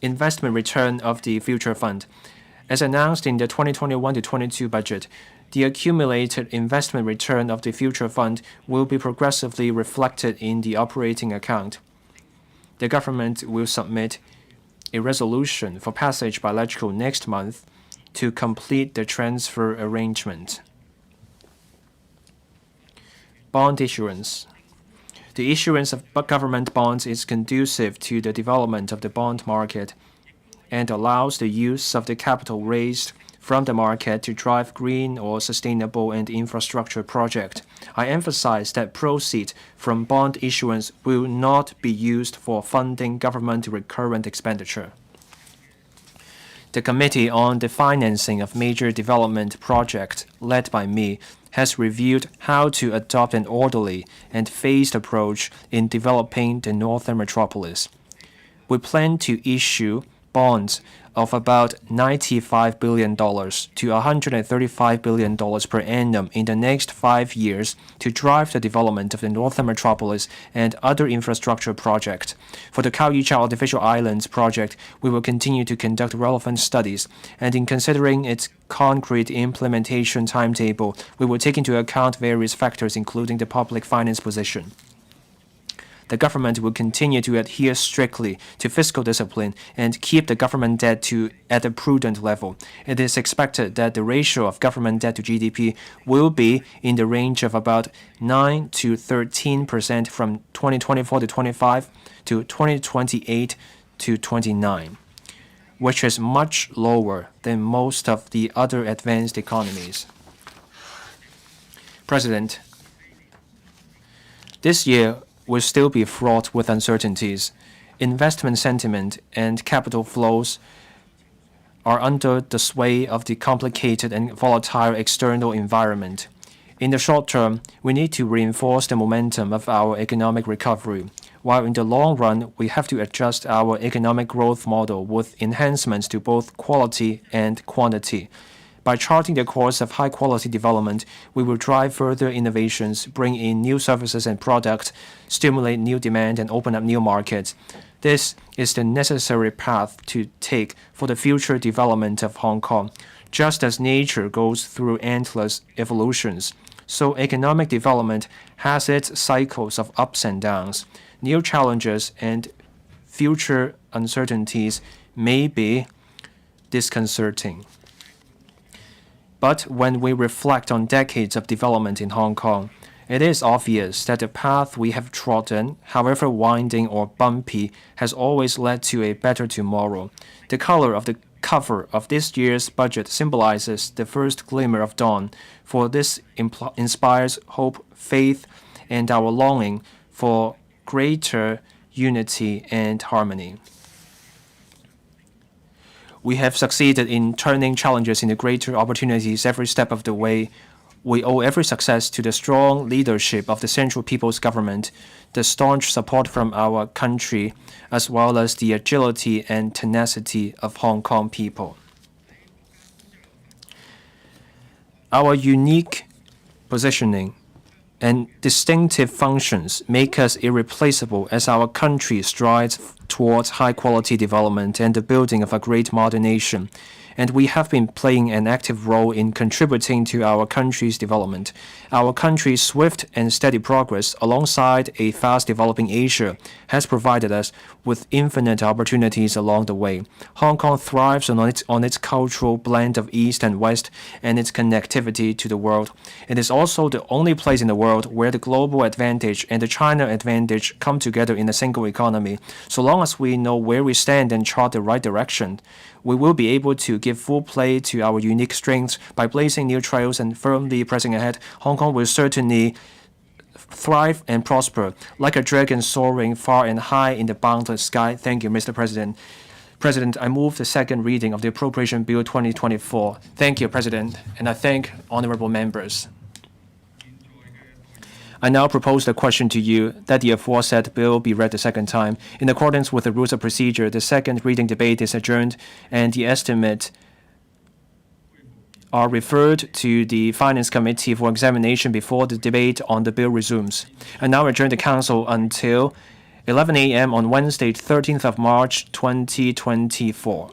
S1: Investment return of the Future Fund. As announced in the 2021-22 budget, the accumulated investment return of the Future Fund will be progressively reflected in the operating account. The government will submit a resolution for passage by LegCo next month to complete the transfer arrangement. Bond issuance. The issuance of government bonds is conducive to the development of the bond market and allows the use of the capital raised from the market to drive green or sustainable and infrastructure projects. I emphasize that proceeds from bond issuance will not be used for funding government recurrent expenditure. The Committee on the Financing of Major Development Projects, led by me, has reviewed how to adopt an orderly and phased approach in developing the northern metropolis. We plan to issue bonds of about $95 billion to $135 billion per annum in the next 5 years to drive the development of the northern metropolis and other infrastructure projects. For the Kaoyucha Artificial Islands project, we will continue to conduct relevant studies, and in considering its concrete implementation timetable, we will take into account various factors including the public finance position. The government will continue to adhere strictly to fiscal discipline and keep the government debt at a prudent level. It is expected that the ratio of government debt to GDP will be in the range of about 9 to 13% from 2024 to 25 to 2028 to 29, which is much lower than most of the other advanced economies. President, this year will still be fraught with uncertainties. Investment sentiment and capital flows are under the sway of the complicated and volatile external environment. In the short term, we need to reinforce the momentum of our economic recovery, while in the long run, we have to adjust our economic growth model with enhancements to both quality and quantity. By charting the course of high-quality development, we will drive further innovations, bring in new services and products, stimulate new demand, and open up new markets. This is the necessary path to take for the future development of Hong Kong. Just as nature goes through endless evolutions, so economic development has its cycles of ups and downs. New challenges and future uncertainties may be disconcerting. But when we reflect on decades of development in Hong Kong, it is obvious that the path we have trodden, however winding or bumpy, has always led to a better tomorrow. The color of the cover of this year's budget symbolizes the first glimmer of dawn, for this inspires hope, faith, and our longing for greater unity and harmony. We have succeeded in turning challenges into greater opportunities every step of the way. We owe every success to the strong leadership of the Central People's Government, the staunch support from our country, as well as the agility and tenacity of Hong Kong people. Our unique positioning and distinctive functions make us irreplaceable as our country strides towards high-quality development and the building of a great modern nation. And we have been playing an active role in contributing to our country's development. Our country's swift and steady progress alongside a fast-developing Asia has provided us with infinite opportunities along the way. Hong Kong thrives on its cultural blend of East and West and its connectivity to the world. It is also the only place in the world where the global advantage and the China advantage come together in a single economy. So long as we know where we stand and chart the right direction, we will be able to give full play to our unique strengths by blazing new trails and firmly pressing ahead. Hong Kong will certainly thrive and prosper like a dragon soaring far and high in the boundless sky. Thank you, Mr. President. President, I move the second reading of the Appropriation Bill 2024. Thank you, President, and I thank honorable members. I now propose the question to you that the aforesaid bill be read the second time. In accordance with the rules of procedure, the second reading debate is adjourned and the estimates are referred to the Finance Committee for examination before the debate on the bill resumes. I now adjourn the Council until 11 a.m. on Wednesday, 13th of March, 2024.